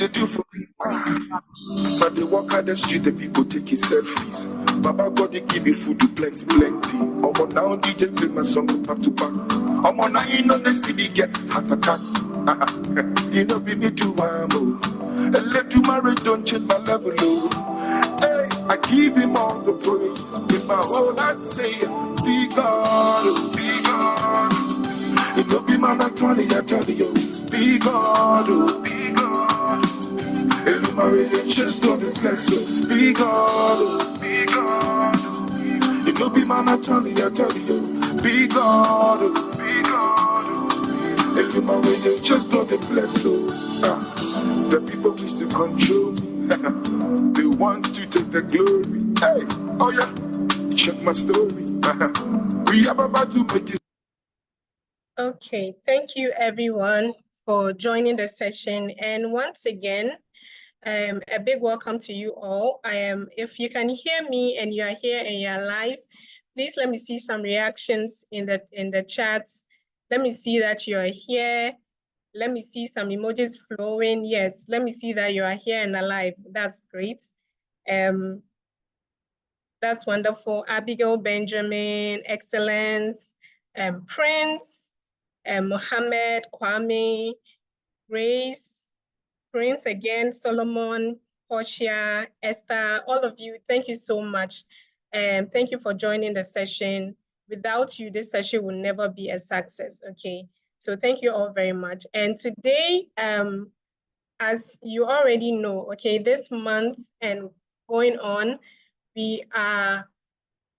they do for me. But they walk out the street, the people taking selfies. Baba God, they give me food, plenty, plenty. I'm on now, DJ play my song back to back. I'm on now, you know, the city get heart attack. You know, be me do one. And let you marry, don't change my level. Oh. Hey, I give him all the praise. With my whole heart, say, be God, oh, be God. It no be man, I tell you, be God, oh, be God. Every marriage just on the bless, oh, be God, oh, be God. It no be man, I tell you, be God, oh, be God. Every marriage just on the bless, oh. The people wish to control me. They want to take the glory. Hey, oh yeah, check my story. We are about to make it. Okay, thank you everyone for joining the session. And once again, a big welcome to you all. If you can hear me and you are here and you are live, please let me see some reactions in the chats. Let me see that you are here. Let me see some emojis flowing. Yes, let me see that you are here and alive. That's great. That's wonderful. Abigail Benjamin, excellence. Prince, Mohammed, Kwame, Grace, Prince again, Solomon, Portia, Esther, all of you, thank you so much. Thank you for joining the session. Without you, this session will never be a success, okay? So thank you all very much. And today, as you already know, okay, this month and going on, we are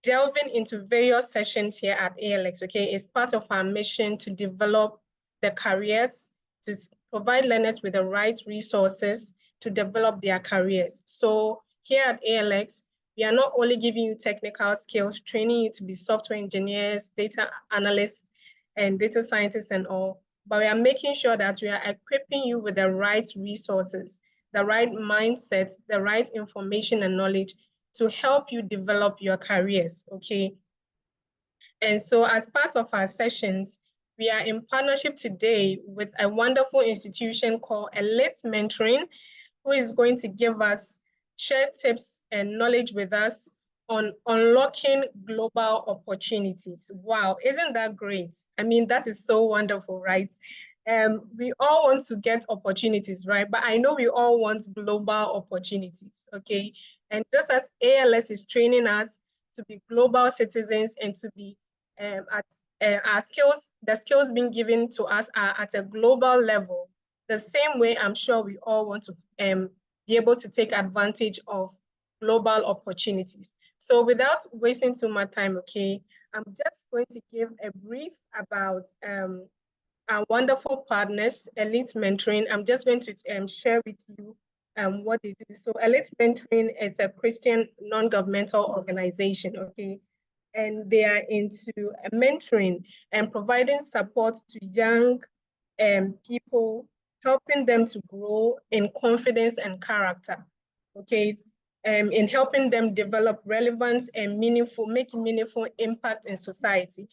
delving into various sessions here at ALX, okay? It's part of our mission to develop the careers, to provide learners with the right resources to develop their careers. So here at ALX, we are not only giving you technical skills, training you to be software engineers, data analysts, and data scientists and all, but we are making sure that we are equipping you with the right resources, the right mindset, the right information and knowledge to help you develop your careers, okay? And so as part of our sessions, we are in partnership today with a wonderful institution called Elite Mentoring, who is going to give us, share tips and knowledge with us on unlocking global opportunities. Wow, isn't that great? I mean, that is so wonderful, right? We all want to get opportunities, right? But I know we all want global opportunities, okay? And just as ALS is training us to be global citizens and to be our skills, the skills being given to us are at a global level, the same way I'm sure we all want to be able to take advantage of global opportunities. So without wasting too much time, okay, I'm just going to give a brief about our wonderful partners, Elite Mentoring. I'm just going to share with you what they do. So Elite Mentoring is a Christian non-governmental organization, okay? And they are into mentoring and providing support to young people, helping them to grow in confidence and character, okay? In helping them develop relevance and making meaningful impact in society.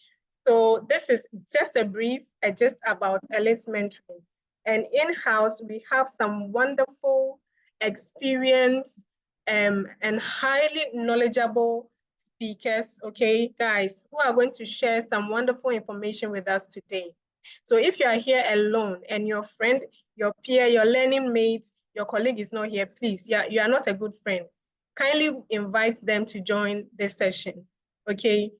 So this is just a brief just about Elite Mentoring. And in-house, we have some wonderful, experienced, and highly knowledgeable speakers, okay, guys, who are going to share some wonderful information with us today. So if you are here alone and your friend, your peer, your learning mate, your colleague is not here, please, you are not a good friend. Kindly invite them to join this session, okay?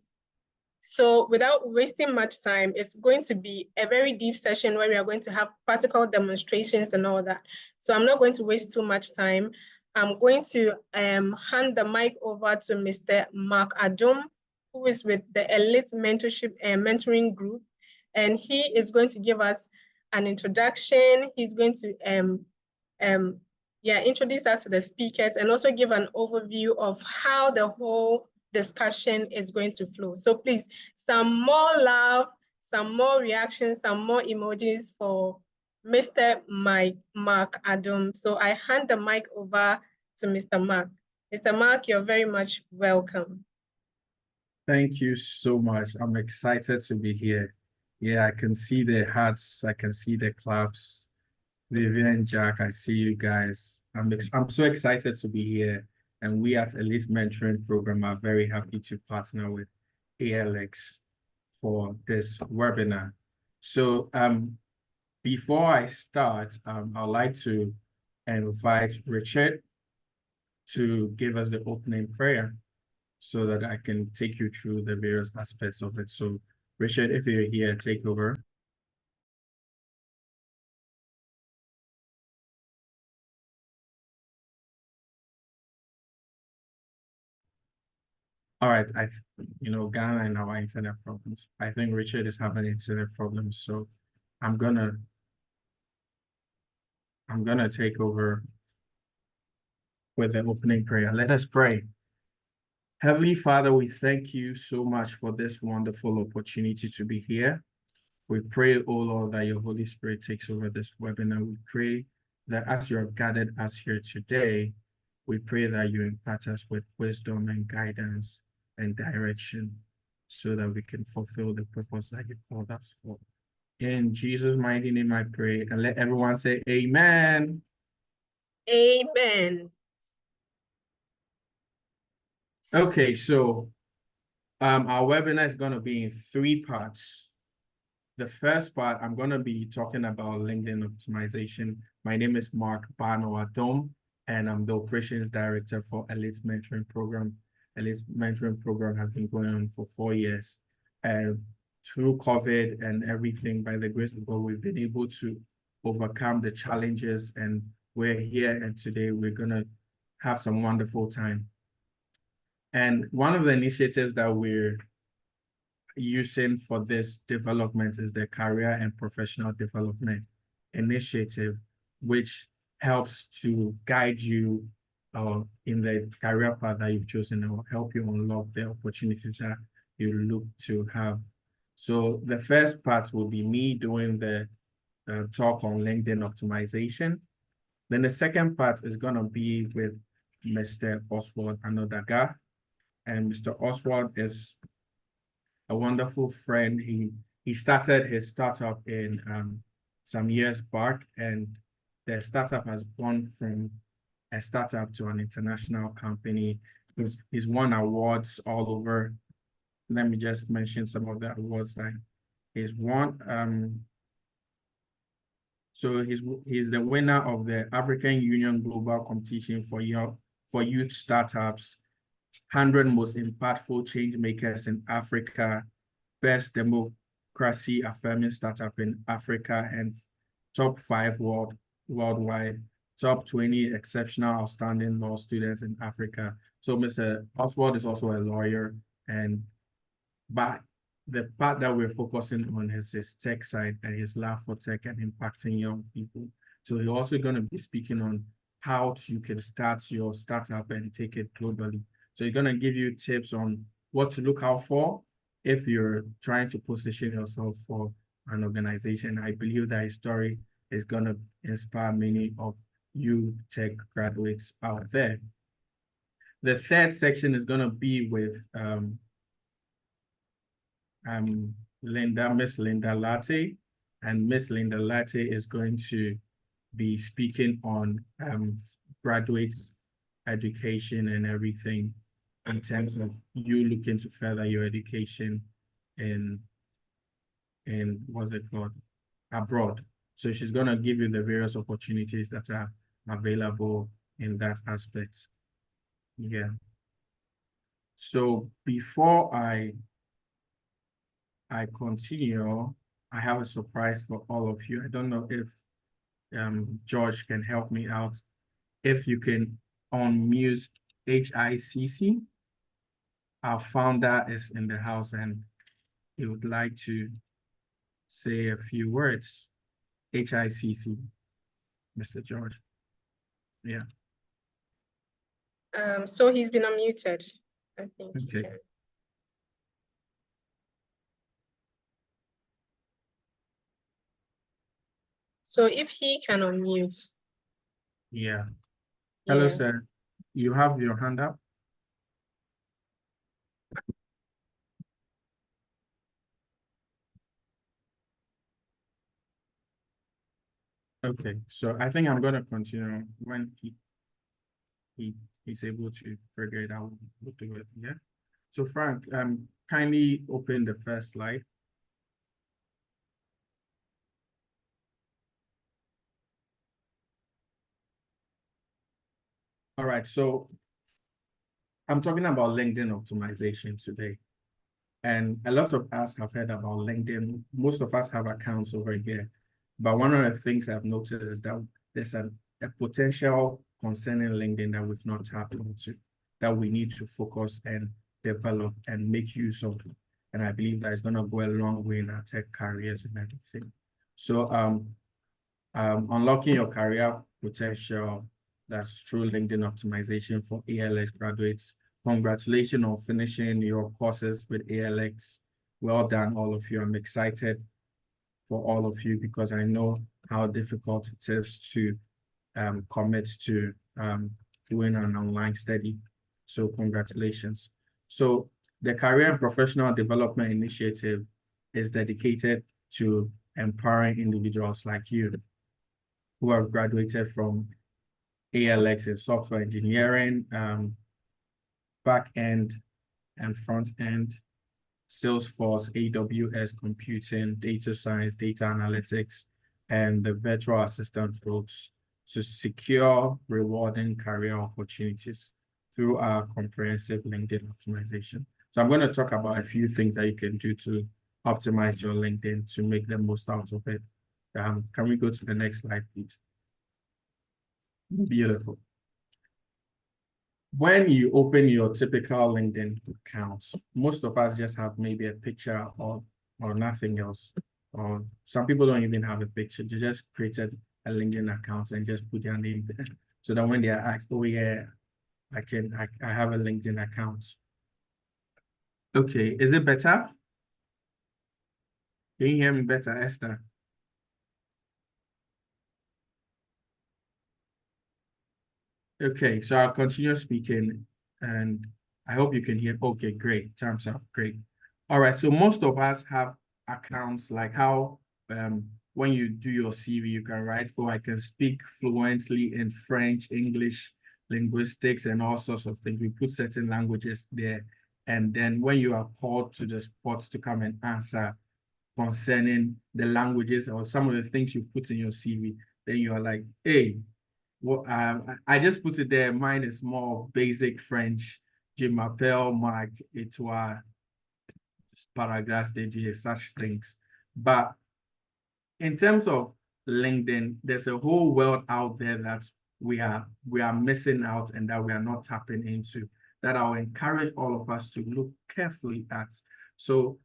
So without wasting much time, it's going to be a very deep session where we are going to have practical demonstrations and all that. So I'm not going to waste too much time. I'm going to hand the mic over to Mr. Mark Adom, who is with the Elite Mentorship and Mentoring Group. And he is going to give us an introduction. He's going to introduce us to the speakers and also give an overview of how the whole discussion is going to flow. So please, some more love, some more reactions, some more emojis for Mr. Mark Adom. So I hand the mic over to Mr. Mark. Mr. Mark, you're very much welcome. Thank you so much. I'm excited to be here. Yeah, I can see the hearts, I can see the claps. Vivian, Jack, I see you guys. I'm so excited to be here. And we at Elite Mentoring Program are very happy to partner with ALX for this webinar. So before I start, I'd like to invite Richard to give us the opening prayer so that I can take you through the various aspects of it. So Richard, if you're here, take over. All right, Ghana and our internet problems. I think Richard is having internet problems, so I'm gonna take over with the opening prayer. Let us pray. Heavenly Father, we thank you so much for this wonderful opportunity to be here. We pray, oh Lord, that your Holy Spirit takes over this webinar. We pray that as you have gathered us here today, we pray that you impart us with wisdom and guidance and direction so that we can fulfill the purpose that you called us for. In Jesus' mighty name I pray, and let everyone say amen. Amen. Okay, so our webinar is going to be in 3 parts. The first part, I'm going to be talking about LinkedIn optimization. My name is Mark Bano-Adom, and I'm the Operations Director for Elite Mentoring Program. Elite Mentoring Program has been going on for 4 years. And through COVID and everything, by the grace of God, we've been able to overcome the challenges, and we're here, and today we're going to have some wonderful time. And one of the initiatives that we're using for this development is the Career and Professional Development Initiative, which helps to guide you in the career path that you've chosen, or help you unlock the opportunities that you look to have. So the first part will be me doing the talk on LinkedIn optimization. Then the second part is going to be with Mr. Oswald Anonadaga. And Mr. Oswald is a wonderful friend. He started his startup in some years back, and the startup has gone from a startup to an international company. He's won awards all over. Let me just mention some of the awards that he's won. So he's the winner of the African Union Global Competition for youth startups, 100 most impactful change makers in Africa, best democracy affirming startup in Africa, and top 5 worldwide, top 20 exceptional outstanding law students in Africa. So Mr. Oswald is also a lawyer, but the part that we're focusing on is his tech side and his love for tech and impacting young people. So he's also going to be speaking on how you can start your startup and take it globally. So he's going to give you tips on what to look out for if you're trying to position yourself for an organization. I believe that his story is going to inspire many of you tech graduates out there. The third section is going to be with Miss Linda Lartey, and Miss Linda Lartey is going to be speaking on graduates education and everything in terms of you looking to further your education in what's it called, abroad. So she's going to give you the various opportunities that are available in that aspect. Yeah. So before I continue, I have a surprise for all of you. I don't know if George can help me out. If you can unmute HICC, our founder is in the house and he would like to say a few words. HICC, Mr. George. Yeah. So he's been unmuted. I think. Okay. So if he can unmute. Yeah. Hello, Yeah. sir. You have your hand up? Okay, so I think I'm gonna continue when he's able to figure it out. We'll do it. Yeah. So Frank, kindly open the first slide. All right, so I'm talking about LinkedIn optimization today. And a lot of us have heard about LinkedIn. Most of us have accounts over here. But one of the things I've noticed is that there's a potential concerning LinkedIn that we've not tapped into, that we need to focus and develop and make use of. And I believe that it's going to go a long way in our tech careers and everything. So unlocking your career potential, that's through LinkedIn optimization for ALX graduates. Congratulations on finishing your courses with ALX. Well done, all of you. I'm excited for all of you because I know how difficult it is to commit to doing an online study. So congratulations. So the Career and Professional Development Initiative is dedicated to empowering individuals like you who have graduated from ALX in software engineering, back end and front end, Salesforce, AWS Computing, data science, data analytics, and the virtual assistant roles to secure rewarding career opportunities through our comprehensive LinkedIn optimization. So I'm going to talk about a few things that you can do to optimize your LinkedIn to make the most out of it. Can we go to the next slide, please? Beautiful. When you open your typical LinkedIn account, most of us just have maybe a picture or nothing else. Or some people don't even have a picture. They just created a LinkedIn account and just put their name there. So that when they are asked, oh yeah, I have a LinkedIn account. Okay, is it better? Can you hear me better, Esther? Okay, so I'll continue speaking and I hope you can hear. Okay, great. Time's up. Great. All right. So most of us have accounts like how when you do your CV, you can write, oh, I can speak fluently in French, English, linguistics, and all sorts of things. We put certain languages there. And then when you are called to the spot to come and answer concerning the languages or some of the things you've put in your CV, then you are like, hey, well, I just put it there. Mine is more basic French. Je m'appelle Marc et toi, paragraphs, such things. But in terms of LinkedIn, there's a whole world out there that we are missing out and that we are not tapping into, that I'll encourage all of us to look carefully at. So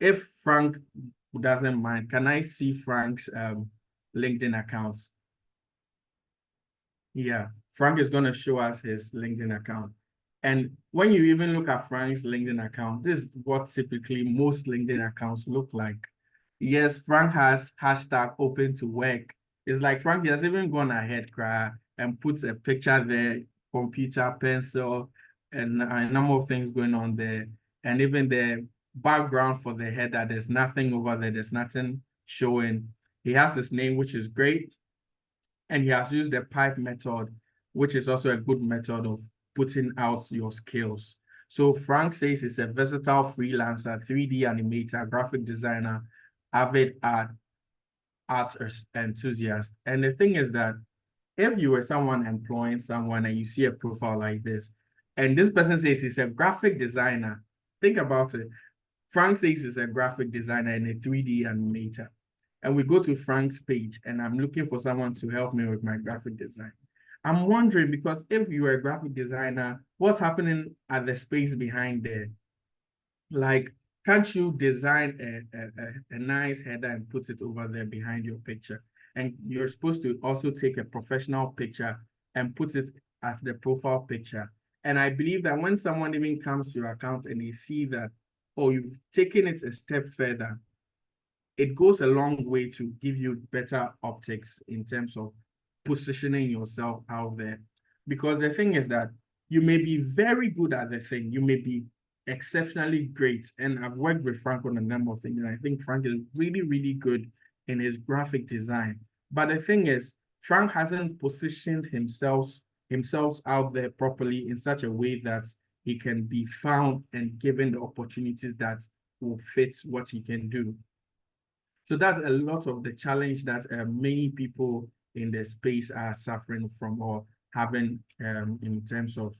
if Frank doesn't mind, can I see Frank's LinkedIn accounts? Yeah, Frank is going to show us his LinkedIn account. And when you even look at Frank's LinkedIn account, this is what typically most LinkedIn accounts look like. Yes, Frank has hashtag open to work. It's like Frank has even gone ahead and puts a picture there, computer, pencil, and a number of things going on there. And even the background for the header, there's nothing over there. There's nothing showing. He has his name, which is great. And he has used the pipe method, which is also a good method of putting out your skills. So Frank says he's a versatile freelancer, 3D animator, graphic designer, avid art enthusiast. And the thing is that if you were someone employing someone and you see a profile like this, and this person says he's a graphic designer, think about it. Frank says he's a graphic designer and a 3D animator. And we go to Frank's page and I'm looking for someone to help me with my graphic design. I'm wondering, because if you're a graphic designer, what's happening at the space behind there? Like, can't you design a nice header and put it over there behind your picture? And you're supposed to also take a professional picture and put it as the profile picture. And I believe that when someone even comes to your account and they see that, oh, you've taken it a step further, it goes a long way to give you better optics in terms of positioning yourself out there. Because the thing is that you may be very good at the thing, you may be exceptionally great. And I've worked with Frank on a number of things, and I think Frank is really, really good in his graphic design. But the thing is, Frank hasn't positioned himself out there properly in such a way that he can be found and given the opportunities that will fit what he can do. So that's a lot of the challenge that many people in the space are suffering from or having in terms of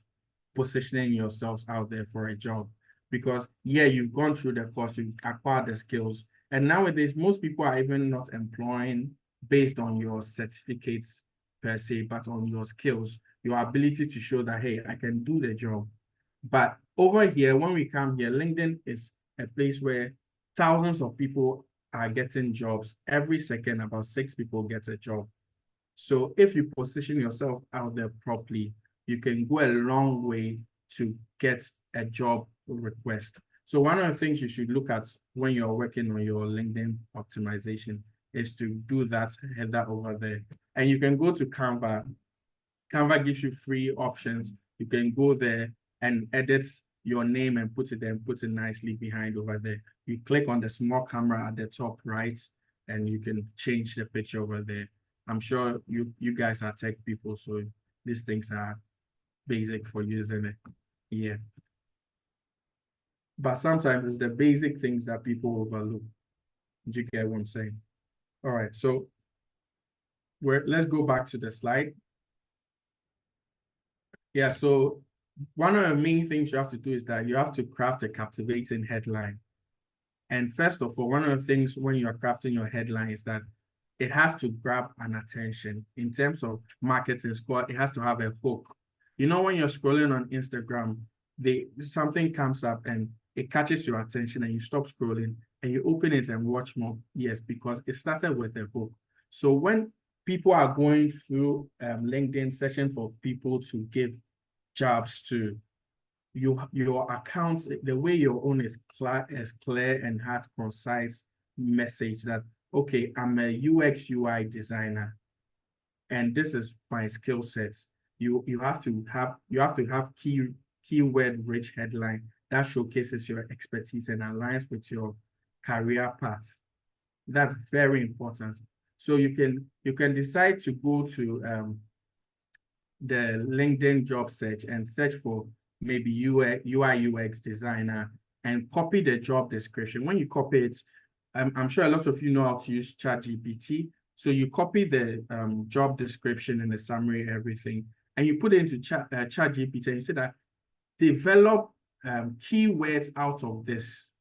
positioning yourselves out there for a job. Because yeah, you've gone through the course, you've acquired the skills. And nowadays, most people are even not employing based on your certificates per se, but on your skills, your ability to show that, hey, I can do the job. But over here, when we come here, LinkedIn is a place where thousands of people are getting jobs. Every second, about 6 people get a job. So if you position yourself out there properly, you can go a long way to get a job request. So one of the things you should look at when you're working on your LinkedIn optimization is to do that, head that over there. And you can go to Canva. Canva gives you free options. You can go there and edit your name and put it nicely behind over there. You click on the small camera at the top right, and you can change the picture over there. I'm sure you guys are tech people, so these things are basic for using it. Yeah. But sometimes it's the basic things that people overlook. Do you get what I'm saying? All right, so let's go back to the slide. Yeah, so one of the main things you have to do is that you have to craft a captivating headline. And first of all, one of the things when you're crafting your headline is that it has to grab an attention. In terms of marketing score, it has to have a hook. You know, when you're scrolling on Instagram, something comes up and it catches your attention and you stop scrolling and you open it and watch more. Yes, because it started with a hook. So when people are going through LinkedIn searching for people to give jobs to, your account, the way your own is clear and has concise message that, okay, I'm a UX UI designer, and this is my skill sets. You have to have keyword rich headline that showcases your expertise and aligns with your career path. That's very important. So you can decide to go to the LinkedIn job search and search for maybe UI UX designer and copy the job description. When you copy it, I'm sure a lot of you know how to use ChatGPT. So you copy the job description and the summary, everything, and you put it into ChatGPT and you say that develop keywords out of this.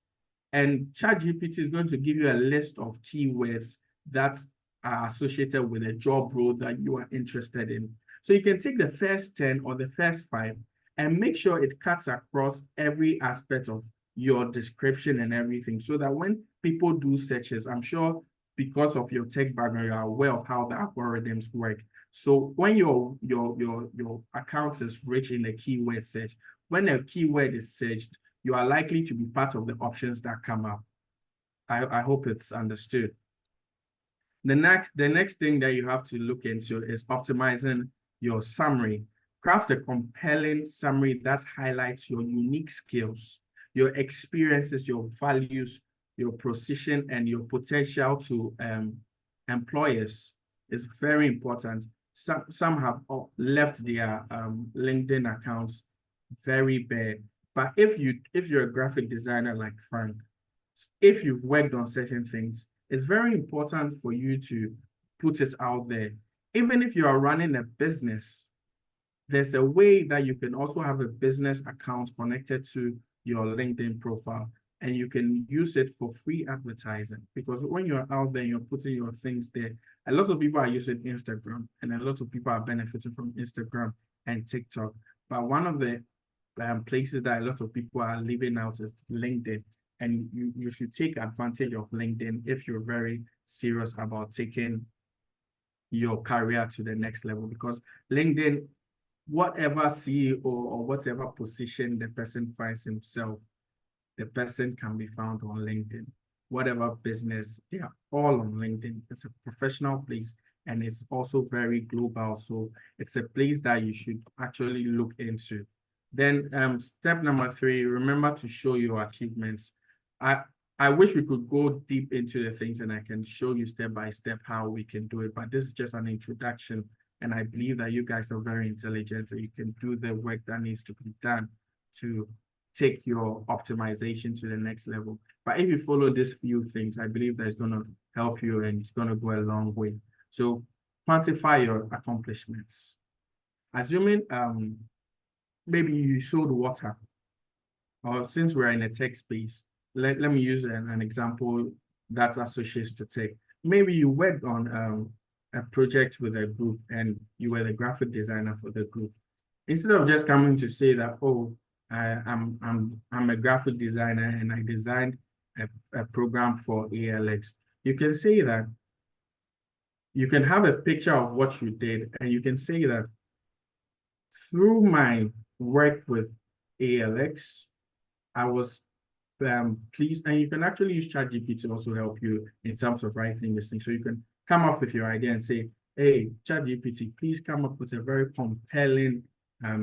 And ChatGPT is going to give you a list of keywords that are associated with a job role that you are interested in. So you can take the first 10 or the first 5 and make sure it cuts across every aspect of your description and everything, so that when people do searches, I'm sure because of your tech background, you're aware of how the algorithms work. So when your account is rich in the keyword search, when a keyword is searched, you are likely to be part of the options that come up. I hope it's understood. The next thing that you have to look into is optimizing your summary. Craft a compelling summary that highlights your unique skills, your experiences, your values, your position, and your potential to employers. Is very important. Some have left their LinkedIn accounts very bare. But if you're a graphic designer like Frank, if you've worked on certain things, it's very important for you to put it out there. Even if you are running a business, there's a way that you can also have a business account connected to your LinkedIn profile, and you can use it for free advertising. Because when you're out there, you're putting your things there. A lot of people are using Instagram, and a lot of people are benefiting from Instagram and TikTok. But one of the places that a lot of people are leaving out is LinkedIn. And you should take advantage of LinkedIn if you're very serious about taking your career to the next level. Because LinkedIn, whatever CEO or whatever position the person finds himself, the person can be found on LinkedIn. Whatever business, they are all on LinkedIn. It's a professional place, and it's also very global. So it's a place that you should actually look into. Then step number 3, remember to show your achievements. I wish we could go deep into the things and I can show you step by step how we can do it, but this is just an introduction. And I believe that you guys are very intelligent and you can do the work that needs to be done to take your optimization to the next level. But if you follow these few things, I believe that it's going to help you and it's going to go a long way. So quantify your accomplishments. Assuming maybe you sold water, or since we're in a tech space, let me use an example that's associated to tech. Maybe you worked on a project with a group and you were the graphic designer for the group. Instead of just coming to say that, oh, I'm a graphic designer and I designed a program for ALX, you can say that you can have a picture of what you did and you can say that through my work with ALX, I was pleased, and you can actually use ChatGPT to also help you in terms of writing this thing. So you can come up with your idea and say, hey, ChatGPT, please come up with a very compelling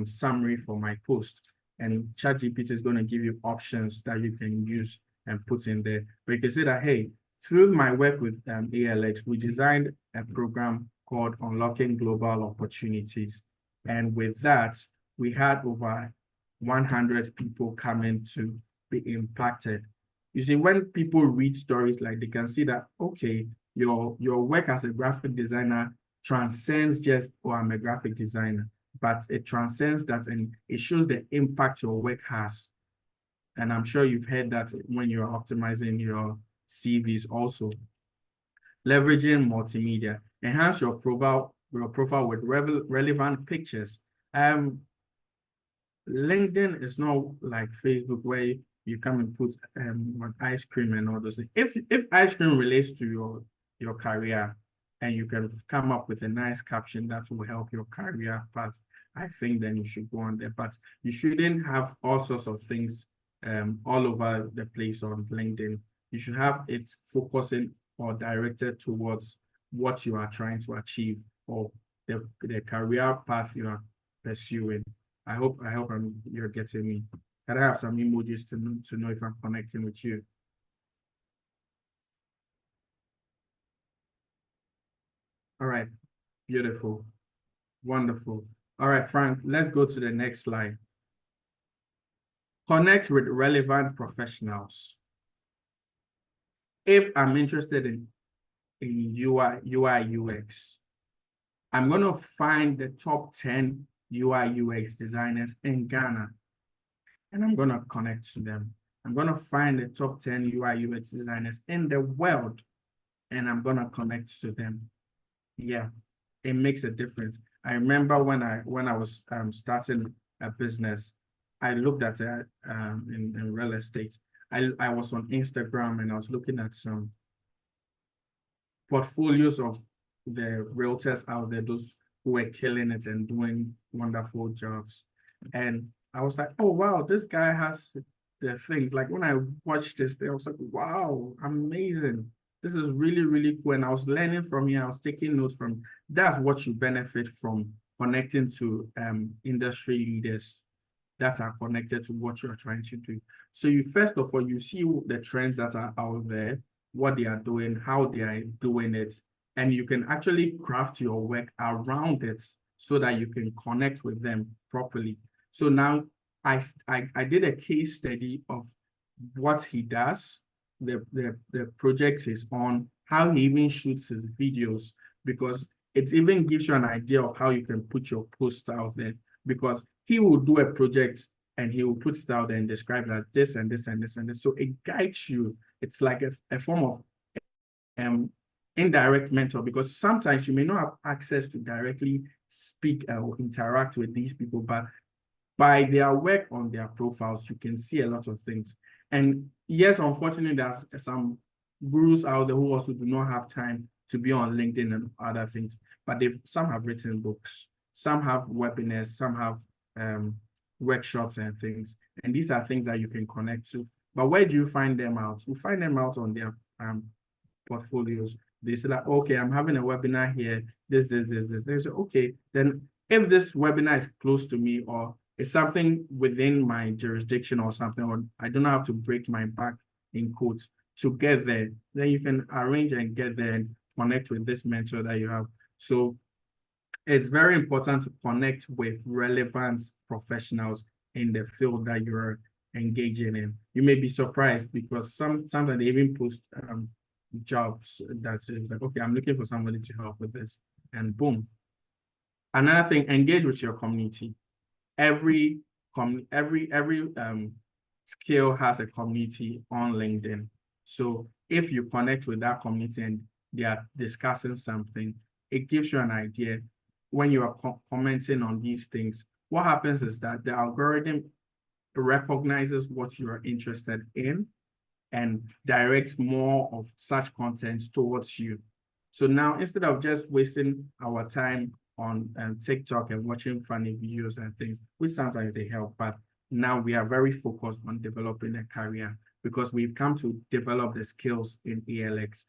summary for my post. And ChatGPT is going to give you options that you can use and put in there. But you can say that, hey, through my work with ALX, we designed a program called Unlocking Global Opportunities. And with that, we had over 100 people coming to be impacted. You see, when people read stories, like they can see that, okay, your work as a graphic designer transcends just, oh, I'm a graphic designer, but it transcends that and it shows the impact your work has. And I'm sure you've heard that when you're optimizing your CVs also. Leveraging multimedia, enhance your profile with relevant pictures. LinkedIn is not like Facebook where you come and put ice cream and all those things. If ice cream relates to your career and you can come up with a nice caption that will help your career path, I think then you should go on there. But you shouldn't have all sorts of things all over the place on LinkedIn. You should have it focusing or directed towards what you are trying to achieve or the career path you are pursuing. I hope you're getting me. Can I have some emojis to know if I'm connecting with you? All right, beautiful, wonderful. All right, Frank, let's go to the next slide. Connect with relevant professionals. If I'm interested in UI, UX, I'm going to find the top 10 UI, UX designers in Ghana, and I'm going to connect to them. I'm going to find the top 10 UI, UX designers in the world, and I'm going to connect to them. Yeah, it makes a difference. I remember when I was starting a business, I looked at it in real estate. I was on Instagram and I was looking at some portfolios of the realtors out there, those who were killing it and doing wonderful jobs. And I was like, oh, wow, this guy has the things. Like when I watched this, I was like, wow, amazing. This is really, really cool. And I was learning from here. I was taking notes from. That's what you benefit from connecting to industry leaders that are connected to what you're trying to do. So you, first of all, you see the trends that are out there, what they are doing, how they are doing it, and you can actually craft your work around it so that you can connect with them properly. So now I did a case study of what he does, the project is on, how he even shoots his videos, because it even gives you an idea of how you can put your post out there, because he will do a project and he will put it out there and describe that this and this and this and this. So it guides you. It's like a form of indirect mentor, because sometimes you may not have access to directly speak or interact with these people, but by their work on their profiles, you can see a lot of things. And yes, unfortunately, there's some gurus out there who also do not have time to be on LinkedIn and other things, but some have written books, some have webinars, some have workshops and things. And these are things that you can connect to. But where do you find them out? You find them out on their portfolios. They say like, okay, I'm having a webinar here, this. They say, okay, then if this webinar is close to me or it's something within my jurisdiction or something, or I don't have to break my back in quotes, to get there. Then you can arrange and get there and connect with this mentor that you have. So it's very important to connect with relevant professionals in the field that you're engaging in. You may be surprised because sometimes they even post jobs that say like, okay, I'm looking for somebody to help with this, and boom. Another thing, engage with your community. Every skill has a community on LinkedIn. So if you connect with that community and they are discussing something, it gives you an idea. When you are commenting on these things, what happens is that the algorithm recognizes what you are interested in and directs more of such content towards you. So now, instead of just wasting our time on TikTok and watching funny videos and things, which sometimes they help, but now we are very focused on developing a career because we've come to develop the skills in ALX.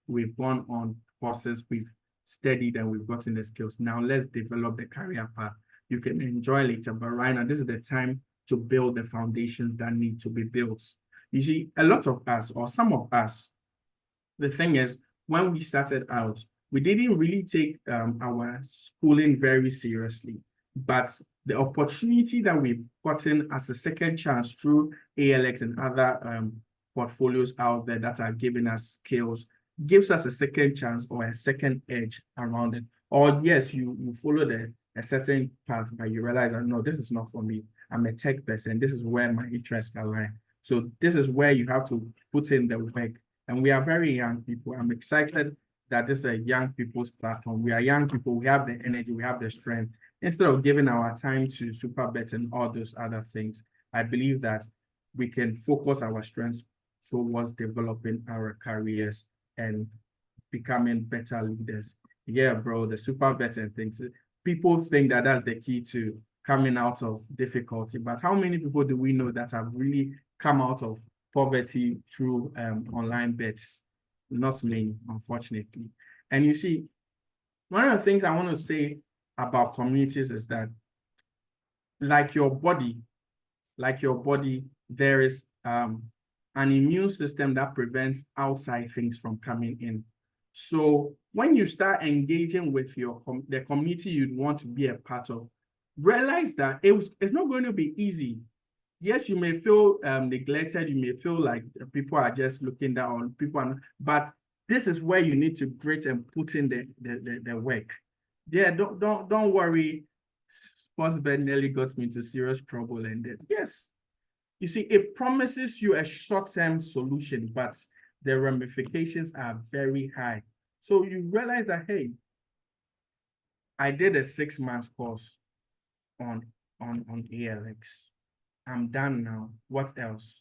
We've gone on courses, we've studied, and we've gotten the skills. Now let's develop the career path. You can enjoy later, but right now, this is the time to build the foundations that need to be built. You see, a lot of us, or some of us, the thing is, when we started out, we didn't really take our schooling very seriously, but the opportunity that we've gotten as a second chance through ALX and other portfolios out there that are giving us skills gives us a second chance or a second edge around it. Or yes, you follow a certain path, but you realize that no, this is not for me. I'm a tech person. This is where my interests align. So this is where you have to put in the work. And we are very young people. I'm excited that this is a young people's platform. We are young people. We have the energy. We have the strength. Instead of giving our time to Superbet and all those other things, I believe that we can focus our strengths towards developing our careers and becoming better leaders. Yeah, bro, the Superbet and things. People think that that's the key to coming out of difficulty. But how many people do we know that have really come out of poverty through online bets? Not many, unfortunately. And you see, one of the things I want to say about communities is that, like your body, there is an immune system that prevents outside things from coming in. So when you start engaging with the community you'd want to be a part of, realize that it's not going to be easy. Yes, you may feel neglected. You may feel like people are just looking down on people, but this is where you need to grit and put in the work. Yeah, don't worry. Sportsbet nearly got me into serious trouble and that. Yes, you see, it promises you a short-term solution, but the ramifications are very high. So you realize that, hey, I did a 6-month course on ALX. I'm done now. What else?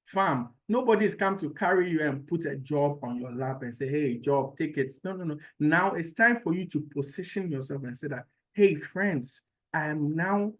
Fam, nobody's come to carry you and put a job on your lap and say, hey, job, take it. No. Now it's time for you to position yourself and say that, hey, friends, I am now,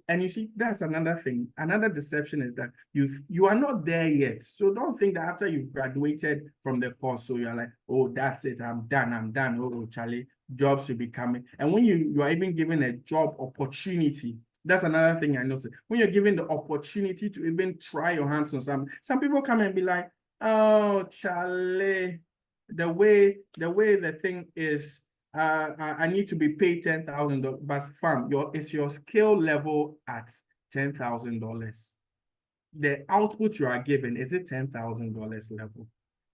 and you see, that's another thing. Another deception is that you are not there yet. So don't think that after you've graduated from the course, so you're like, oh, that's it, I'm done. Oh, Charlie, jobs should be coming. And when you are even given a job opportunity, that's another thing I noticed. When you're given the opportunity to even try your hands on some people come and be like, oh, Charlie, the way the thing is, I need to be paid $10,000. But fam, is your skill level at $10,000? The output you are given, is it $10,000 level?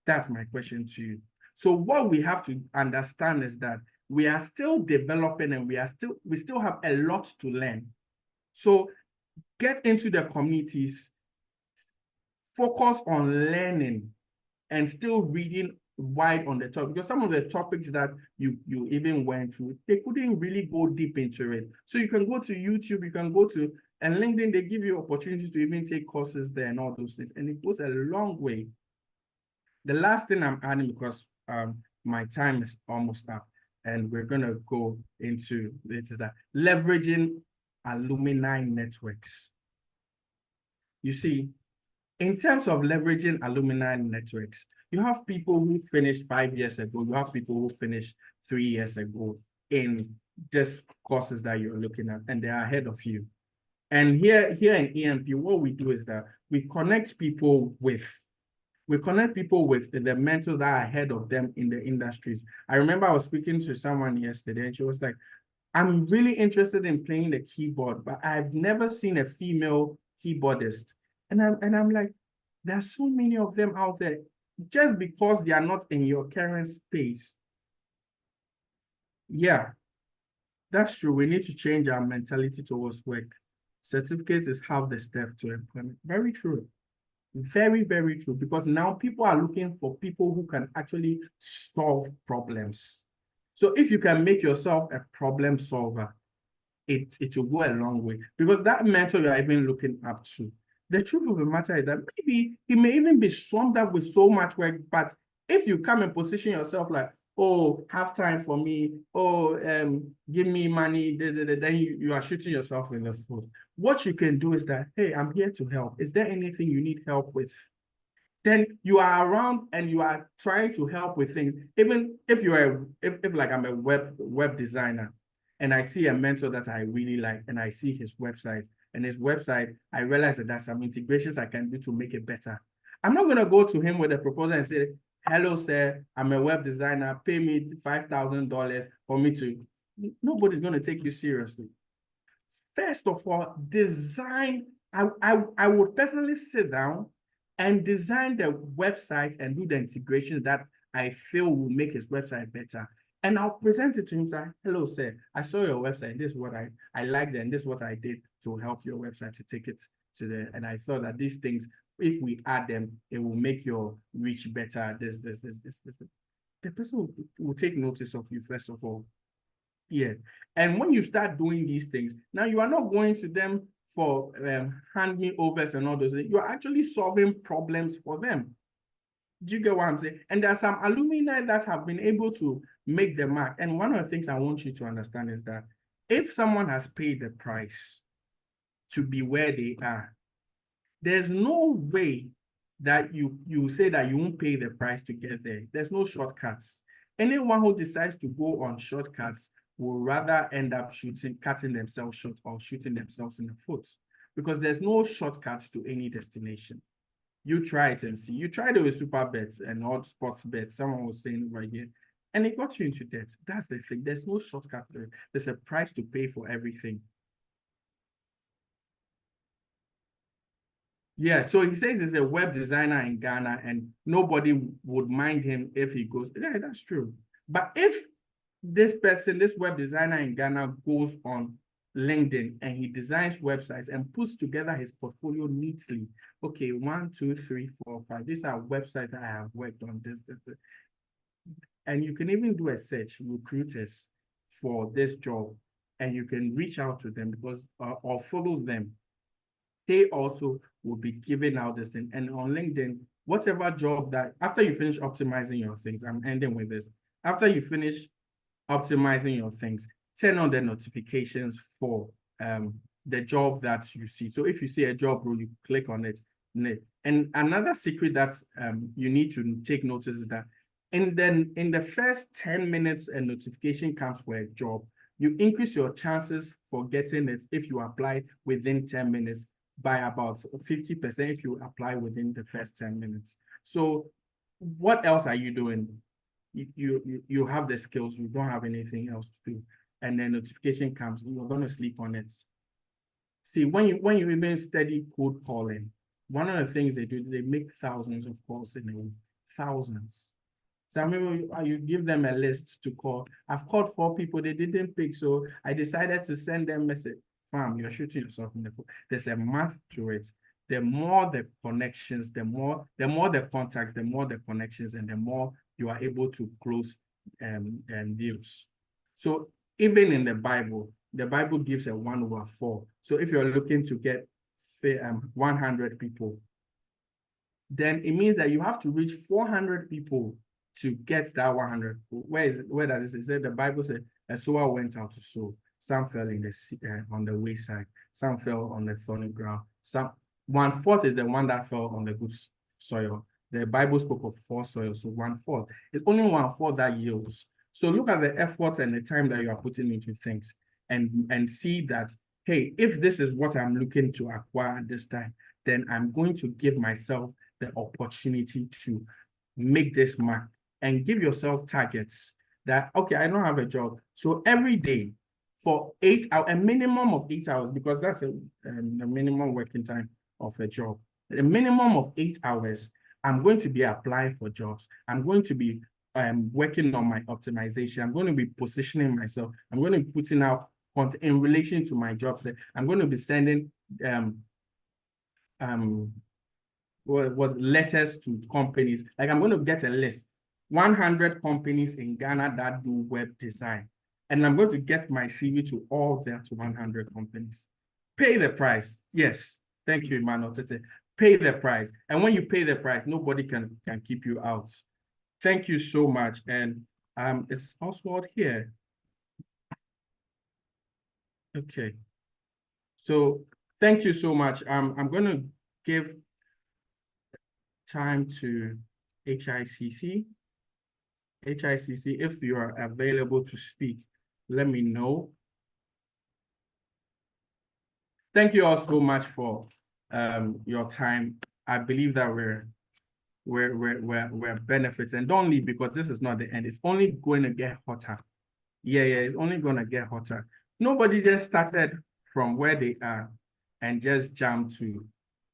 That's my question to you. So what we have to understand is that we are still developing and we still have a lot to learn. So get into the communities, focus on learning and still reading wide on the topic, because some of the topics that you even went through, they couldn't really go deep into it. So you can go to YouTube, you can go to, and LinkedIn, they give you opportunities to even take courses there and all those things. And it goes a long way. The last thing I'm adding, because my time is almost up, and we're going to go into that, leveraging alumni networks. You see, in terms of leveraging alumni networks, you have people who finished 5 years ago, you have people who finished 3 years ago in just courses that you're looking at, and they are ahead of you. And here in EMP, what we do is that we connect people with We connect people with the mentors that are ahead of them in the industries. I remember I was speaking to someone yesterday and she was like, I'm really interested in playing the keyboard, but I've never seen a female keyboardist. And I'm like, there are so many of them out there. Just because they are not in your current space. Yeah, that's true. We need to change our mentality towards work. Certificates is half the step to employment. Very true. Very, very true. Because now people are looking for people who can actually solve problems. So if you can make yourself a problem solver, it will go a long way. Because that mentor you're even looking up to, the truth of the matter is that maybe he may even be swamped up with so much work, but if you come and position yourself like, oh, have time for me, oh, give me money, then you are shooting yourself in the foot. What you can do is that, hey, I'm here to help. Is there anything you need help with? Then you are around and you are trying to help with things. Even if you're if like I'm a web designer and I see a mentor that I really like and I see his website, I realize that there's some integrations I can do to make it better. I'm not going to go to him with a proposal and say, hello, sir, I'm a web designer, pay me $5,000 for me to. Nobody's going to take you seriously. First of all, design. I would personally sit down and design the website and do the integration that I feel will make his website better. And I'll present it to him, say, hello, sir, I saw your website. This is what I liked, and this is what I did to help your website to take it to the, and I thought that these things, if we add them, it will make your reach better. This. The person will take notice of you, first of all. Yeah. And when you start doing these things, now you are not going to them for hand me overs and all those things. You are actually solving problems for them. Do you get what I'm saying? And there are some alumni that have been able to make the mark. And one of the things I want you to understand is that if someone has paid the price to be where they are, there's no way that you say that you won't pay the price to get there. There's no shortcuts. Anyone who decides to go on shortcuts will rather end up cutting themselves short or shooting themselves in the foot, because there's no shortcuts to any destination. You try it and see. You tried it with super bets and odd sports bets. Someone was saying right here, and it got you into debt. That's the thing. There's no shortcut there. There's a price to pay for everything. Yeah, so he says he's a web designer in Ghana and nobody would mind him if he goes. Yeah, that's true. But if this person, this web designer in Ghana, goes on LinkedIn and he designs websites and puts together his portfolio neatly. Okay, 1, 2, 3, 4, 5. These are websites that I have worked on. This. And you can even do a search, recruiters for this job, and you can reach out to them because or follow them. They also will be giving out this thing. And on LinkedIn, whatever job that, after you finish optimizing your things, I'm ending with this. After you finish optimizing your things, turn on the notifications for the job that you see. So if you see a job role, you click on it. And another secret that you need to take notice is that in the first 10 minutes a notification comes for a job, you increase your chances for getting it if you apply within 10 minutes by about 50% if you apply within the first 10 minutes. So what else are you doing? You have the skills, you don't have anything else to do. And then notification comes, you're going to sleep on it. See, when you even study cold calling, one of the things they do, they make thousands of calls in a week, thousands. Some people, you give them a list to call. I've called 4 people, they didn't pick, so I decided to send them a message. Fam, you're shooting yourself in the foot. There's a math to it. The more the connections, the more the contacts, the more the connections, and the more you are able to close deals. So even in the Bible gives a 1/4. So if you're looking to get 100 people, then it means that you have to reach 400 people to get that 100. Where does it say? It said the Bible said a sower went out to sow. Some fell in the on the wayside. Some fell on the thorny ground. Some 1/4 is the one that fell on the good soil. The Bible spoke of 4 soils, so 1/4. It's only 1/4 that yields. So look at the effort and the time that you are putting into things, and see that, hey, if this is what I'm looking to acquire at this time, then I'm going to give myself the opportunity to make this mark and give yourself targets that, okay, I don't have a job. So every day for 8 hours, a minimum of 8 hours, because that's a minimum working time of a job. A minimum of 8 hours, I'm going to be applying for jobs. I'm going to be working on my optimization. I'm going to be positioning myself. I'm going to be putting out content in relation to my jobs. I'm going to be sending what letters to companies. Like I'm going to get a list, 100 companies in Ghana that do web design. And I'm going to get my CV to all that 100 companies. Pay the price. Yes. Thank you, Emmanuel. Pay the price. And when you pay the price, nobody can keep you out. Thank you so much. And is Oswald here? Okay. So thank you so much. I'm going to give time to HICC. HICC, if you are available to speak, let me know. Thank you all so much for your time. I believe that we're benefiting. Don't leave, because this is not the end. It's only going to get hotter. Yeah, it's only going to get hotter. Nobody just started from where they are and just jumped to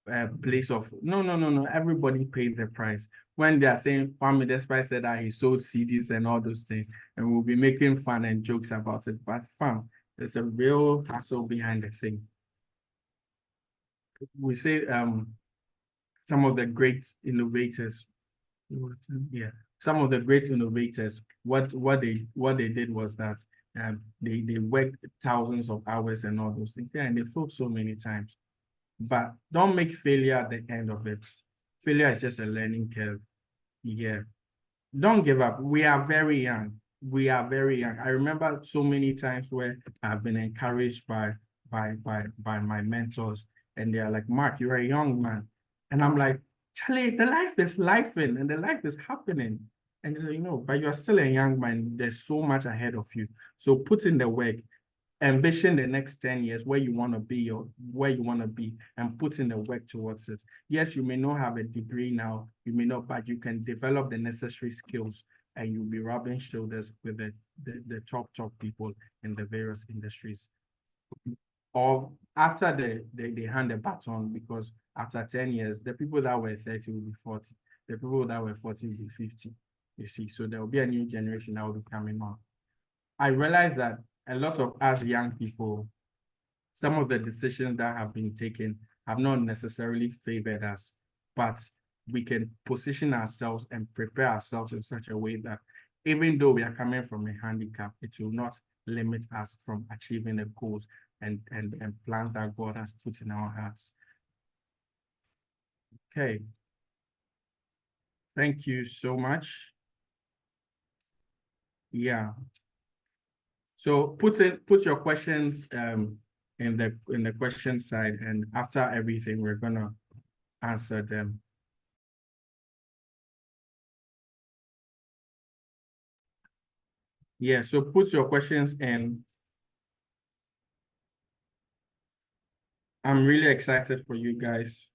a place of no. Everybody paid the price. When they are saying Kwame Despite said that he sold CDs and all those things, and we'll be making fun and jokes about it. But fam, there's a real hassle behind the thing. We say some of the great innovators, some of the great innovators, what they did was that they worked thousands of hours and all those things, and they failed so many times. But don't make failure at the end of it. Failure is just a learning curve. Yeah. Don't give up. We are very young. We are very young. I remember so many times where I've been encouraged by my mentors, and they're like, Mark, you're a young man. And I'm like, Charlie, the life is lifing and the life is happening. And so, but you're still a young man. There's so much ahead of you. So put in the work. Envision the next 10 years where you want to be or where you want to be, and put in the work towards it. Yes, you may not have a degree now, you may not, but you can develop the necessary skills, and you'll be rubbing shoulders with the top people in the various industries. Or after they hand the baton, because after 10 years, the people that were 30 will be 40. The people that were 40 will be 50, you see. So there will be a new generation that will be coming on. I realized that a lot of us young people, some of the decisions that have been taken have not necessarily favored us, but we can position ourselves and prepare ourselves in such a way that even though we are coming from a handicap, it will not limit us from achieving the goals and plans that God has put in our hearts. Okay. Thank you so much. Yeah. So put your questions in the question side, and after everything, we're gonna answer them. Yeah, so put your questions in. I'm really excited for you guys.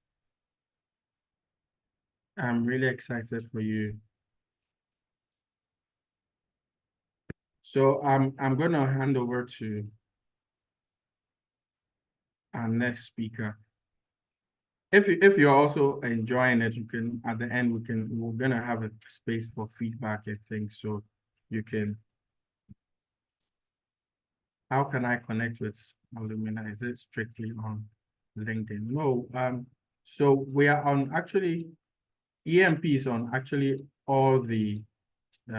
I'm really excited for you. So I'm gonna hand over to our next speaker. If you're also enjoying it, you can, at the end, we're gonna have a space for feedback, I think, so you can. How can I connect with Illumina? Is it strictly on LinkedIn? No. So we are on, actually, EMP is on actually all the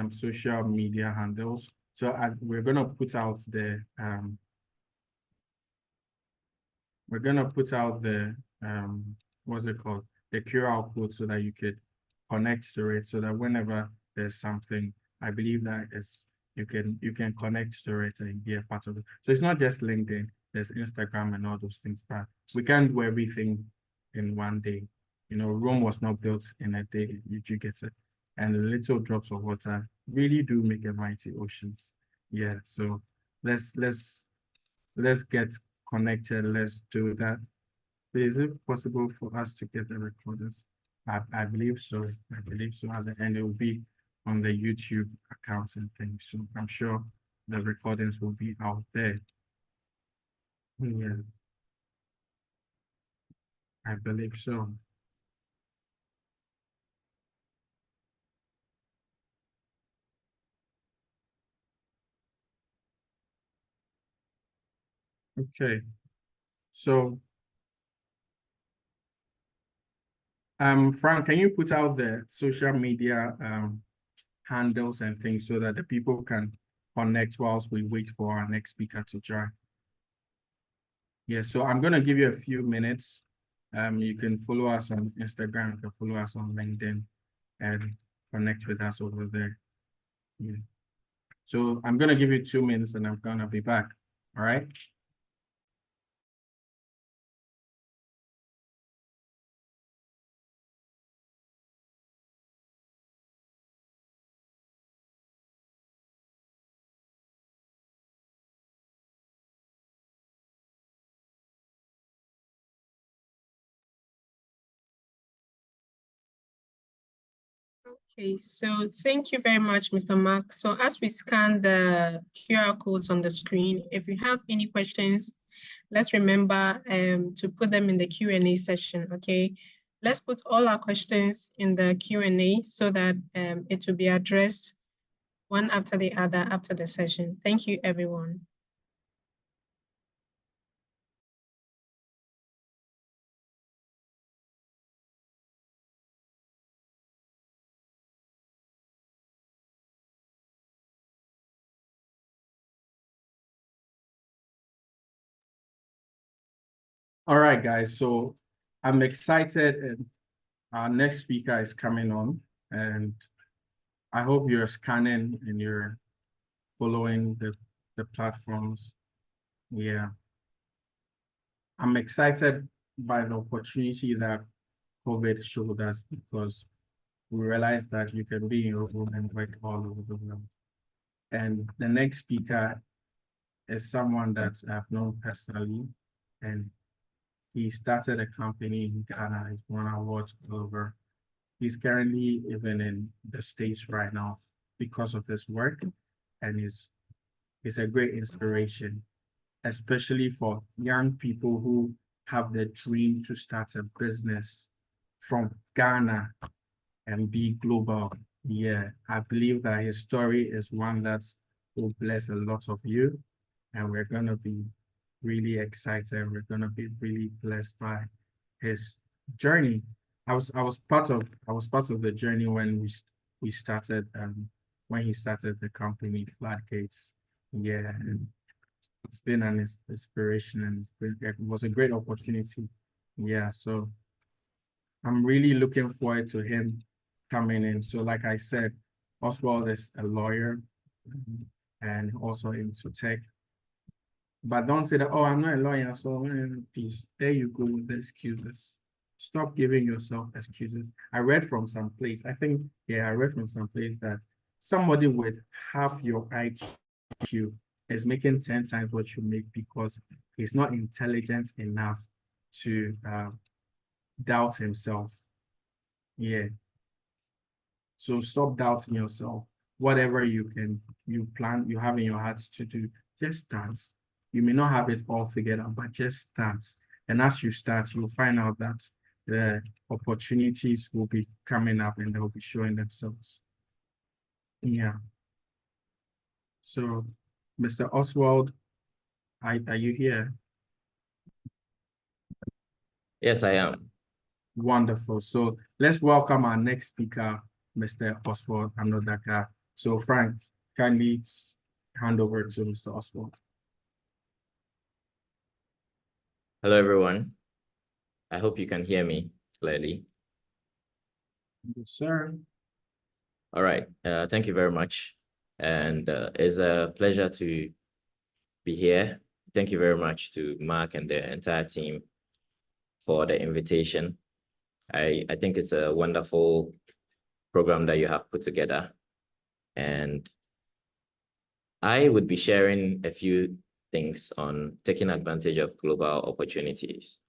social media handles. So we're gonna put out the what's it called? The QR code, so that you could connect to it, so that whenever there's something, I believe that you can connect to it and be a part of it. So it's not just LinkedIn, there's Instagram and all those things, but we can't do everything in one day. Rome was not built in a day, you get it. And little drops of water really do make a mighty oceans. Yeah, so let's get connected. Let's do that. Is it possible for us to get the recorders? I believe so. I believe so. At the end, it will be on the YouTube accounts and things. So I'm sure the recordings will be out there. Yeah, I believe so. Okay. So, Frank, can you put out the social media handles and things so that the people can connect whilst we wait for our next speaker to join? Yeah, so I'm going to give you a few minutes. You can follow us on Instagram, you can follow us on LinkedIn, and connect with us over there. Yeah. So I'm going to give you 2 minutes and I'm going to be back. All right. Okay, so thank you very much, Mr. Mark. So as we scan the QR codes on the screen, if you have any questions, let's remember to put them in the Q&A session, okay? Let's put all our questions in the Q&A so that it will be addressed one after the other after the session. Thank you, everyone. All right, guys. So I'm excited, and our next speaker is coming on, and I hope you're scanning and you're following the platforms. Yeah. I'm excited by the opportunity that COVID showed us because we realized that you can be in your home and work all over the world. And the next speaker is someone that I've known personally, and he started a company in Ghana. He's won awards all over. He's currently even in the States right now because of his work, and he's a great inspiration, especially for young people who have the dream to start a business from Ghana and be global. Yeah, I believe that his story is one that will bless a lot of you, and we're gonna be really excited. We're gonna be really blessed by his journey. I was part of the journey when we started when he started the company Floodgates. Yeah, and it's been an inspiration, and it was a great opportunity. Yeah, so I'm really looking forward to him coming in. So like I said, Oswald is a lawyer and also into tech. But don't say that, oh, I'm not a lawyer, so please, there you go with the excuses. Stop giving yourself excuses. I read from some place, I read from some place that somebody with half your IQ is making 10 times what you make because he's not intelligent enough to doubt himself. Yeah. So stop doubting yourself. Whatever you have in your heart to do, just start. You may not have it all figured out, but just start. And as you start, you'll find out that the opportunities will be coming up and they'll be showing themselves. Yeah. So, Mr. Oswald, are you here? Yes, I am. Wonderful. So let's welcome our next speaker, Mr. Oswald Anonadaga. So Frank, kindly hand over to Mr. Oswald. Hello, everyone. I hope you can hear me clearly. Yes, sir. All right. Thank you very much. And it's a pleasure to be here. Thank you very much to Mark and the entire team for the invitation. I think it's a wonderful program that you have put together. And I would be sharing a few things on taking advantage of global opportunities.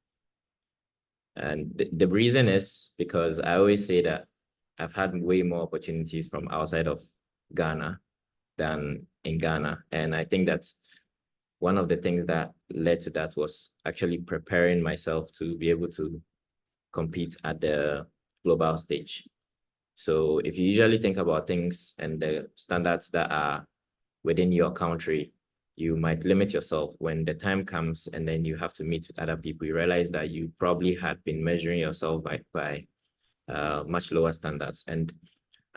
And the reason is because I always say that I've had way more opportunities from outside of Ghana than in Ghana. And I think that's one of the things that led to that was actually preparing myself to be able to compete at the global stage. So if you usually think about things and the standards that are within your country, you might limit yourself. When the time comes and then you have to meet with other people, you realize that you probably had been measuring yourself by much lower standards. And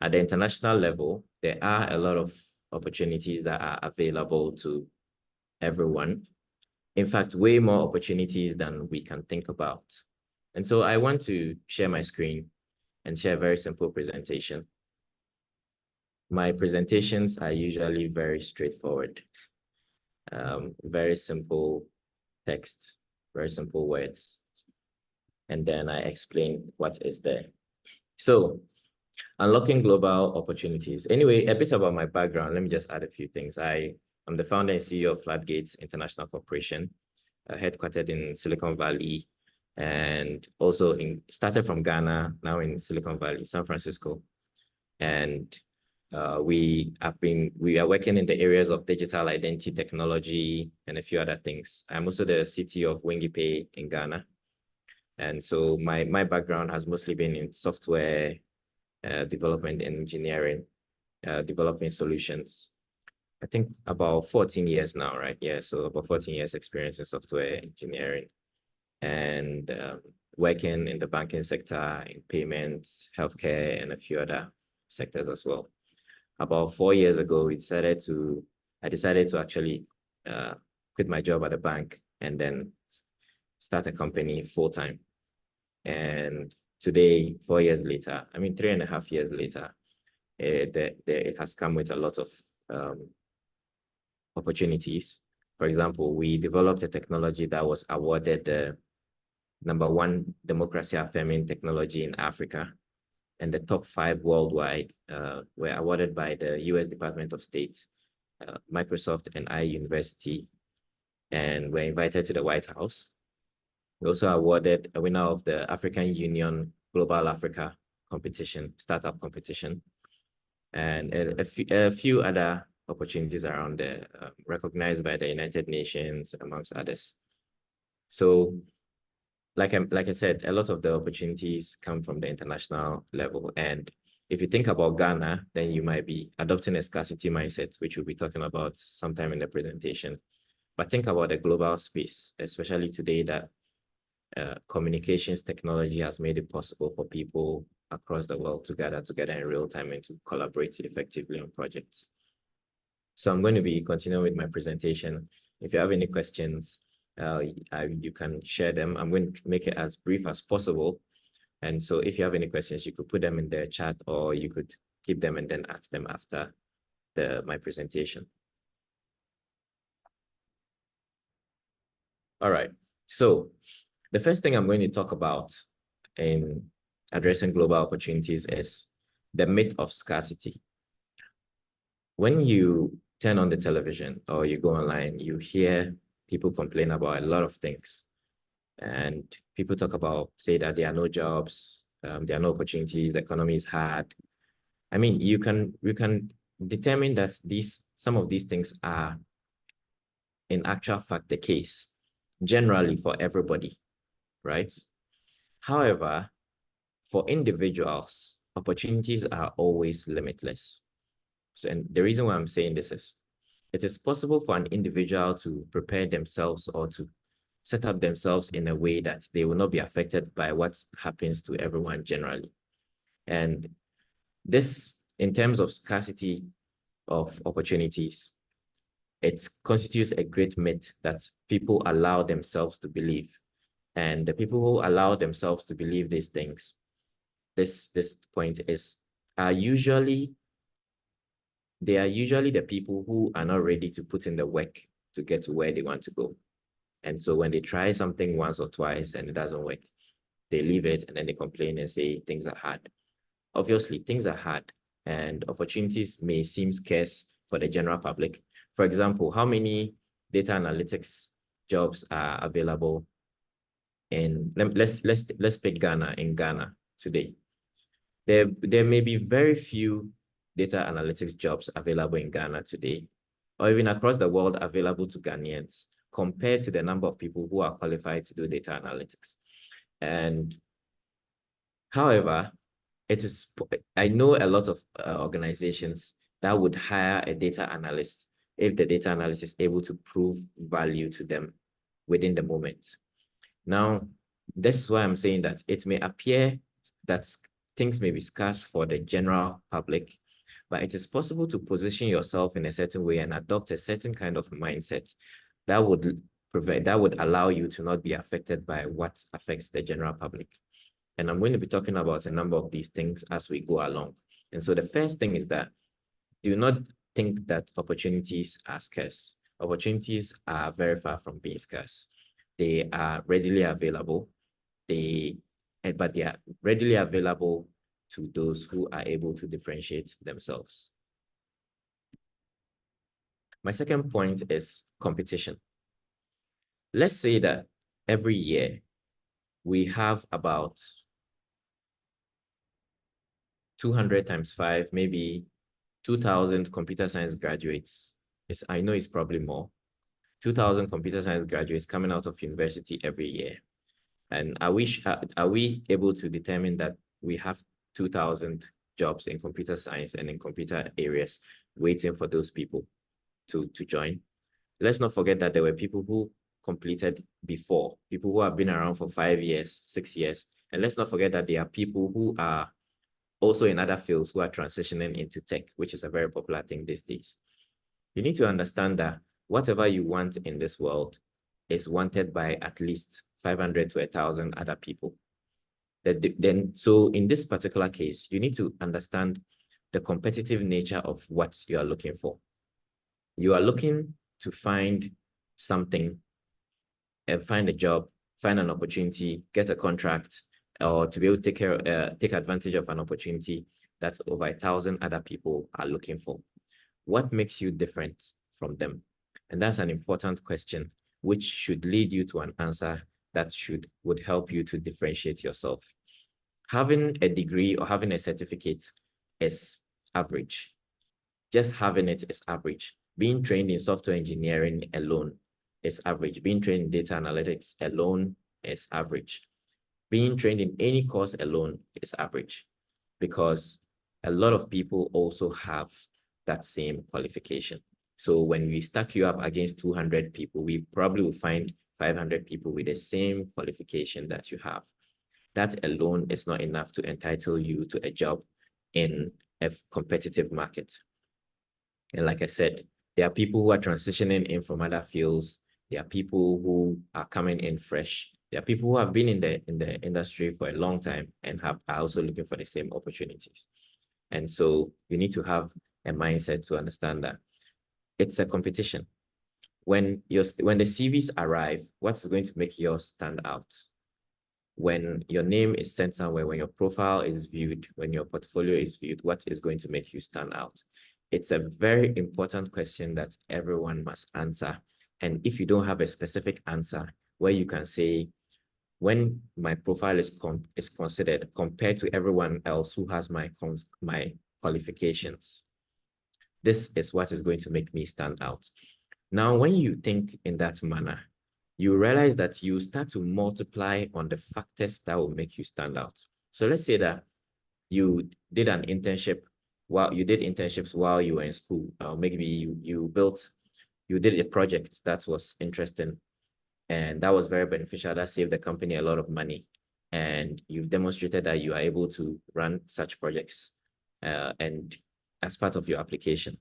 at the international level, there are a lot of opportunities that are available to everyone. In fact, way more opportunities than we can think about. And so I want to share my screen and share a very simple presentation. My presentations are usually very straightforward. Very simple text, very simple words. And then I explain what is there. So, unlocking global opportunities. Anyway, a bit about my background. Let me just add a few things. I am the founder and CEO of Floodgates International Corporation, headquartered in Silicon Valley, and also started from Ghana, now in Silicon Valley, San Francisco. And we are working in the areas of digital identity technology and a few other things. I'm also the CTO of WingiPay in Ghana. And so my background has mostly been in software development and engineering, developing solutions. I think about 14 years now, right? Yeah, so about 14 years experience in software engineering and working in the banking sector, in payments, healthcare, and a few other sectors as well. About 4 years ago, I decided to actually quit my job at a bank and then start a company full-time. And today, 4 years later, 3.5 years later, it has come with a lot of opportunities. For example, we developed a technology that was awarded the #1 democracy affirming technology in Africa, and the top 5 worldwide were awarded by the US Department of State, Microsoft, and University, and were invited to the White House. We also awarded a winner of the African Union Global Africa competition, startup competition, and a few other opportunities around there, recognized by the United Nations, amongst others. So, like I said, a lot of the opportunities come from the international level. And if you think about Ghana, then you might be adopting a scarcity mindset, which we'll be talking about sometime in the presentation. But think about the global space, especially today that communications technology has made it possible for people across the world to gather together in real time and to collaborate effectively on projects. So I'm going to be continuing with my presentation. If you have any questions, you can share them. I'm going to make it as brief as possible. And so if you have any questions, you could put them in the chat, or you could keep them and then ask them after my presentation. All right. So the first thing I'm going to talk about in addressing global opportunities is the myth of scarcity. When you turn on the television or you go online, you hear people complain about a lot of things. And people talk about, say that there are no jobs, there are no opportunities, the economy is hard. I mean, you can determine that some of these things are in actual fact the case, generally for everybody, right? However, for individuals, opportunities are always limitless. So, and the reason why I'm saying this is, it is possible for an individual to prepare themselves or to set up themselves in a way that they will not be affected by what happens to everyone generally. And this, in terms of scarcity of opportunities, it constitutes a great myth that people allow themselves to believe. And the people who allow themselves to believe these things, this point is, they are usually the people who are not ready to put in the work to get to where they want to go. And so when they try something once or twice and it doesn't work, they leave it and then they complain and say things are hard. Obviously, things are hard and opportunities may seem scarce for the general public. For example, how many data analytics jobs are available in, let's pick Ghana. In Ghana today, there may be very few data analytics jobs available in Ghana today, or even across the world available to Ghanaians, compared to the number of people who are qualified to do data analytics. And however, I know a lot of organizations that would hire a data analyst if the data analyst is able to prove value to them within the moment. Now, that's why I'm saying that it may appear that things may be scarce for the general public, but it is possible to position yourself in a certain way and adopt a certain kind of mindset that would allow you to not be affected by what affects the general public. And I'm going to be talking about a number of these things as we go along. And so the first thing is that do not think that opportunities are scarce. Opportunities are very far from being scarce. They are readily available. But they are readily available to those who are able to differentiate themselves. My second point is competition. Let's say that every year we have about 200 times 5, maybe 2,000 computer science graduates. I know it's probably more. 2,000 computer science graduates coming out of university every year. And are we able to determine that we have 2,000 jobs in computer science and in computer areas waiting for those people to join? Let's not forget that there were people who completed before, people who have been around for 5 years, 6 years. And let's not forget that there are people who are also in other fields who are transitioning into tech, which is a very popular thing these days. You need to understand that whatever you want in this world is wanted by at least 500 to 1,000 other people. So in this particular case, you need to understand the competitive nature of what you are looking for. You are looking to find something and find a job, find an opportunity, get a contract, or to be able to take advantage of an opportunity that over 1,000 other people are looking for. What makes you different from them? And that's an important question, which should lead you to an answer that would help you to differentiate yourself. Having a degree or having a certificate is average. Just having it is average. Being trained in software engineering alone is average. Being trained in data analytics alone is average. Being trained in any course alone is average, because a lot of people also have that same qualification. So when we stack you up against 200 people, we probably will find 500 people with the same qualification that you have. That alone is not enough to entitle you to a job in a competitive market. And like I said, there are people who are transitioning in from other fields. There are people who are coming in fresh. There are people who have been in the industry for a long time and are also looking for the same opportunities. And so you need to have a mindset to understand that it's a competition. When the CVs arrive, what's going to make yours stand out? When your name is sent somewhere, when your profile is viewed, when your portfolio is viewed, what is going to make you stand out? It's a very important question that everyone must answer. And if you don't have a specific answer where you can say, when my profile is considered compared to everyone else who has my qualifications, this is what is going to make me stand out. Now, when you think in that manner, you realize that you start to multiply on the factors that will make you stand out. So let's say that you did an internship while you did internships while you were in school. Maybe you did a project that was interesting and that was very beneficial. That saved the company a lot of money. And you've demonstrated that you are able to run such projects and as part of your application.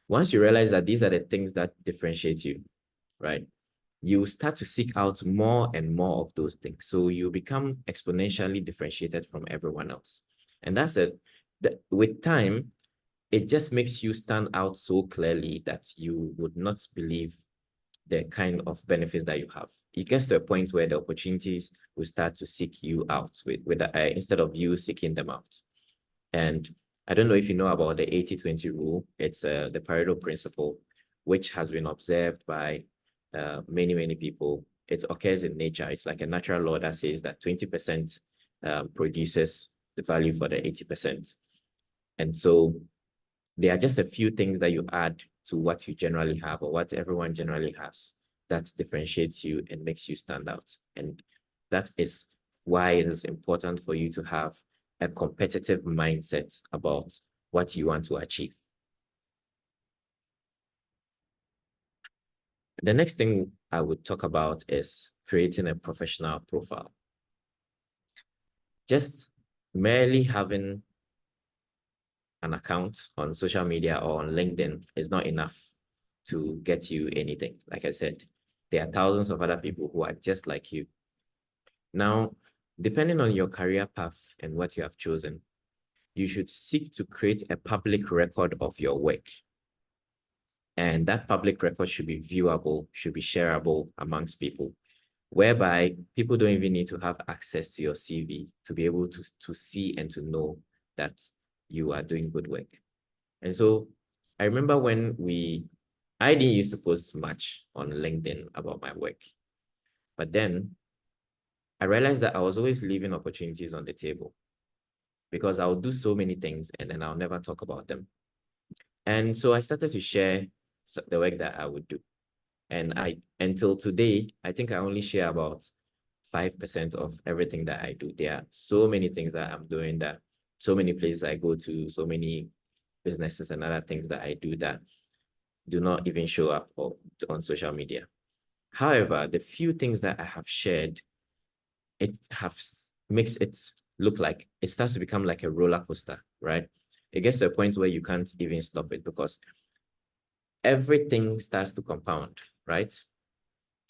Once you realize that these are the things that differentiate you, right? You start to seek out more and more of those things. So you become exponentially differentiated from everyone else. And that's it. With time, it just makes you stand out so clearly that you would not believe the kind of benefits that you have. It gets to a point where the opportunities will start to seek you out instead of you seeking them out. And I don't know if you know about the 80-20 rule. It's the Pareto principle, which has been observed by many people it occurs in nature. It's like a natural law that says that 20% produces the value for the 80%. And so there are just a few things that you add to what you generally have or what everyone generally has that differentiates you and makes you stand out. And that is why it is important for you to have a competitive mindset about what you want to achieve. The next thing I would talk about is creating a professional profile. Just merely having an account on social media or on LinkedIn is not enough to get you anything. Like I said, there are thousands of other people who are just like you. Now, depending on your career path and what you have chosen, you should seek to create a public record of your work. And that public record should be viewable, should be shareable amongst people, whereby people don't even need to have access to your CV to be able to see and to know that you are doing good work. And so I remember when I didn't used to post much on LinkedIn about my work, but then I realized that I was always leaving opportunities on the table because I'll do so many things and then I'll never talk about them. And so I started to share the work that I would do. And until today, I think I only share about 5% of everything that I do. There are so many things that I'm doing, that so many places I go to, so many businesses and other things that I do that do not even show up on social media. However, the few things that I have shared, it makes it look like it starts to become like a roller coaster, right? It gets to a point where you can't even stop it because everything starts to compound, right?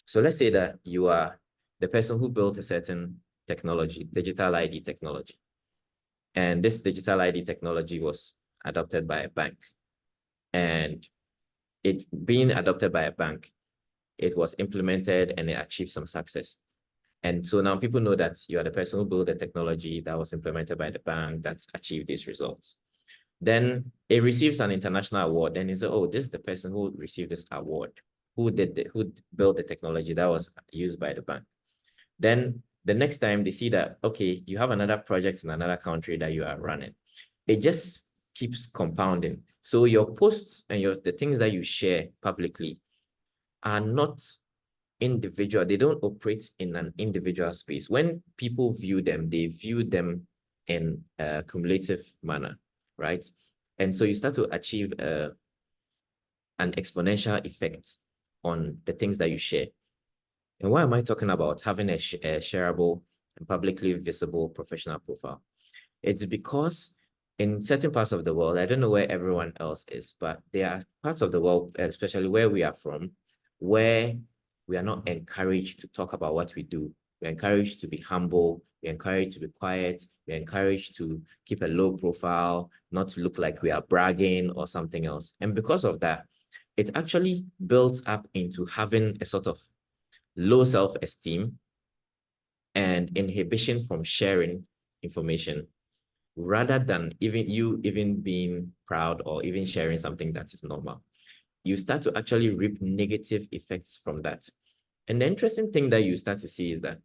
So let's say that you are the person who built a certain technology, digital ID technology. And this digital ID technology was adopted by a bank. And it being adopted by a bank, it was implemented and it achieved some success. And so now people know that you are the person who built the technology that was implemented by the bank that's achieved these results. Then it receives an international award. And it's, oh, this is the person who received this award, who built the technology that was used by the bank. Then the next time they see that, okay, you have another project in another country that you are running, it just keeps compounding. So your posts and the things that you share publicly are not individual. They don't operate in an individual space. When people view them, they view them in a cumulative manner, right? And so you start to achieve an exponential effect on the things that you share. And why am I talking about having a shareable and publicly visible professional profile? It's because in certain parts of the world, I don't know where everyone else is, but there are parts of the world, especially where we are from, where we are not encouraged to talk about what we do. We're encouraged to be humble. We're encouraged to be quiet. We're encouraged to keep a low profile, not to look like we are bragging or something else. And because of that, it actually builds up into having a sort of low self-esteem and inhibition from sharing information, rather than even being proud or even sharing something that is normal. You start to actually reap negative effects from that. And the interesting thing that you start to see is that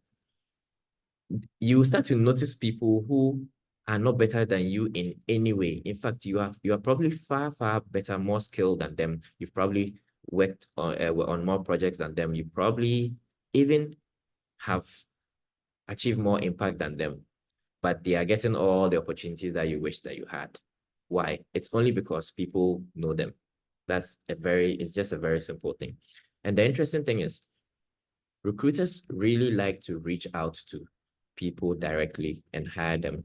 you start to notice people who are not better than you in any way. In fact, you are probably far, far better, more skilled than them. You've probably worked on more projects than them. You probably even have achieved more impact than them, but they are getting all the opportunities that you wish that you had. Why? It's only because people know them. It's just a very simple thing. And the interesting thing is, recruiters really like to reach out to people directly and hire them,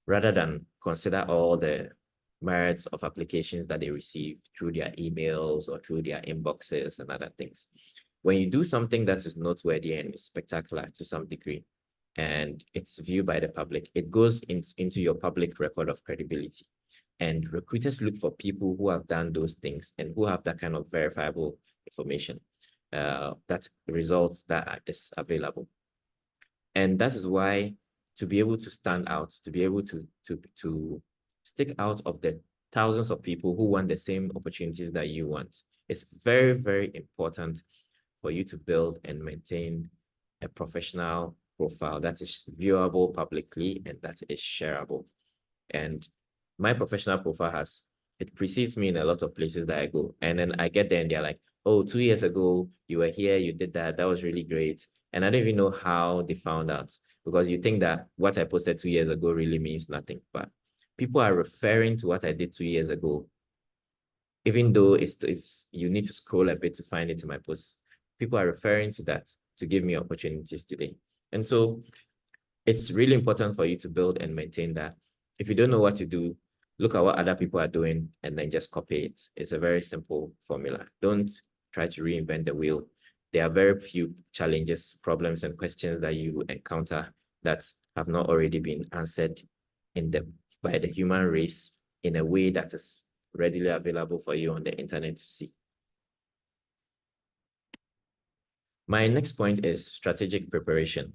rather than consider all the merits of applications that they receive through their emails or through their inboxes and other things. When you do something that is noteworthy and spectacular to some degree, and it's viewed by the public, it goes into your public record of credibility. And recruiters look for people who have done those things and who have that kind of verifiable information, that results that is available. And that is why, to be able to stand out, to be able to stick out of the thousands of people who want the same opportunities that you want, it's very, very important for you to build and maintain a professional profile that is viewable publicly and that is shareable. And my professional profile it precedes me in a lot of places that I go. And then I get there and they're like, oh, 2 years ago, you were here, you did that. That was really great. And I don't even know how they found out, because you think that what I posted 2 years ago really means nothing. But people are referring to what I did 2 years ago, even though it's you need to scroll a bit to find it in my posts. People are referring to that to give me opportunities today. And so it's really important for you to build and maintain that. If you don't know what to do, look at what other people are doing and then just copy it. It's a very simple formula. Don't try to reinvent the wheel. There are very few challenges, problems, and questions that you encounter that have not already been answered by the human race in a way that is readily available for you on the internet to see. My next point is strategic preparation.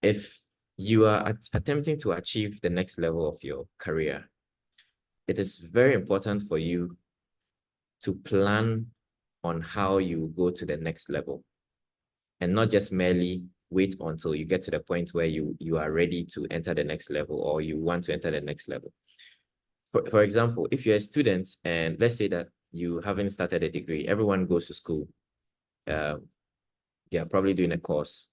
If you are attempting to achieve the next level of your career, it is very important for you to plan on how you go to the next level and not just merely wait until you get to the point where you are ready to enter the next level or you want to enter the next level. For example, if you're a student and let's say that you haven't started a degree, everyone goes to school. You're probably doing a course.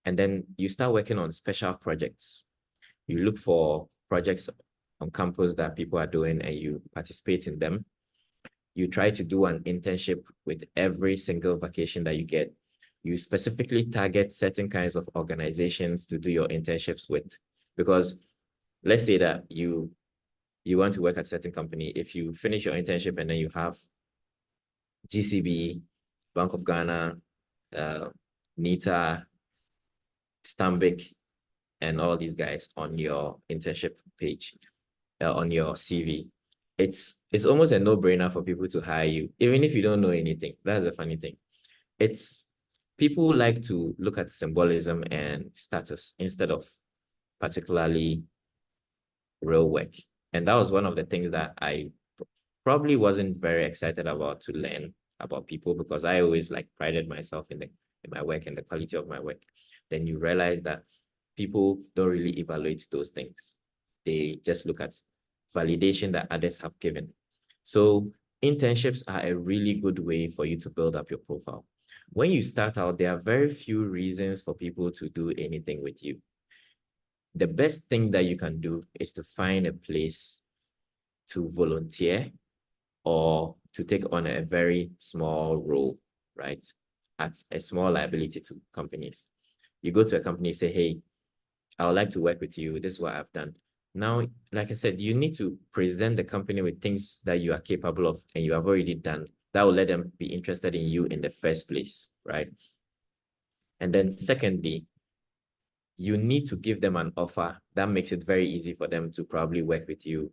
And then you start working on special projects. You look for projects on campus that people are doing and you participate in them. You try to do an internship with every single vacation that you get. You specifically target certain kinds of organizations to do your internships with. Because let's say that you want to work at a certain company. If you finish your internship and then you have GCB, Bank of Ghana, NITA, Stanbic, and all these guys on your internship page, on your CV, it's almost a no-brainer for people to hire you, even if you don't know anything. That's the funny thing. People like to look at symbolism and status instead of particularly real work. And that was one of the things that I probably wasn't very excited about to learn about people, because I always prided myself in my work and the quality of my work. Then you realize that people don't really evaluate those things. They just look at validation that others have given. So internships are a really good way for you to build up your profile. When you start out, there are very few reasons for people to do anything with you. The best thing that you can do is to find a place to volunteer or to take on a very small role, right? At a small liability to companies. You go to a company, say, hey, I would like to work with you. This is what I've done. Now, like I said, you need to present the company with things that you are capable of and you have already done. That will let them be interested in you in the first place, right? And then secondly, you need to give them an offer that makes it very easy for them to probably work with you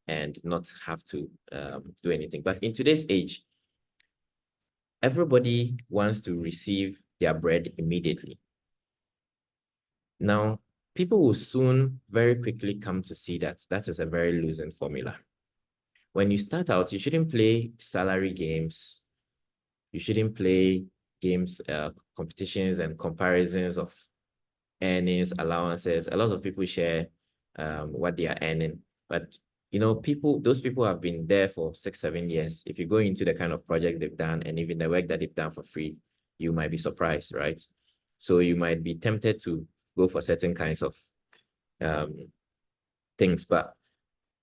and not have to do anything. But in today's age, everybody wants to receive their bread immediately. Now, people will soon very quickly come to see that that is a very losing formula. When you start out, you shouldn't play salary games. You shouldn't play games, competitions and comparisons of earnings, allowances. A lot of people share what they are earning, but those people have been there for 6-7 years. If you go into the kind of project they've done and even the work that they've done for free, you might be surprised, right? So you might be tempted to go for certain kinds of things. But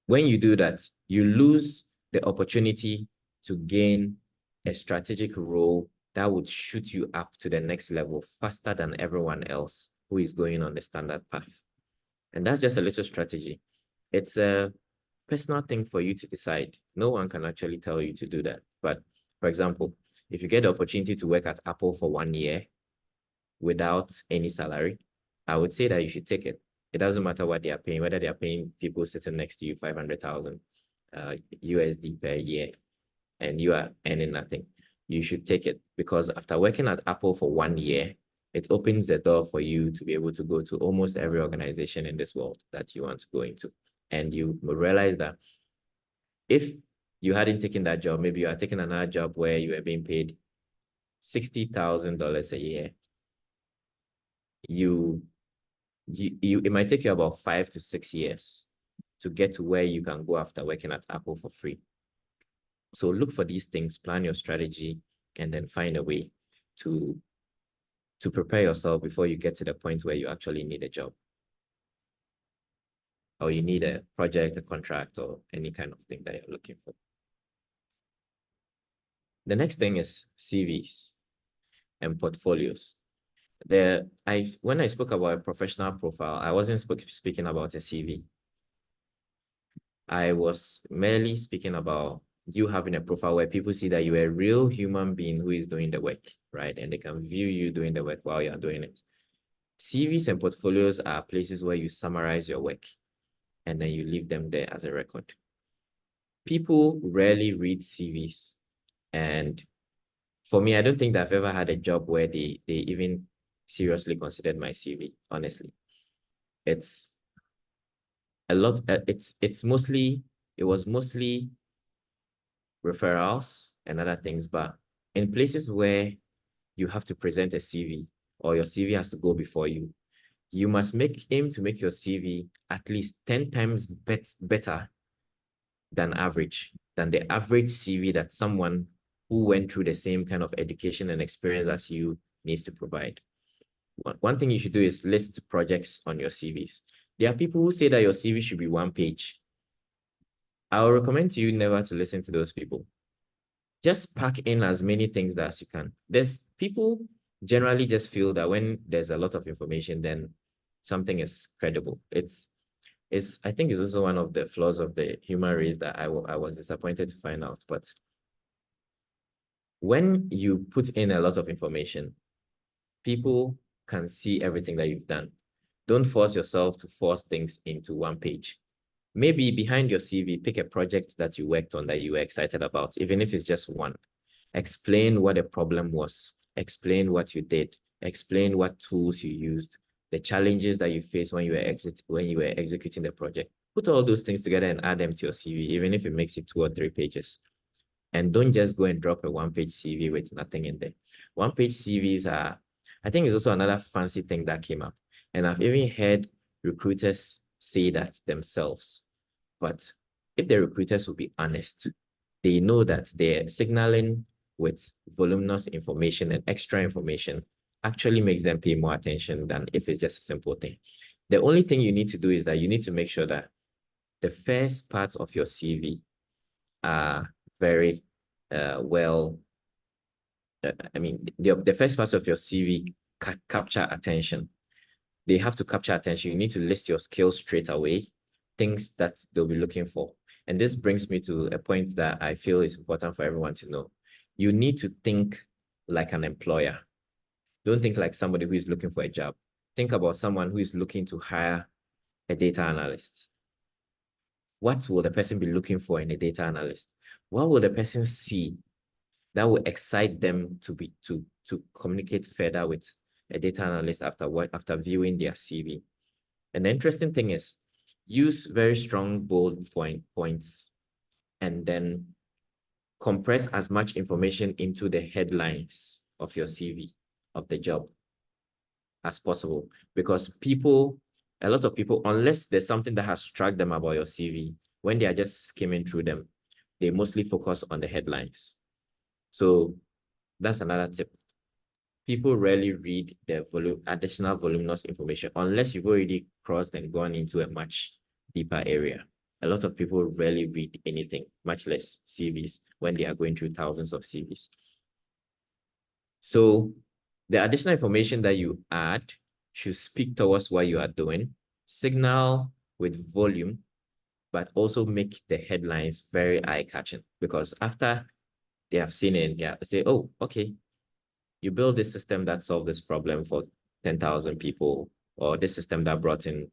when you do that, you lose the opportunity to gain a strategic role that would shoot you up to the next level faster than everyone else who is going on the standard path. And that's just a little strategy. It's a personal thing for you to decide. No one can actually tell you to do that. But for example, if you get the opportunity to work at Apple for 1 year without any salary, I would say that you should take it. It doesn't matter what they are paying, whether they are paying people sitting next to you 500,000 USD per year and you are earning nothing. You should take it, because after working at Apple for 1 year, it opens the door for you to be able to go to almost every organization in this world that you want to go into. And you will realize that if you hadn't taken that job, maybe you are taking another job where you are being paid $60,000 a year, it might take you about 5 to 6 years to get to where you can go after working at Apple for free. So look for these things, plan your strategy, and then find a way to prepare yourself before you get to the point where you actually need a job, or you need a project, a contract, or any kind of thing that you're looking for. The next thing is CVs and portfolios. When I spoke about a professional profile, I wasn't speaking about a CV. I was merely speaking about you having a profile where people see that you're a real human being who is doing the work, right? And they can view you doing the work while you're doing it. CVs and portfolios are places where you summarize your work and then you leave them there as a record. People rarely read CVs. And for me, I don't think that I've ever had a job where they even seriously considered my CV, honestly. It's a lot, it was mostly referrals and other things, but in places where you have to present a CV or your CV has to go before you, you must aim to make your CV at least 10 times better than the average CV that someone who went through the same kind of education and experience as you needs to provide. One thing you should do is list projects on your CVs. There are people who say that your CV should be 1 page. I will recommend to you never to listen to those people. Just pack in as many things as you can. People generally just feel that when there's a lot of information, then something is credible. I think it's also one of the flaws of the human race that I was disappointed to find out. But when you put in a lot of information, people can see everything that you've done. Don't force yourself to force things into 1 page. Maybe behind your CV, pick a project that you worked on that you were excited about, even if it's just one. Explain what the problem was. Explain what you did. Explain what tools you used, the challenges that you faced when you were executing the project. Put all those things together and add them to your CV, even if it makes it 2 or 3 pages. And don't just go and drop a 1-page CV with nothing in there. 1-page CVs are, I think it's also another fancy thing that came up. And I've even heard recruiters say that themselves. But if the recruiters will be honest, they know that they're signaling with voluminous information and extra information actually makes them pay more attention than if it's just a simple thing. The only thing you need to do is that you need to make sure that the first parts of your CV are very the first parts of your CV capture attention. They have to capture attention. You need to list your skills straight away, things that they'll be looking for. And this brings me to a point that I feel is important for everyone to know. You need to think like an employer. Don't think like somebody who is looking for a job. Think about someone who is looking to hire a data analyst. What will the person be looking for in a data analyst? What will the person see that will excite them to communicate further with a data analyst after viewing their CV? And the interesting thing is, use very strong, bold points, and then compress as much information into the headlines of your CV, of the job, as possible. Because a lot of people, unless there's something that has struck them about your CV, when they are just skimming through them, they mostly focus on the headlines. So that's another tip. People rarely read the additional voluminous information unless you've already crossed and gone into a much deeper area. A lot of people rarely read anything, much less CVs, when they are going through thousands of CVs. So the additional information that you add should speak towards what you are doing, signal with volume, but also make the headlines very eye-catching, because after they have seen it, they say, oh, okay, you build this system that solved this problem for 10,000 people, or this system that brought in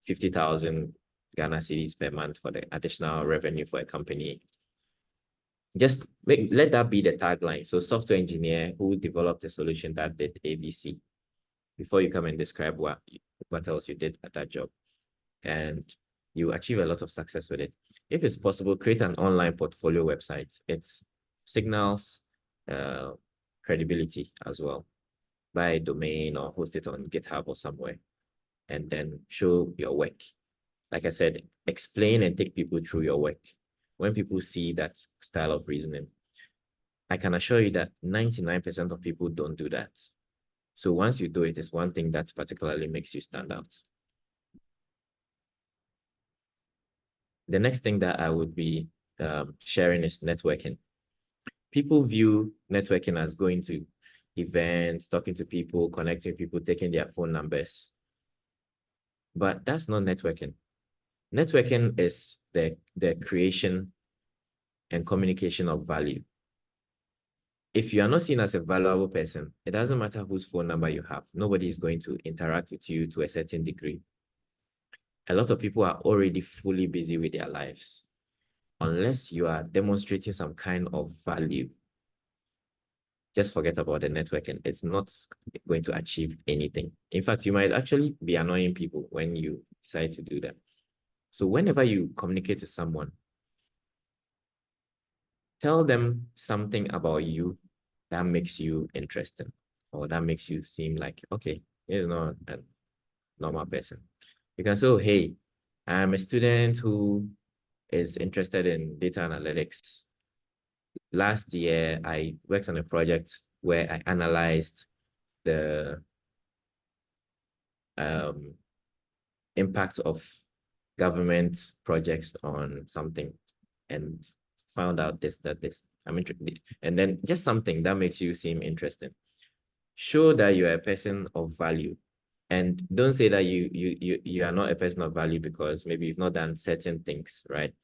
50,000 Ghana cedis per month for the additional revenue for a company. Just let that be the tagline. So software engineer who developed a solution that did ABC, before you come and describe what else you did at that job. And you achieve a lot of success with it. If it's possible, create an online portfolio website. It signals credibility as well. Buy a domain or host it on GitHub or somewhere, and then show your work. Like I said, explain and take people through your work. When people see that style of reasoning, I can assure you that 99% of people don't do that. So once you do it, it's one thing that particularly makes you stand out. The next thing that I would be sharing is networking. People view networking as going to events, talking to people, connecting people, taking their phone numbers. But that's not networking. Networking is the creation and communication of value. If you are not seen as a valuable person, it doesn't matter whose phone number you have. Nobody is going to interact with you to a certain degree. A lot of people are already fully busy with their lives. Unless you are demonstrating some kind of value, just forget about the networking. It's not going to achieve anything. In fact, you might actually be annoying people when you decide to do that. So whenever you communicate to someone, tell them something about you that makes you interesting, or that makes you seem like, okay, he's not a normal person. You can say, oh, hey, I'm a student who is interested in data analytics. Last year, I worked on a project where I analyzed the impact of government projects on something and found out this, that, this. I'm interested. And then just something that makes you seem interesting. Show that you are a person of value. And don't say that you are not a person of value because maybe you've not done certain things, right?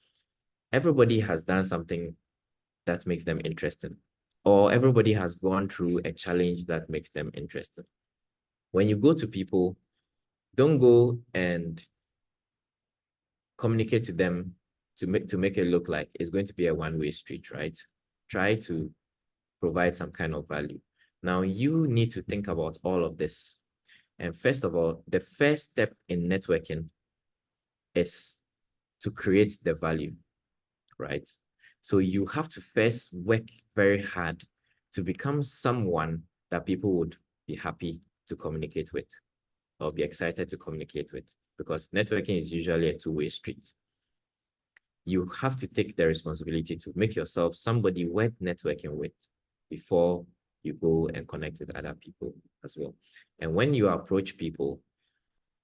Everybody has done something that makes them interesting, or everybody has gone through a challenge that makes them interesting. When you go to people, don't go and communicate to them to make it look like it's going to be a one-way street, right? Try to provide some kind of value. Now, you need to think about all of this. And first of all, the first step in networking is to create the value, right? So you have to first work very hard to become someone that people would be happy to communicate with or be excited to communicate with, because networking is usually a two-way street. You have to take the responsibility to make yourself somebody worth networking with before you go and connect with other people as well. And when you approach people,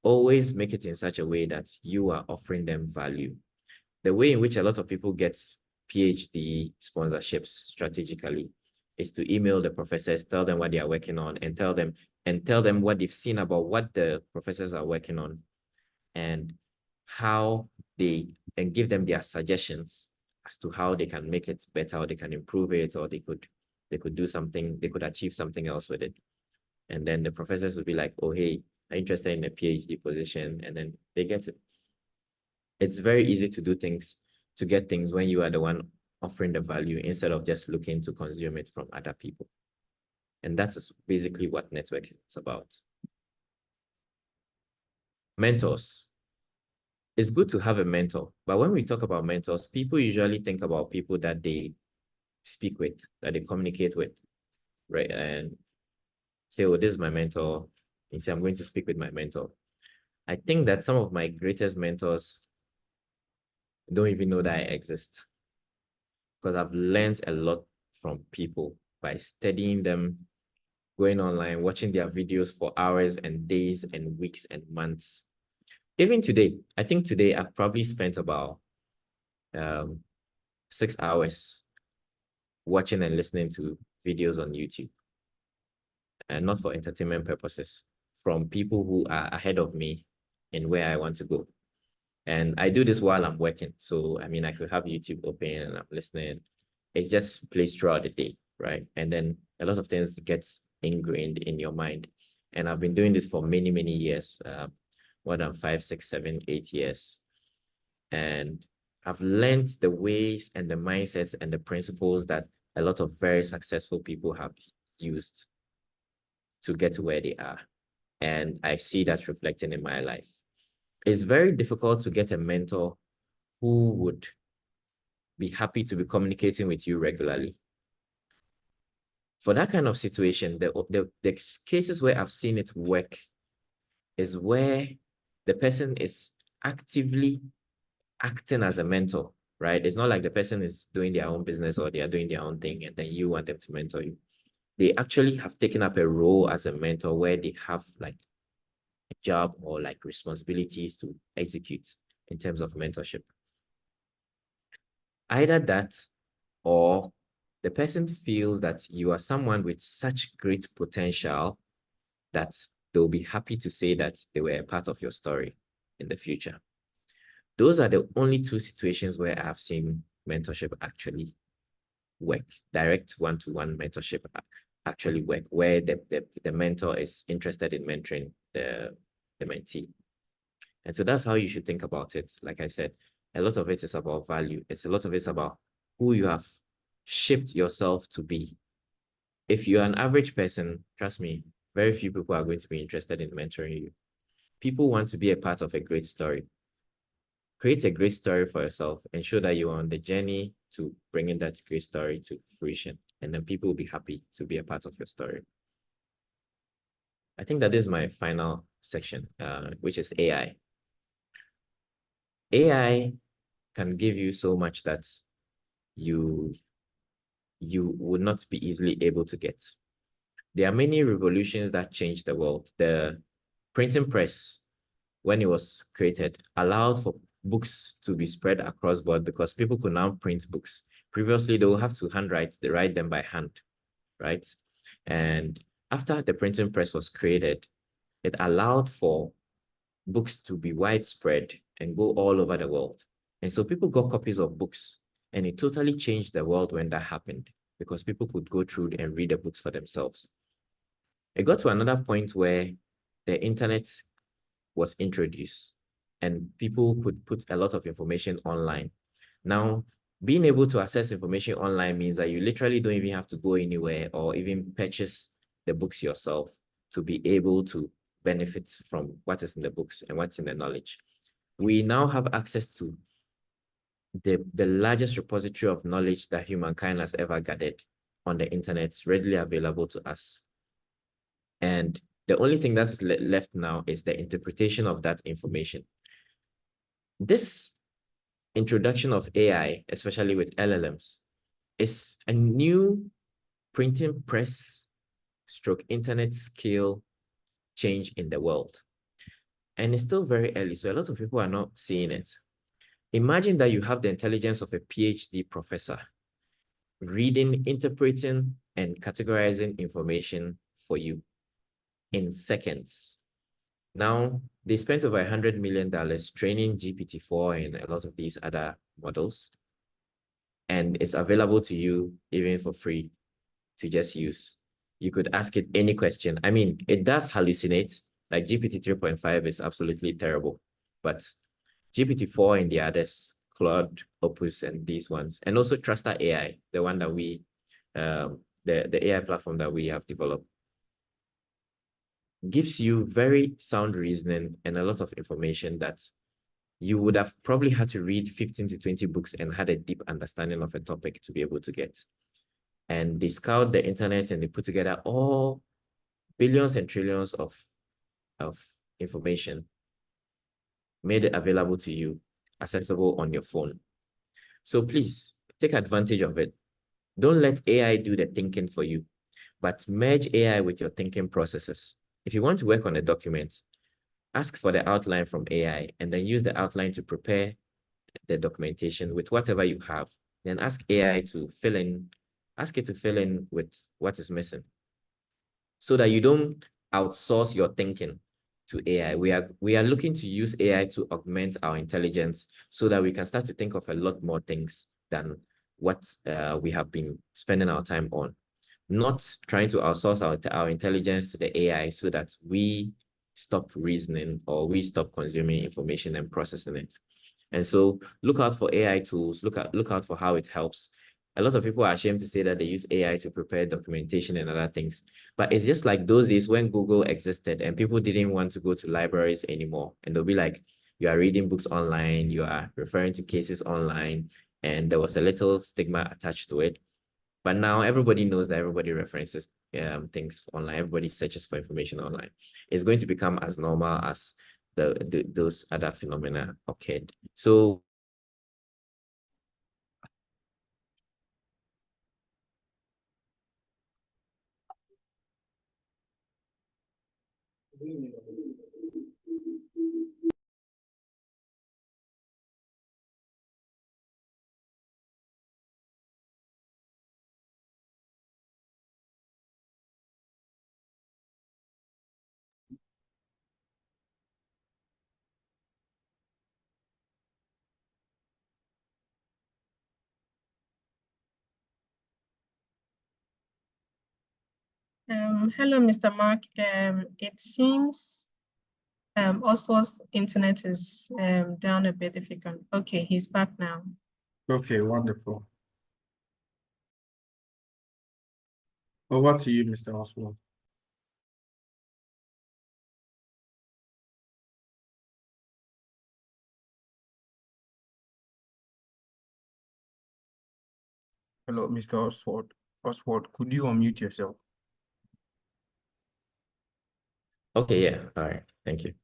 always make it in such a way that you are offering them value. The way in which a lot of people get PhD sponsorships strategically is to email the professors, tell them what they are working on, and tell them what they've seen about what the professors are working on and how and give them their suggestions as to how they can make it better, or they can improve it, or they could do something, they could achieve something else with it. And then the professors would be like, oh, hey, I'm interested in a PhD position, and then they get it. It's very easy to do things, to get things when you are the one offering the value instead of just looking to consume it from other people. And that's basically what networking is about. Mentors. It's good to have a mentor, but when we talk about mentors, people usually think about people that they speak with, that they communicate with, right? And say, oh, this is my mentor. And say, I'm going to speak with my mentor. I think that some of my greatest mentors don't even know that I exist, because I've learned a lot from people by studying them, going online, watching their videos for hours and days and weeks and months. Even today, I think today I've probably spent about 6 hours watching and listening to videos on YouTube, and not for entertainment purposes, from people who are ahead of me in where I want to go. And I do this while I'm working. So, I mean, I could have YouTube open and I'm listening. It just plays throughout the day, right? And then a lot of things gets ingrained in your mind. And I've been doing this for many, many years, more than 5, 6, 7, 8 years. And I've learned the ways and the mindsets and the principles that a lot of very successful people have used to get to where they are. And I see that reflecting in my life. It's very difficult to get a mentor who would be happy to be communicating with you regularly. For that kind of situation, the cases where I've seen it work is where the person is actively acting as a mentor, right? It's not like the person is doing their own business or they are doing their own thing and then you want them to mentor you. They actually have taken up a role as a mentor where they have like a job or like responsibilities to execute in terms of mentorship. Either that or the person feels that you are someone with such great potential that they'll be happy to say that they were a part of your story in the future. Those are the only two situations where I have seen mentorship actually work, direct one-to-one mentorship actually work, where the mentor is interested in mentoring the mentee. And so that's how you should think about it. Like I said, a lot of it is about value. It's a lot of it about who you have shaped yourself to be. If you're an average person, trust me, very few people are going to be interested in mentoring you. People want to be a part of a great story. Create a great story for yourself and show that you're on the journey to bringing that great story to fruition. And then people will be happy to be a part of your story. I think that is my final section, which is AI. AI can give you so much that you would not be easily able to get. There are many revolutions that changed the world. The printing press, when it was created, allowed for books to be spread across board because people could now print books. Previously, they would have to write them by hand, right? And after the printing press was created, it allowed for books to be widespread and go all over the world. And so people got copies of books, and it totally changed the world when that happened because people could go through and read the books for themselves. It got to another point where the internet was introduced and people could put a lot of information online. Now, being able to access information online means that you literally don't even have to go anywhere or even purchase the books yourself to be able to benefit from what is in the books and what's in the knowledge. We now have access to the largest repository of knowledge that humankind has ever gathered on the internet, readily available to us. And the only thing that is left now is the interpretation of that information. This introduction of AI, especially with LLMs, is a new printing press stroke internet scale change in the world. And it's still very early, so a lot of people are not seeing it. Imagine that you have the intelligence of a PhD professor reading, interpreting, and categorizing information for you in seconds. Now, they spent over $100 million training GPT-4 and a lot of these other models, and it's available to you even for free to just use. You could ask it any question. I mean, it does hallucinate. Like GPT 3.5 is absolutely terrible, but GPT-4 and the others, Cloud, Opus, and these ones, and also Truster AI, the one that we, the AI platform that we have developed, gives you very sound reasoning and a lot of information that you would have probably had to read 15 to 20 books and had a deep understanding of a topic to be able to get. And they scout the internet and they put together all billions and trillions of information, made it available to you, accessible on your phone. So please take advantage of it. Don't let AI do the thinking for you, but merge AI with your thinking processes. If you want to work on a document, ask for the outline from AI and then use the outline to prepare the documentation with whatever you have. Then ask AI to fill in, ask it to fill in with what is missing so that you don't outsource your thinking to AI. We are looking to use AI to augment our intelligence so that we can start to think of a lot more things than what we have been spending our time on. Not trying to outsource our intelligence to the AI so that we stop reasoning or we stop consuming information and processing it. And so look out for AI tools, look out for how it helps. A lot of people are ashamed to say that they use AI to prepare documentation and other things. But it's just like those days when Google existed and people didn't want to go to libraries anymore. And they'll be like, you are reading books online, you are referring to cases online, and there was a little stigma attached to it. But now everybody knows that everybody references things online. Everybody searches for information online. It's going to become as normal as those other phenomena occurred. So Hello, Mr. Mark. It seems Oswald's internet is down a bit. If you can, okay, he's back now. Okay, wonderful. Over to you, Mr. Oswald. Hello, Mr. Oswald. Oswald, could you unmute yourself? okay, yeah, all right, thank you.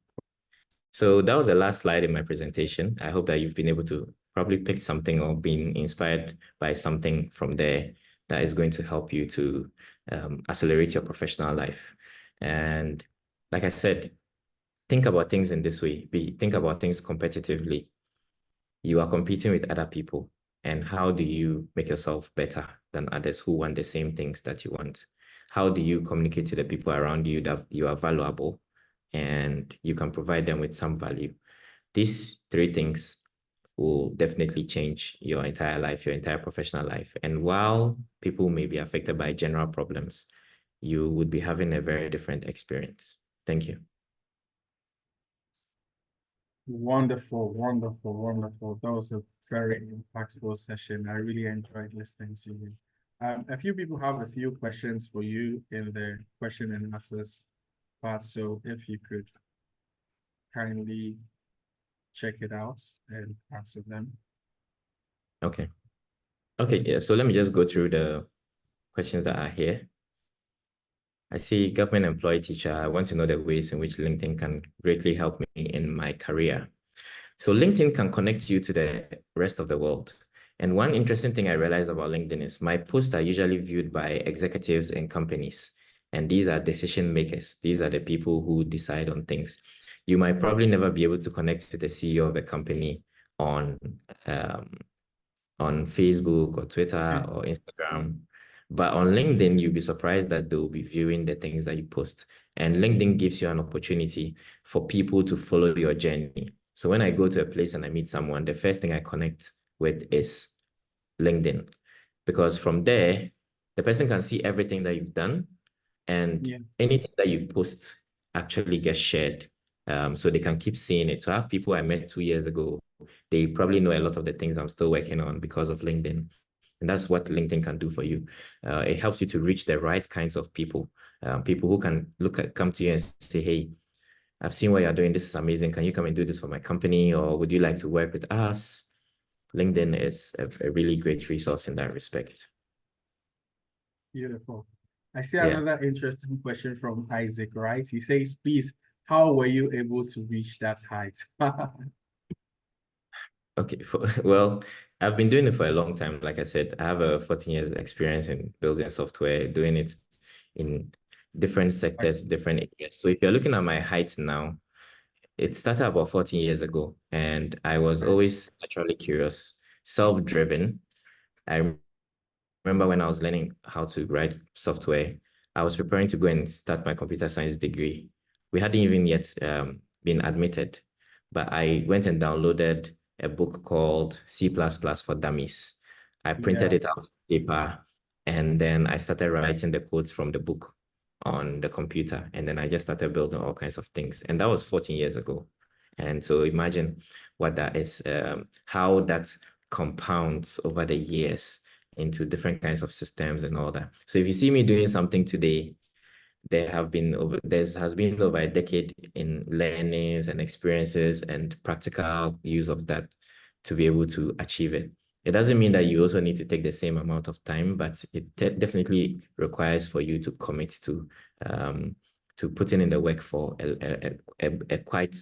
So that was the last slide in my presentation. I hope that you've been able to probably pick something or been inspired by something from there that is going to help you to accelerate your professional life. And like I said, think about things in this way. Think about things competitively. You are competing with other people. And how do you make yourself better than others who want the same things that you want? How do you communicate to the people around you that you are valuable and you can provide them with some value? These three things will definitely change your entire life, your entire professional life. And while people may be affected by general problems, you would be having a very different experience. Thank you. Wonderful, wonderful, wonderful. That was a very impactful session. I really enjoyed listening to you. A few people have a few questions for you in the question and answers part. So if you could kindly check it out and answer them. Okay. Okay, yeah. So let me just go through the questions that are here. I see government employee teacher. I want to know the ways in which LinkedIn can greatly help me in my career. So LinkedIn can connect you to the rest of the world. And one interesting thing I realized about LinkedIn is my posts are usually viewed by executives and companies. And these are decision makers. These are the people who decide on things. You might probably never be able to connect with the CEO of a company on Facebook or Twitter or Instagram. But on LinkedIn, you'll be surprised that they'll be viewing the things that you post. And LinkedIn gives you an opportunity for people to follow your journey. So when I go to a place and I meet someone, the first thing I connect with is LinkedIn. Because from there, the person can see everything that you've done, and anything that you post actually gets shared. So they can keep seeing it. So I have people I met 2 years ago. They probably know a lot of the things I'm still working on because of LinkedIn. And that's what LinkedIn can do for you. It helps you to reach the right kinds of people, people who can come to you and say, hey, I've seen what you're doing. This is amazing. Can you come and do this for my company? Or would you like to work with us? LinkedIn is a really great resource in that respect. Beautiful. I see another interesting question from Isaac, right? He says, please, how were you able to reach that height? Okay, well, I've been doing it for a long time. Like I said, I have a 14 years experience in building software, doing it in different sectors, different areas. So if you're looking at my height now, it started about 14 years ago, and I was always naturally curious, self-driven. I remember when I was learning how to write software, I was preparing to go and start my computer science degree. We hadn't even yet been admitted, but I went and downloaded a book called C++ for Dummies. I printed it out on paper, and then I started writing the codes from the book on the computer, and then I just started building all kinds of things. And that was 14 years ago. And so imagine what that is, how that compounds over the years into different kinds of systems and all that. So if you see me doing something today, there has been over a decade in learnings and experiences and practical use of that to be able to achieve it. It doesn't mean that you also need to take the same amount of time, but it definitely requires for you to commit to putting in the work for a quite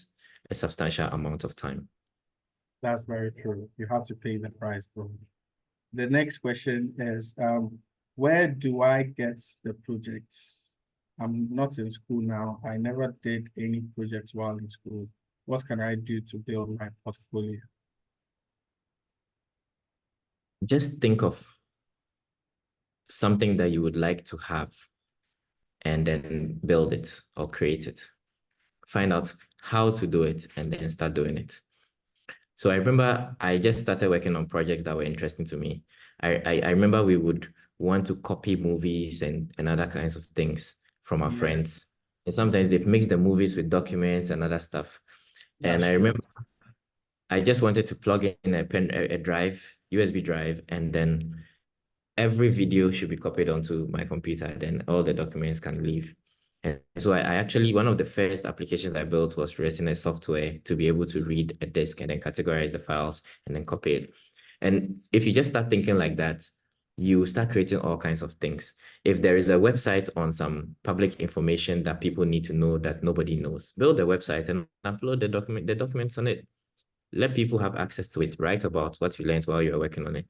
a substantial amount of time. That's very true. You have to pay the price, bro. The next question is, where do I get the projects? I'm not in school now. I never did any projects while in school. What can I do to build my portfolio? Just think of something that you would like to have and then build it or create it. Find out how to do it and then start doing it. So I remember I just started working on projects that were interesting to me. I remember we would want to copy movies and other kinds of things from our friends. And sometimes they've mixed the movies with documents and other stuff. And I remember I just wanted to plug in a drive, USB drive, and then every video should be copied onto my computer. Then all the documents can leave. And so I actually, one of the first applications I built was writing a software to be able to read a disk and then categorize the files and then copy it. And if you just start thinking like that, you start creating all kinds of things. If there is a website on some public information that people need to know that nobody knows, build a website and upload the documents on it. Let people have access to it. Write about what you learned while you're working on it.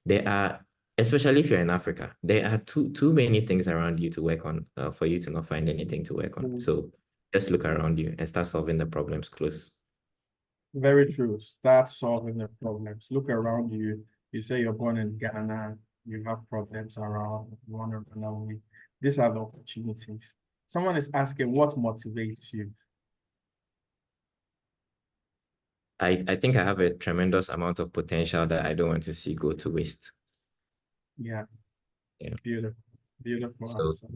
There are, especially if you're in Africa, there are too many things around you to work on for you to not find anything to work on. So just look around you and start solving the problems close. Very true. Start solving the problems. Look around you. You say you're born in Ghana, you have problems around, you want to run away. These are the opportunities. Someone is asking, what motivates you? I think I have a tremendous amount of potential that I don't want to see go to waste. Yeah. Yeah. Beautiful So, answer.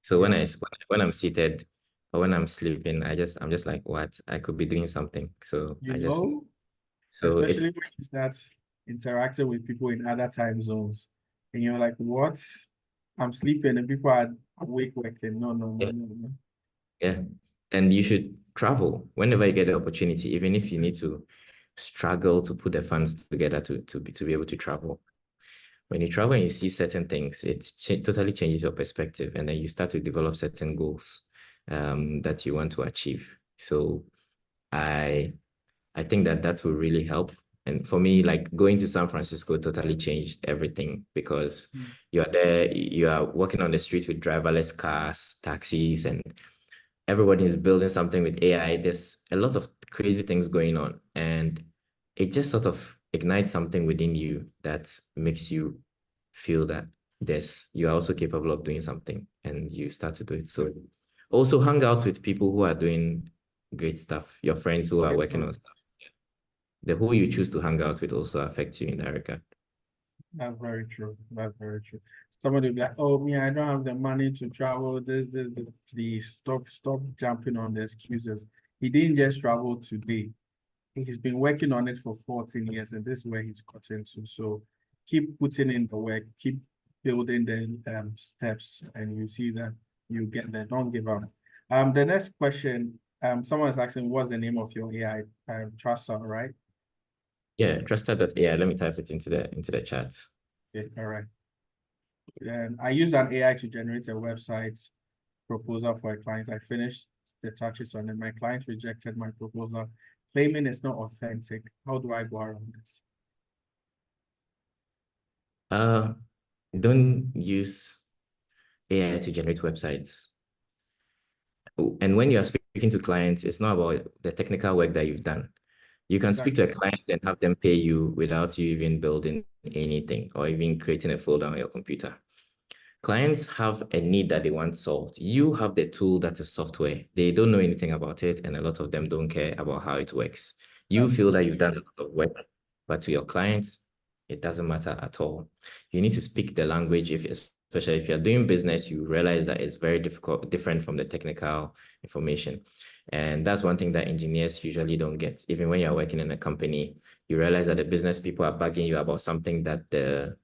so when I'm seated or when I'm sleeping, I'm just like, what? I could be doing something. So especially when you start interacting with people in other time zones, and you're like, what? I'm sleeping and people are awake working. No. Yeah. And you should travel whenever you get the opportunity, even if you need to struggle to put the funds together to be able to travel. When you travel and you see certain things, it totally changes your perspective, and then you start to develop certain goals that you want to achieve. So I think that will really help. And for me, like going to San Francisco totally changed everything, because you're there, you are walking on the street with driverless cars, taxis, and everybody is building something with AI. There's a lot of crazy things going on, and it just sort of ignites something within you that makes you feel that you are also capable of doing something, and you start to do it. So also hang out with people who are doing great stuff, your friends who are working on stuff. The who you choose to hang out with also affects you in that regard. That's very true. That's very true. Somebody will be like, oh, me, I don't have the money to travel. Please stop jumping on the excuses. He didn't just travel today. He's been working on it for 14 years, and this is where he's gotten to. So keep putting in the work, keep building the steps, and you see that you get there. Don't give up. The next question, someone is asking, what's the name of your AI Trusser, right? Yeah, trusted.ai. Let me type it into the chat. Okay, all right. And I use an AI to generate a website proposal for a client. I finished the touches on it. My client rejected my proposal, claiming it's not authentic. How do I go around this? Don't use AI to generate websites. And when you are speaking to clients, it's not about the technical work that you've done. You can speak to a client and have them pay you without you even building anything or even creating a folder on your computer. Clients have a need that they want solved. You have the tool that is software. They don't know anything about it, and a lot of them don't care about how it works. You feel that you've done a lot of work, but to your clients, it doesn't matter at all. You need to speak the language, especially if you're doing business, you realize that it's very different from the technical information. And that's one thing that engineers usually don't get. Even when you're working in a company, you realize that the business people are bugging you about something that the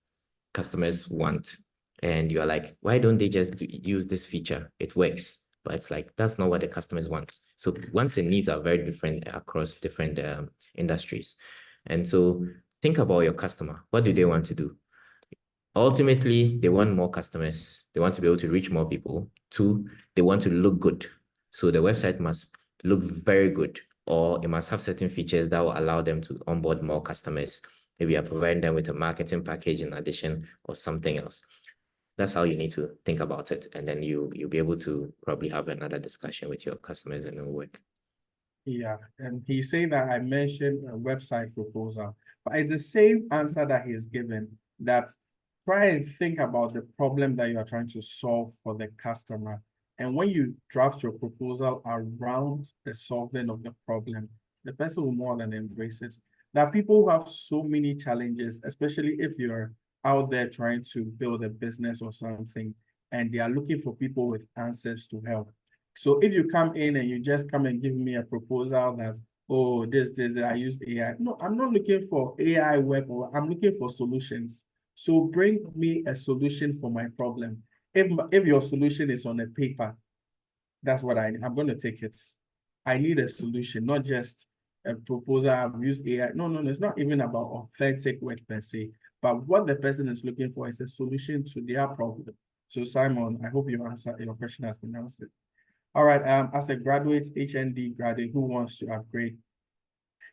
customers want. And you're like, why don't they just use this feature? It works. But it's like, that's not what the customers want. So wants and needs are very different across different industries. And so think about your customer. What do they want to do? Ultimately, they want more customers. They want to be able to reach more people. 2, they want to look good. So the website must look very good, or it must have certain features that will allow them to onboard more customers. Maybe you're providing them with a marketing package in addition or something else. That's how you need to think about it. And then you'll be able to probably have another discussion with your customers and it'll work. Yeah, and he's saying that I mentioned a website proposal, but it's the same answer that he's given, that try and think about the problem that you are trying to solve for the customer. And when you draft your proposal around the solving of the problem, the person will more than embrace it. There are people who have so many challenges, especially if you're out there trying to build a business or something, and they are looking for people with answers to help. So if you come in and you just come and give me a proposal that, oh, this, I use AI. No, I'm not looking for AI web, or I'm looking for solutions. So bring me a solution for my problem. If your solution is on a paper, that's what I'm going to take it. I need a solution, not just a proposal. I've used AI. No, it's not even about authentic work per se, but what the person is looking for is a solution to their problem. So Simon, I hope your question has been answered. All right, as a graduate, HND graduate who wants to upgrade,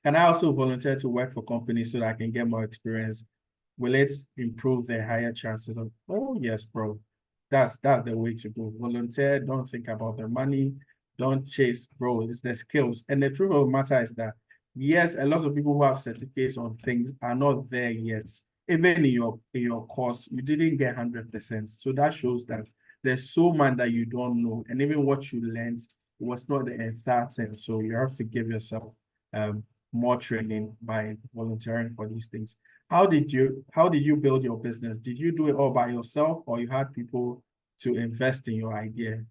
can I also volunteer to work for companies so that I can get more experience? Will it improve their higher chances of, oh yes, bro. That's the way to go. Volunteer, don't think about the money, don't chase, bro. It's the skills. And the truth of the matter is that, yes, a lot of people who have certificates on things are not there yet. Even in your course, you didn't get 100%. So that shows that there's so much that you don't know. And even what you learned was not the entire thing. So you have to give yourself more training by volunteering for these things. How did you build your business? Did you do it all by yourself, or you had people to invest in your idea?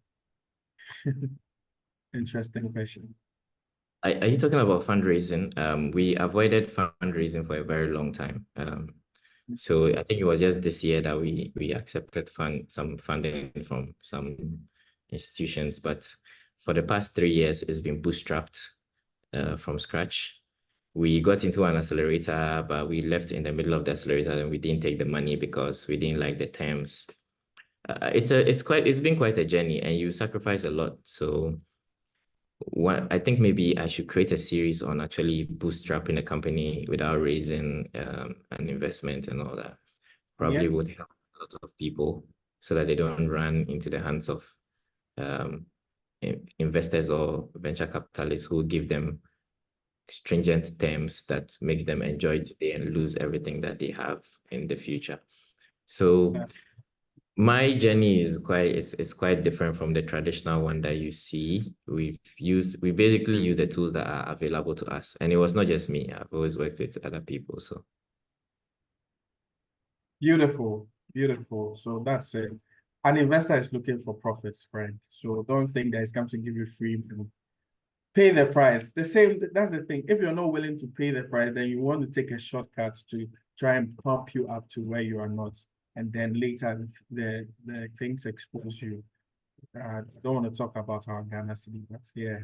Interesting question. Are you talking about fundraising? We avoided fundraising for a very long time. So I think it was just this year that we accepted some funding from some institutions, but for the past 3 years, it's been bootstrapped from scratch. We got into an accelerator, but we left in the middle of the accelerator and we didn't take the money because we didn't like the terms. It's been quite a journey, and you sacrifice a lot. So I think maybe I should create a series on actually bootstrapping a company without raising an investment and all that. Probably would help a lot of people so that they don't run into the hands of investors or venture capitalists who give them stringent terms that makes them enjoy today and lose everything that they have in the future. So my journey is quite different from the traditional one that you see. We basically use the tools that are available to us, and it was not just me. I've always worked with other people. So beautiful. So that's it. An investor is looking for profits, friend. So don't think that it's going to give you free money. Pay the price. That's the thing. If you're not willing to pay the price, then you want to take a shortcut to try and pump you up to where you are not. And then later the things expose you. I don't want to talk about our Ghana city, but yeah,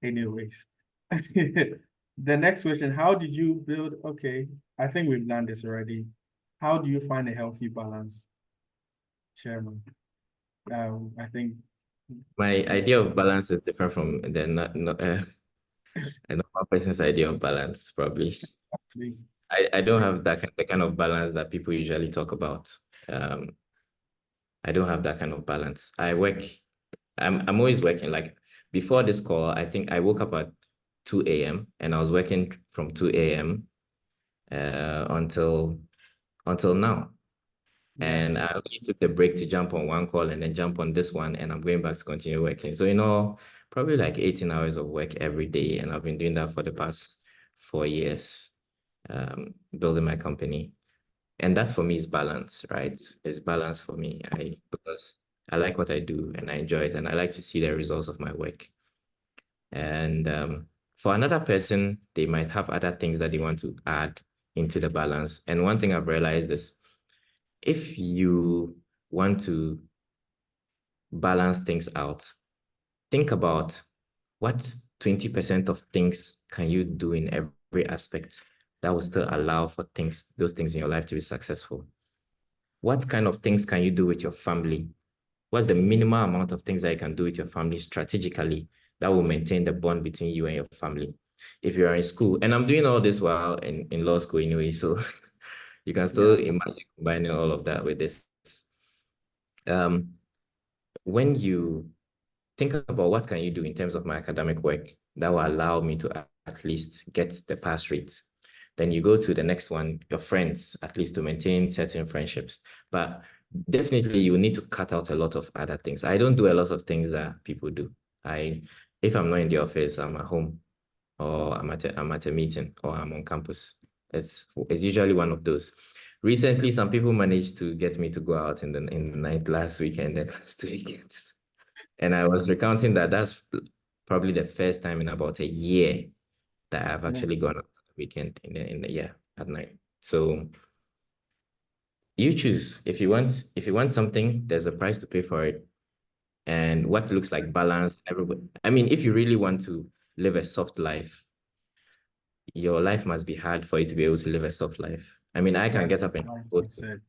anyways. The next question, how did you build? Okay, I think we've done this already. How do you find a healthy balance, Chairman? I think my idea of balance is different from the normal person's idea of balance, probably. I don't have the kind of balance that people usually talk about. I don't have that kind of balance. I'm always working. Like before this call, I think I woke up at 2 a.m. and I was working from 2 a.m. Until now. And I only took the break to jump on one call and then jump on this one, and I'm going back to continue working. So, probably like 18 hours of work every day. And I've been doing that for the past 4 years, building my company. And that for me is balance, right? It's balance for me. Because I like what I do and I enjoy it, and I like to see the results of my work. And for another person, they might have other things that they want to add into the balance. And one thing I've realized is, if you want to balance things out, think about what 20% of things can you do in every aspect that will still allow for those things in your life to be successful. What kind of things can you do with your family? What's the minimal amount of things that you can do with your family strategically that will maintain the bond between you and your family? If you are in school, and I'm doing all this while in law school anyway, so you can still imagine combining all of that with this. When you think about what can you do in terms of my academic work that will allow me to at least get the pass rates, then you go to the next one, your friends, at least to maintain certain friendships. But definitely you need to cut out a lot of other things. I don't do a lot of things that people do. If I'm not in the office, I'm at home, or I'm at a meeting, or I'm on campus. It's usually one of those. Recently, some people managed to get me to go out in the night last weekend and last 2 weekends. And I was recounting that that's probably the first time in about a year that I've actually gone out on the weekend in the year at night. So you choose. If you want something, there's a price to pay for it. And what looks like balance, everybody. I mean, if you really want to live a soft life, your life must be hard for you to be able to live a soft life. I mean, I can get up and go to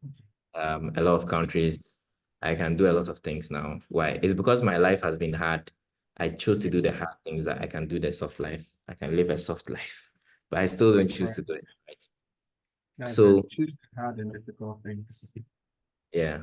a lot of countries. I can do a lot of things now. Why? It's because my life has been hard. I chose to do the hard things that I can do the soft life. I can live a soft life, but I still don't choose to do it, right? So choose hard and difficult things. Yeah.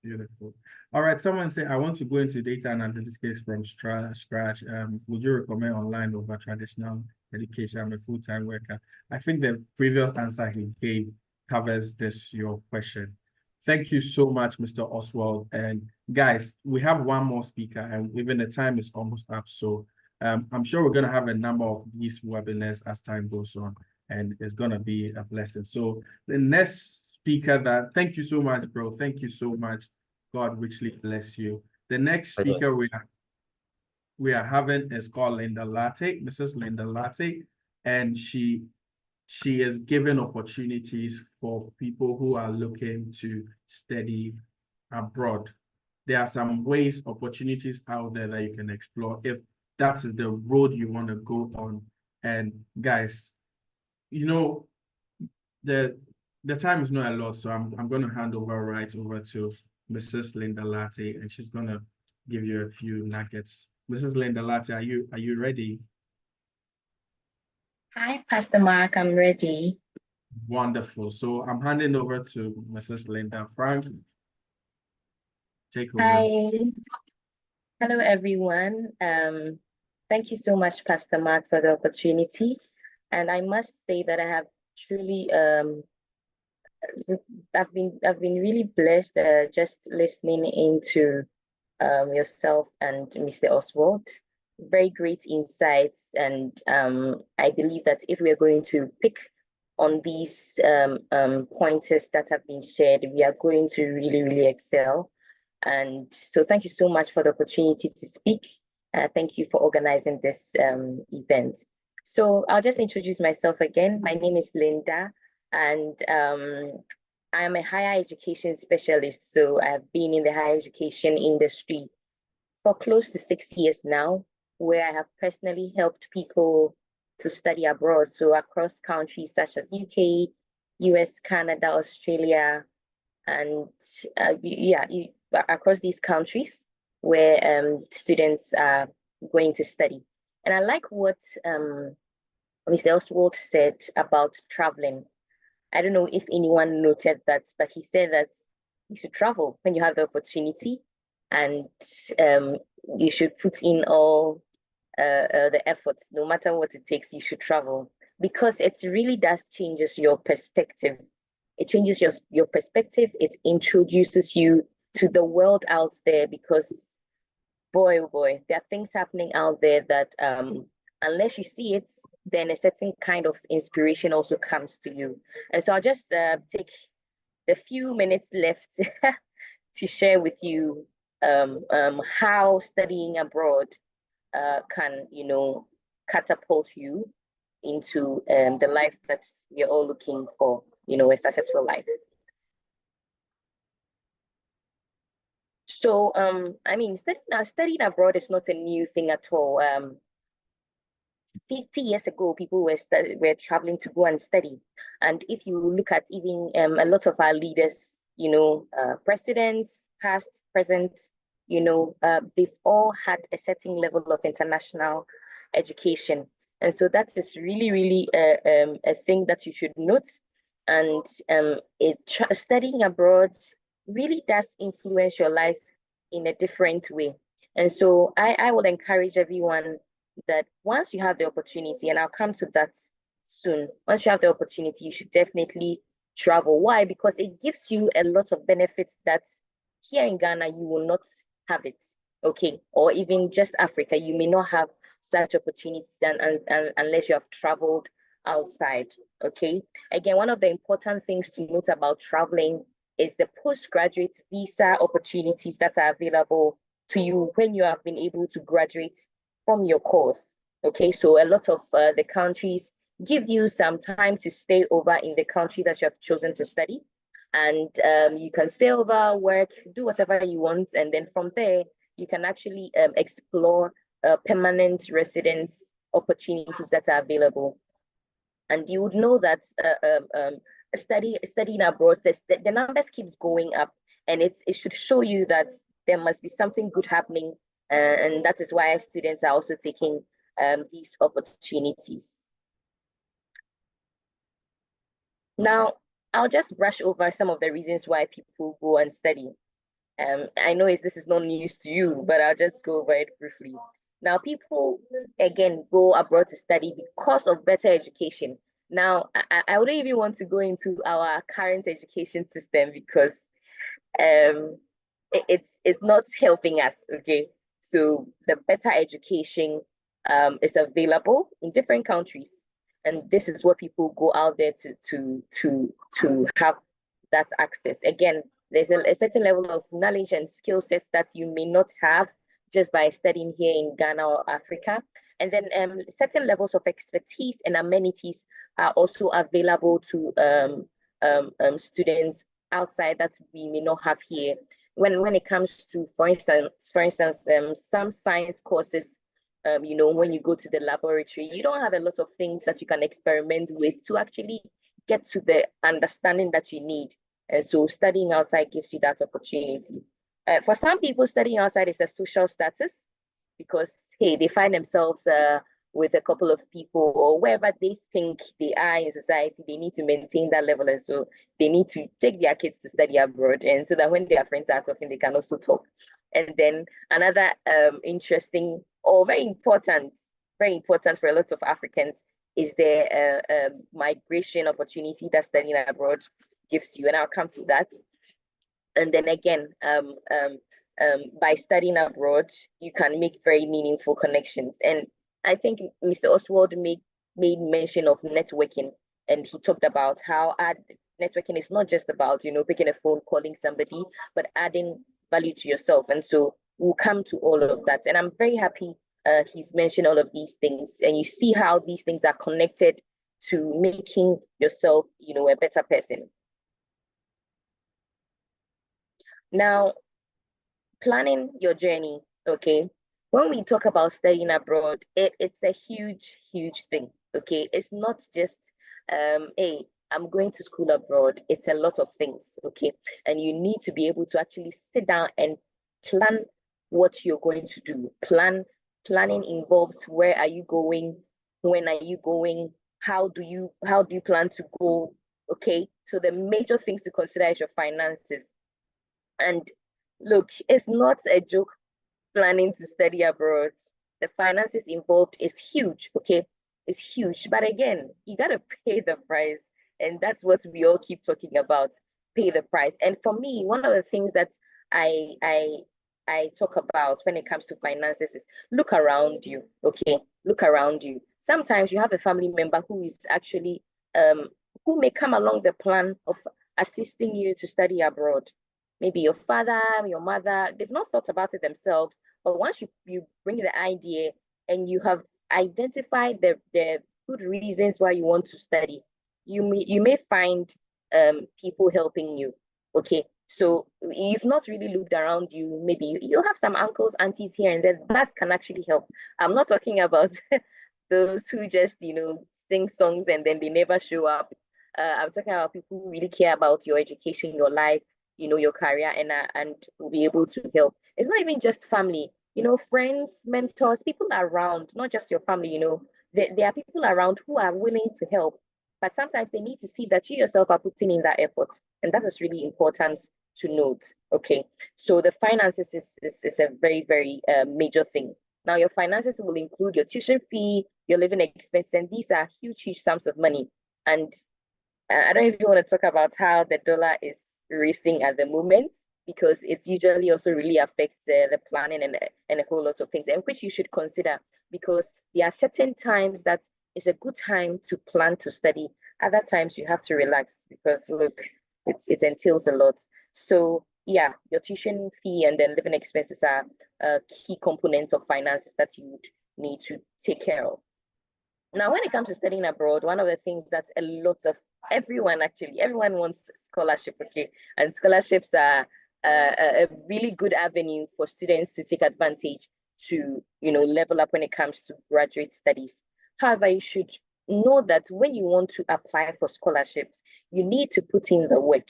Beautiful. All right, someone say, I want to go into data analytics from scratch. Would you recommend online over traditional education? I'm a full-time worker. I think the previous answer he gave covers your question. Thank you so much, Mr. Oswald. And guys, we have one more speaker, and even the time is almost up. So I'm sure we're going to have a number of these webinars as time goes on, and it's going to be a blessing. So the next speaker thank you so much, bro. Thank you so much. God richly bless you. The next speaker we are having is called Linda Lartey, Mrs. Linda Lartey, and she is giving opportunities for people who are looking to study abroad. There are some opportunities out there that you can explore if that is the road you want to go on. And guys, the time is not a lot, so I'm going to hand over to Mrs. Linda Lartey, and she's going to give you a few nuggets. Mrs. Linda Lartey, are you ready? Hi, Pastor Mark, I'm ready. Wonderful. So I'm handing over to Mrs. Linda. Frank, take over. Hi. Hello, everyone. Thank you so much, Pastor Mark, for the opportunity. And I must say that I have truly, I've been really blessed just listening into yourself and Mr. Oswald. Very great insights, and I believe that if we are going to pick on these pointers that have been shared, we are going to really excel. And so thank you so much for the opportunity to speak. Thank you for organizing this event. So I'll just introduce myself again. My name is Linda, and I am a higher education specialist. So I've been in the higher education industry for close to 6 years now, where I have personally helped people to study abroad. So across countries such as UK, US, Canada, Australia, and across these countries where students are going to study. And I like what Mr. Oswald said about traveling. I don't know if anyone noted that, but he said that you should travel when you have the opportunity, and you should put in all the efforts, no matter what it takes. You should travel, because it really does changes your perspective. It changes your perspective. It introduces you to the world out there, because boy, oh boy, there are things happening out there that unless you see it, then a certain kind of inspiration also comes to you. And so I'll just take the few minutes left to share with you how studying abroad can, catapult you into the life that we're all looking for, a successful life. So, I mean, studying abroad is not a new thing at all. 50 years ago, people were traveling to go and study. And if you look at even a lot of our leaders, presidents, past, present, they've all had a certain level of international education. And so that is really, really a thing that you should note. And studying abroad really does influence your life in a different way. And so I would encourage everyone that once you have the opportunity, and I'll come to that soon, once you have the opportunity, you should definitely travel. Why? Because it gives you a lot of benefits that here in Ghana, you will not have it, okay? Or even just Africa, you may not have such opportunities unless you have traveled outside, okay? Again, one of the important things to note about traveling is the postgraduate visa opportunities that are available to you when you have been able to graduate from your course, okay? So a lot of the countries give you some time to stay over in the country that you have chosen to study. And you can stay over, work, do whatever you want. And then from there, you can actually explore permanent residence opportunities that are available. And you would know that studying abroad, the numbers keeps going up, and it should show you that there must be something good happening. And that is why students are also taking these opportunities. Now, I'll just brush over some of the reasons why people go and study. I know this is not news to you, but I'll just go over it briefly. Now, people, again, go abroad to study because of better education. Now, I wouldn't even want to go into our current education system because it's not helping us, okay? So the better education is available in different countries. And this is what people go out there to have that access. Again, there's a certain level of knowledge and skill sets that you may not have just by studying here in Ghana or Africa. And then certain levels of expertise and amenities are also available to students outside that we may not have here. When it comes to, for instance, some science courses, when you go to the laboratory, you don't have a lot of things that you can experiment with to actually get to the understanding that you need. And so studying outside gives you that opportunity. For some people, studying outside is a social status because, hey, they find themselves with a couple of people or wherever they think they are in society, they need to maintain that level. And so they need to take their kids to study abroad. And so that when their friends are talking, they can also talk. And then another interesting or very important for a lot of Africans is the migration opportunity that studying abroad gives you. And I'll come to that. And then again, by studying abroad, you can make very meaningful connections. And I think Mr. Oswald made mention of networking, and he talked about how networking is not just about, picking a phone, calling somebody, but adding value to yourself. And so we'll come to all of that. And I'm very happy he's mentioned all of these things. And you see how these things are connected to making yourself, a better person. Now, planning your journey, okay? When we talk about studying abroad, it's a huge, huge thing, okay? It's not just, hey, I'm going to school abroad. It's a lot of things, okay? And you need to be able to actually sit down and plan what you're going to do. Planning involves where are you going? When are you going? How do you plan to go? Okay, so the major things to consider is your finances. And look, it's not a joke planning to study abroad. The finances involved is huge, okay? It's huge. But again, you got to pay the price. And that's what we all keep talking about, pay the price. And for me, one of the things that I talk about when it comes to finances is look around you, okay? Look around you. Sometimes you have a family member who is actually, who may come along the plan of assisting you to study abroad. Maybe your father, your mother, they've not thought about it themselves, but once you bring the idea and you have identified the good reasons why you want to study, you may find people helping you, okay? So you've not really looked around you, maybe you have some uncles, aunties here and there, that can actually help. I'm not talking about those who just, sing songs and then they never show up. I'm talking about people who really care about your education, your life, your career, and will be able to help. It's not even just family, friends, mentors, people around, not just your family, there are people around who are willing to help, but sometimes they need to see that you yourself are putting in that effort. And that is really important to note. Okay, so the finances is a very, very major thing. Now, your finances will include your tuition fee, your living expenses, and these are huge, huge sums of money. And I don't even want to talk about how the dollar is racing at the moment, because it's usually also really affects the planning and a whole lot of things, and which you should consider, because there are certain times that is a good time to plan to study. Other times you have to relax because look, it entails a lot. So yeah, your tuition fee and then living expenses are key components of finances that you would need to take care of. Now, when it comes to studying abroad, one of the things that a lot of everyone wants scholarship, okay? And scholarships are a really good avenue for students to take advantage to, level up when it comes to graduate studies. However, you should know that when you want to apply for scholarships, you need to put in the work.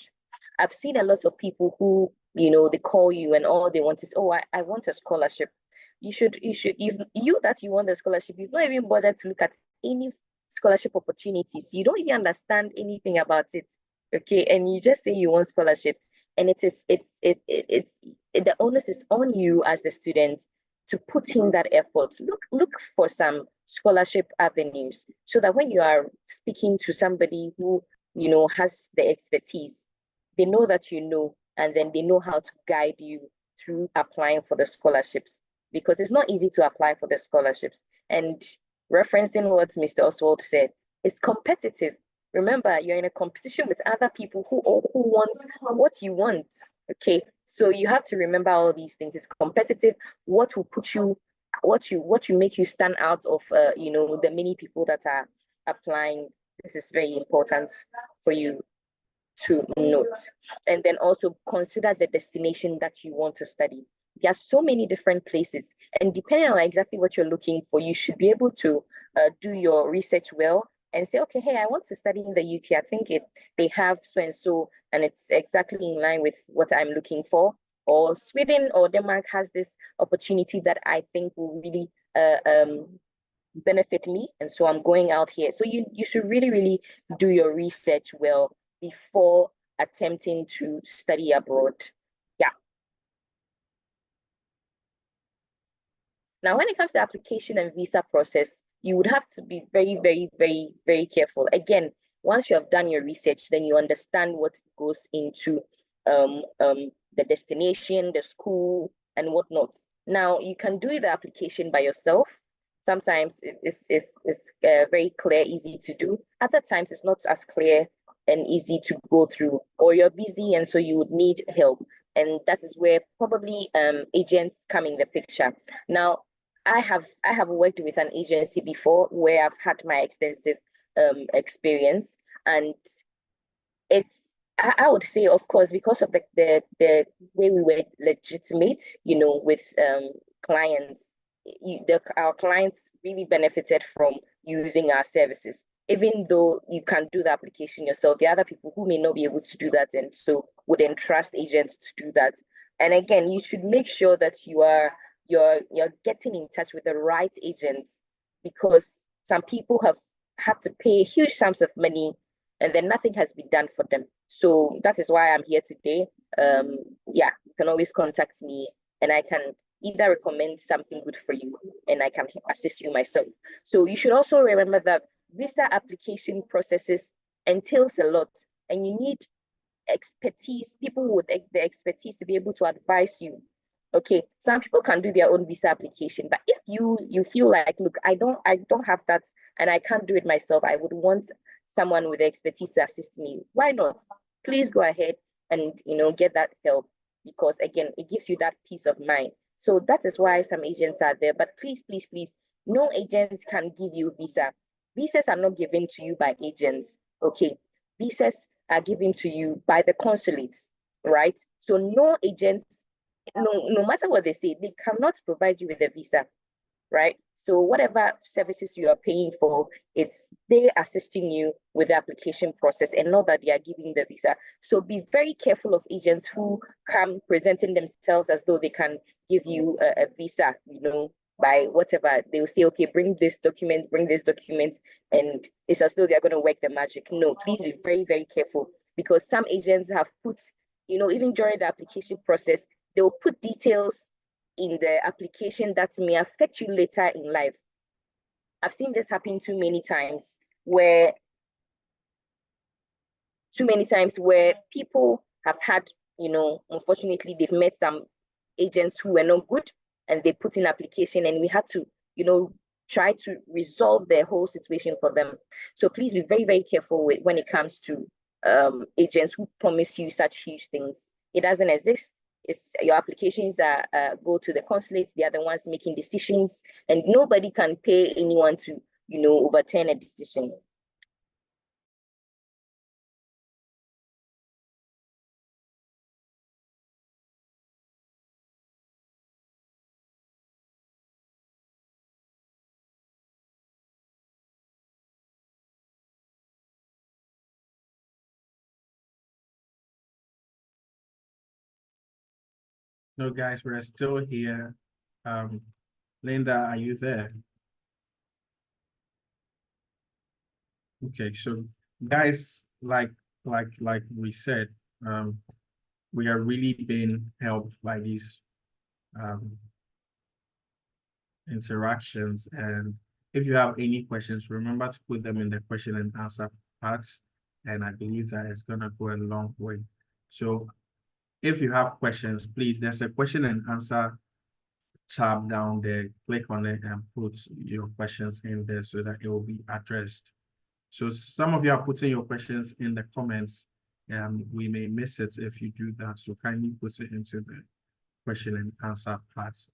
I've seen a lot of people who, they call you and all they want is, oh, I want a scholarship. You want the scholarship, you've not even bothered to look at any scholarship opportunities. You don't even understand anything about it, okay? And you just say you want scholarship, and the onus is on you as the student to put in that effort. Look for some scholarship avenues, so that when you are speaking to somebody who has the expertise, they know that and then they know how to guide you through applying for the scholarships, because it's not easy to apply for the scholarships. And referencing what Mr. Oswald said, it's competitive. Remember, you're in a competition with other people who want what you want. Okay, so you have to remember all these things. It's competitive. What will make you stand out of the many people that are applying? This is very important for you to note. And then also consider the destination that you want to study. There are so many different places, and depending on exactly what you're looking for, you should be able to do your research well and say, okay, hey, I want to study in the UK. I think they have so and so, and it's exactly in line with what I'm looking for. Or Sweden or Denmark has this opportunity that I think will really benefit me, and so I'm going out here. So you should really, really do your research well before attempting to study abroad. Yeah. Now, when it comes to application and visa process, you would have to be very, very, very, very careful. Again, once you have done your research, then you understand what goes into the destination, the school, and whatnot. Now, you can do the application by yourself. Sometimes it's very clear, easy to do. Other times it's not as clear and easy to go through, or you're busy and so you would need help. And that is where probably agents come in the picture. Now, I have worked with an agency before where I've had my extensive experience, and I would say, of course, because of the way we were legitimate, with clients, our clients really benefited from using our services. Even though you can do the application yourself, there are other people who may not be able to do that, and so would entrust agents to do that. And again, you should make sure that you're getting in touch with the right agents, because some people have had to pay huge sums of money and then nothing has been done for them. So that is why I'm here today. Yeah, you can always contact me and I can either recommend something good for you and I can assist you myself. So you should also remember that visa application processes entails a lot, and you need expertise, people with the expertise to be able to advise you. Okay, some people can do their own visa application, but if you feel like, look, I don't have that and I can't do it myself, I would want someone with the expertise to assist me. Why not? Please go ahead and get that help, because again, it gives you that peace of mind. So that is why some agents are there. But please, please, please, no agents can give you visa. Visas are not given to you by agents. Okay, visas are given to you by the consulates, right? So no agents, no matter what they say, they cannot provide you with a visa, right? So whatever services you are paying for, they're assisting you with the application process and not that they are giving the visa. So be very careful of agents who come presenting themselves as though they can give you a visa, by whatever. They will say, okay, bring this document, and it's as though they're going to work the magic. No, please be very, very careful, because some agents have put, even during the application process, they will put details in the application that may affect you later in life. I've seen this happen too many times where people have had, unfortunately, they've met some agents who were not good, and they put in application, and we had to, try to resolve the whole situation for them. So please be very, very careful when it comes to agents who promise you such huge things. It doesn't exist. Your applications go to the consulates. They are the ones making decisions, and nobody can pay anyone to, overturn a decision. No, guys, we're still here. Linda, are you there? Okay, so guys, like we said, we are really being helped by these interactions. And if you have any questions, remember to put them in the question and answer parts. And I believe that it's gonna go a long way. So if you have questions, please, there's a question and answer tab down there. Click on it and put your questions in there so that it will be addressed. So some of you are putting your questions in the comments, and we may miss it if you do that. So kindly put it into the question and answer parts.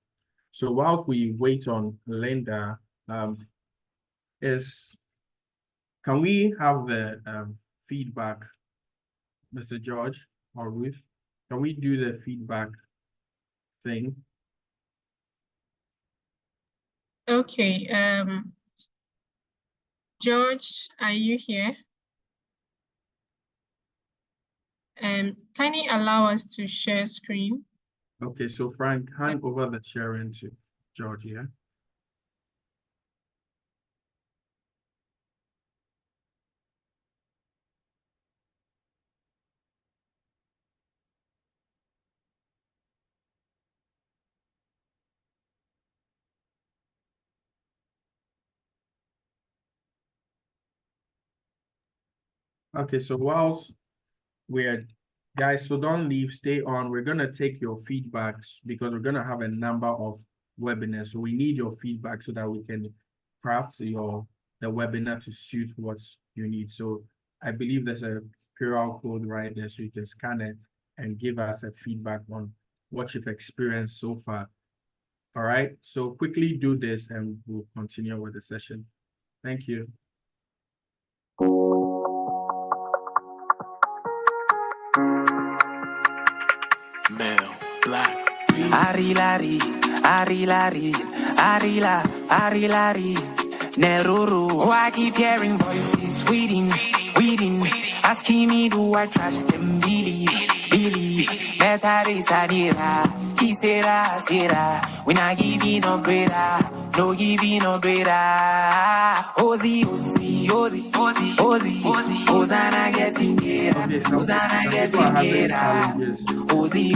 So while we wait on Linda, can we have the feedback, Mr. George or Ruth? Can we do the feedback thing? Okay, George, are you here? Kindly allow us to share screen. Okay, so Frank, hand over the sharing to George, yeah? Okay, so whilst we're, guys, so don't leave, stay on. We're gonna take your feedbacks because we're gonna have a number of webinars. So we need your feedback so that we can craft the webinar to suit what you need. So I believe there's a QR code right there, so you can scan it and give us a feedback on what you've experienced so far. All right, so quickly do this and we'll continue with the session. Thank you. Male, black. Arilari, Arilari, Arila, Arilari, Neruru. Oh, I keep hearing voices weeding, asking me do I trust them, believe. Metari Sadira, Sera, when I give you no greater, no giving no greater. Ozi, Hosanna getting better, Okay, Hosanna some people getting are having better. challenges Ozi,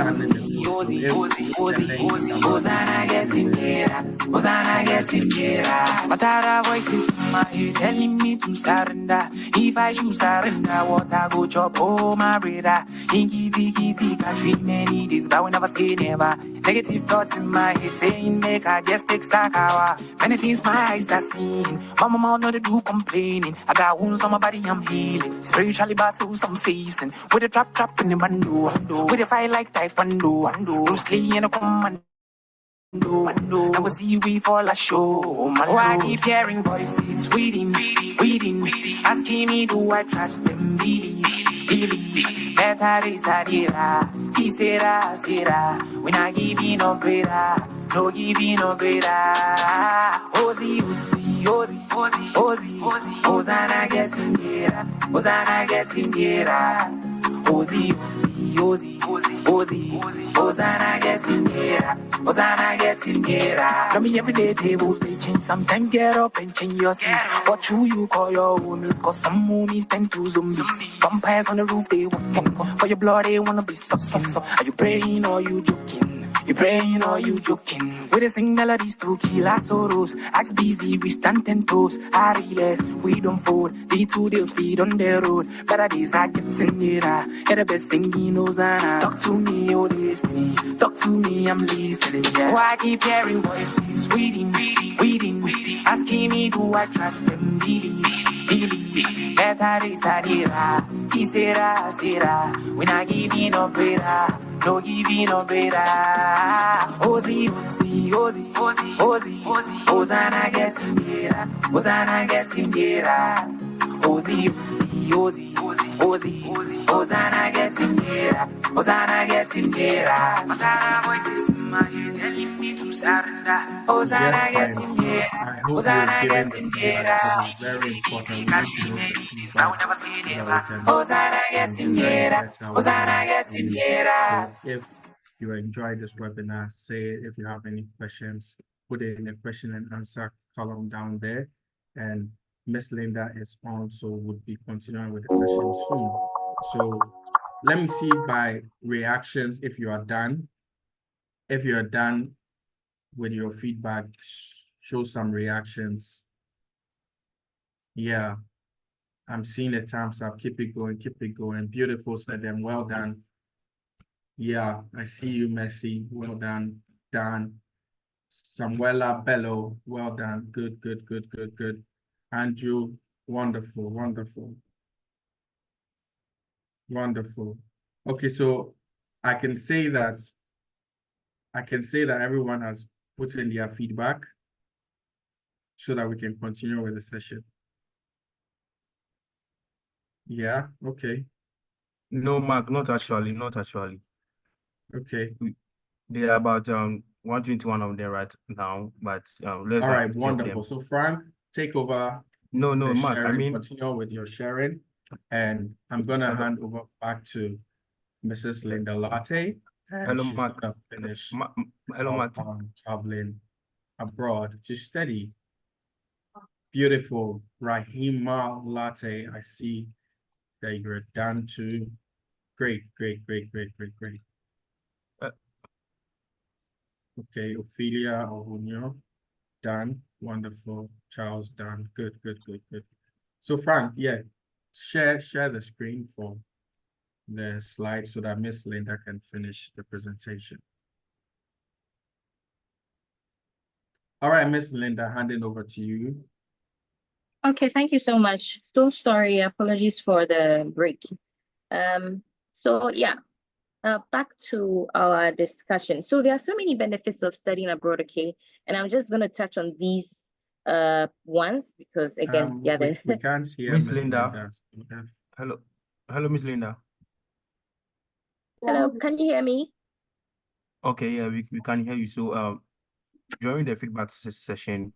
Hosanna getting better, Hosanna getting better. But our voices in my head telling me to surrender. If I should surrender, what I go chop, oh my brother. Inky, can't feel many days, but we never say never. Negative thoughts in my head saying, make I just take stock hour. Many things my eyes are seeing. Mama, mouth not to do complaining. I got wounds on my body, I'm healing. Spiritually battles I'm facing. With a trap in the bando. With a fight like taekwondo. Bruce Lee and a commando. I will see we fall a show. Oh, I keep hearing voices weeding, asking me do I trust them, believe. Better is Adira, he Sera, when I give you no greater, no giving no greater. Ozi, Ozi, Ozi, Ozi, Ozi, Ozi, Ozana getting gera, Ozana getting gera. Ozi, Ozi, Ozi, Ozi, Ozi, Ozi, Ozana getting gera, Ozana getting gera. Tell me every day tables they change. Sometimes get up and change your seat. What you call your homies? Cause some moonies tend to zombies. Vampires on the roof they walking. For your blood they wanna be sucking. Are you praying or you joking? You praying or you joking? We dey sing melodies to kill our sorrows. Axe busy, we stand 10 toes. I realize we don't fold. D2 they'll speed on the road. Better days are getting nearer. Get the best singing Hosanna. Talk to me, oh destiny. Talk to me, I'm listening. Yeah. Oh, I keep hearing voices, reading. Asking me, do I trust them? Really. Better days are nearer. Sera. When I giving up, brother. No giving up, brother. Ozi, Ozi, Ozi, Ozi, Ozi, Ozana getting gera, Ozana getting gera. Ozi, Ozi, Ozi, Ozi, Ozi, Ozana getting gera, Ozana getting gera. Matara voices in my head telling me to surrender. Ozana Yes, getting friends. gera, I hope you're Ozana giving the getting feedback gera. because it's very important. We need to know the I will feedback never say so that we never. can Ozana getting design gera, better Ozana webinars for getting you. gera. So if you enjoyed this webinar, say it. If you have any questions, put it in the question and answer column down there. And Miss Linda is on, so we'll be continuing with the session soon. So let me see by reactions if you are done. If you're done with your feedback, show some reactions. Yeah, I'm seeing the thumbs up. Keep it going, keep it going. Beautiful, said them. Well done. Yeah, I see you, Messi. Well done. Dan. Samuela Bello. Well done. Good. Andrew, wonderful. Okay, so I can say that everyone has put in their feedback so that we can continue with the session. Yeah, okay. No, Mark, not actually. Okay. There are about 121 of them right now, but less All than right, 50 wonderful. of them. So Frank, take over. No, the Mark, sharing. I mean, Continue with your sharing, and I'm gonna hand over back to Mrs. Linda Lartey, and hello, she's Mark. gonna finish Hello, Mark. on traveling abroad to study. Beautiful, Rahima Latte. I see that you're done too. Great. Uh, Okay, Ophelia Ohunyo, done. Wonderful. Charles, done. Good. So Frank, yeah, share the screen for the slide so that Miss Linda can finish the presentation. All right, Miss Linda, handing over to you. Okay, thank you so much. So sorry, apologies for the break. So yeah, back to our discussion. So there are so many benefits of studying abroad, okay? And I'm just gonna touch on these ones because again, yeah, We can't hear Miss Linda. Linda. Hello, Miss Linda. Hello, can you hear me? Okay, yeah, we can hear you. So during the feedback session,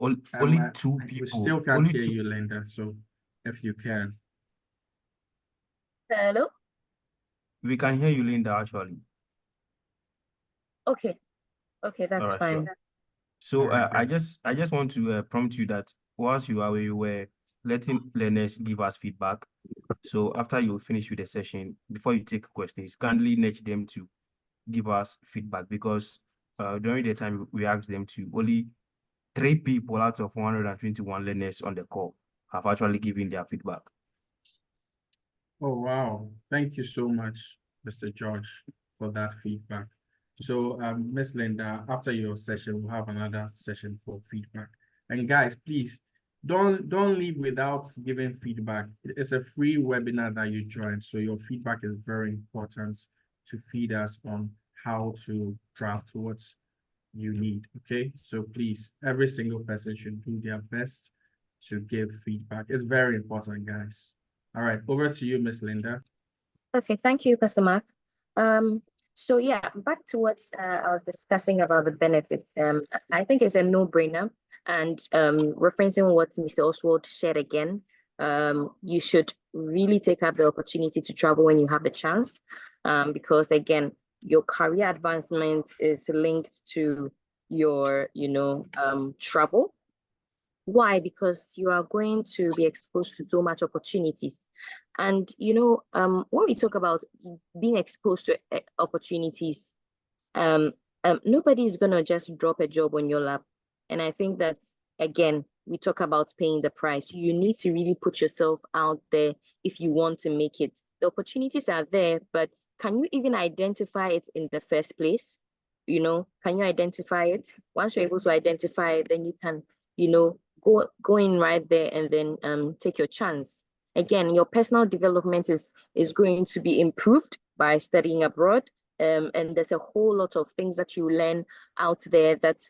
only two people. We still can't hear you, Linda. So if you can. Hello. We can hear you, Linda, actually. Okay, that's fine. Sure. So Right, I just want to prompt you that whilst you are where you were letting learners give us feedback. So after you finish with the session, before you take questions, kindly nudge them to give us feedback, because during the time we asked them to, only 3 people out of 121 learners on the call have actually given their feedback. Oh, wow. Thank you so much, Mr. George, for that feedback. So, Miss Linda, after your session, we'll have another session for feedback. And guys, please don't leave without giving feedback. It's a free webinar that you joined, so your feedback is very important to feed us on how to draft what you need. Okay, so please, every single person should do their best to give feedback. It's very important, guys. All right, over to you, Miss Linda. Okay, thank you, Pastor Mark. So yeah, back to what I was discussing about the benefits. I think it's a no-brainer. And referencing what Mr. Oswald shared again, you should really take up the opportunity to travel when you have the chance, because again, your career advancement is linked to your, travel. Why? Because you are going to be exposed to so much opportunities. And, when we talk about being exposed to opportunities, nobody is going to just drop a job on your lap. And I think that, again, we talk about paying the price. You need to really put yourself out there if you want to make it. The opportunities are there, but can you even identify it in the first place? Can you identify it? Once you're able to identify it, then you can, go in right there and then take your chance. Again, your personal development is going to be improved by studying abroad. And there's a whole lot of things that you learn out there that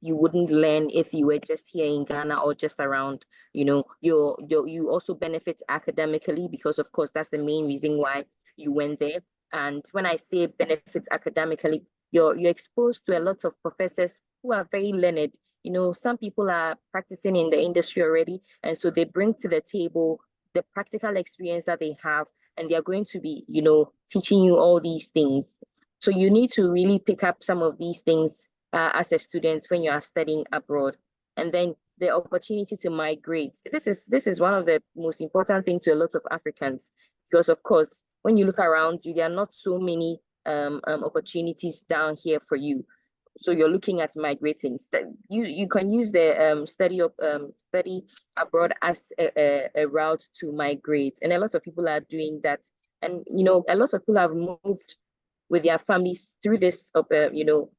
you wouldn't learn if you were just here in Ghana or just around. You also benefit academically, because of course that's the main reason why you went there. And when I say benefits academically, you're exposed to a lot of professors who are very learned. Some people are practicing in the industry already, and so they bring to the table the practical experience that they have, and they're going to be, teaching you all these things. So you need to really pick up some of these things as a student when you are studying abroad. And then the opportunity to migrate. This is one of the most important things to a lot of Africans, because of course, when you look around you, there are not so many opportunities down here for you. So you're looking at migrating. You can use the study abroad as a route to migrate, and a lot of people are doing that. And a lot of people have moved with their families through this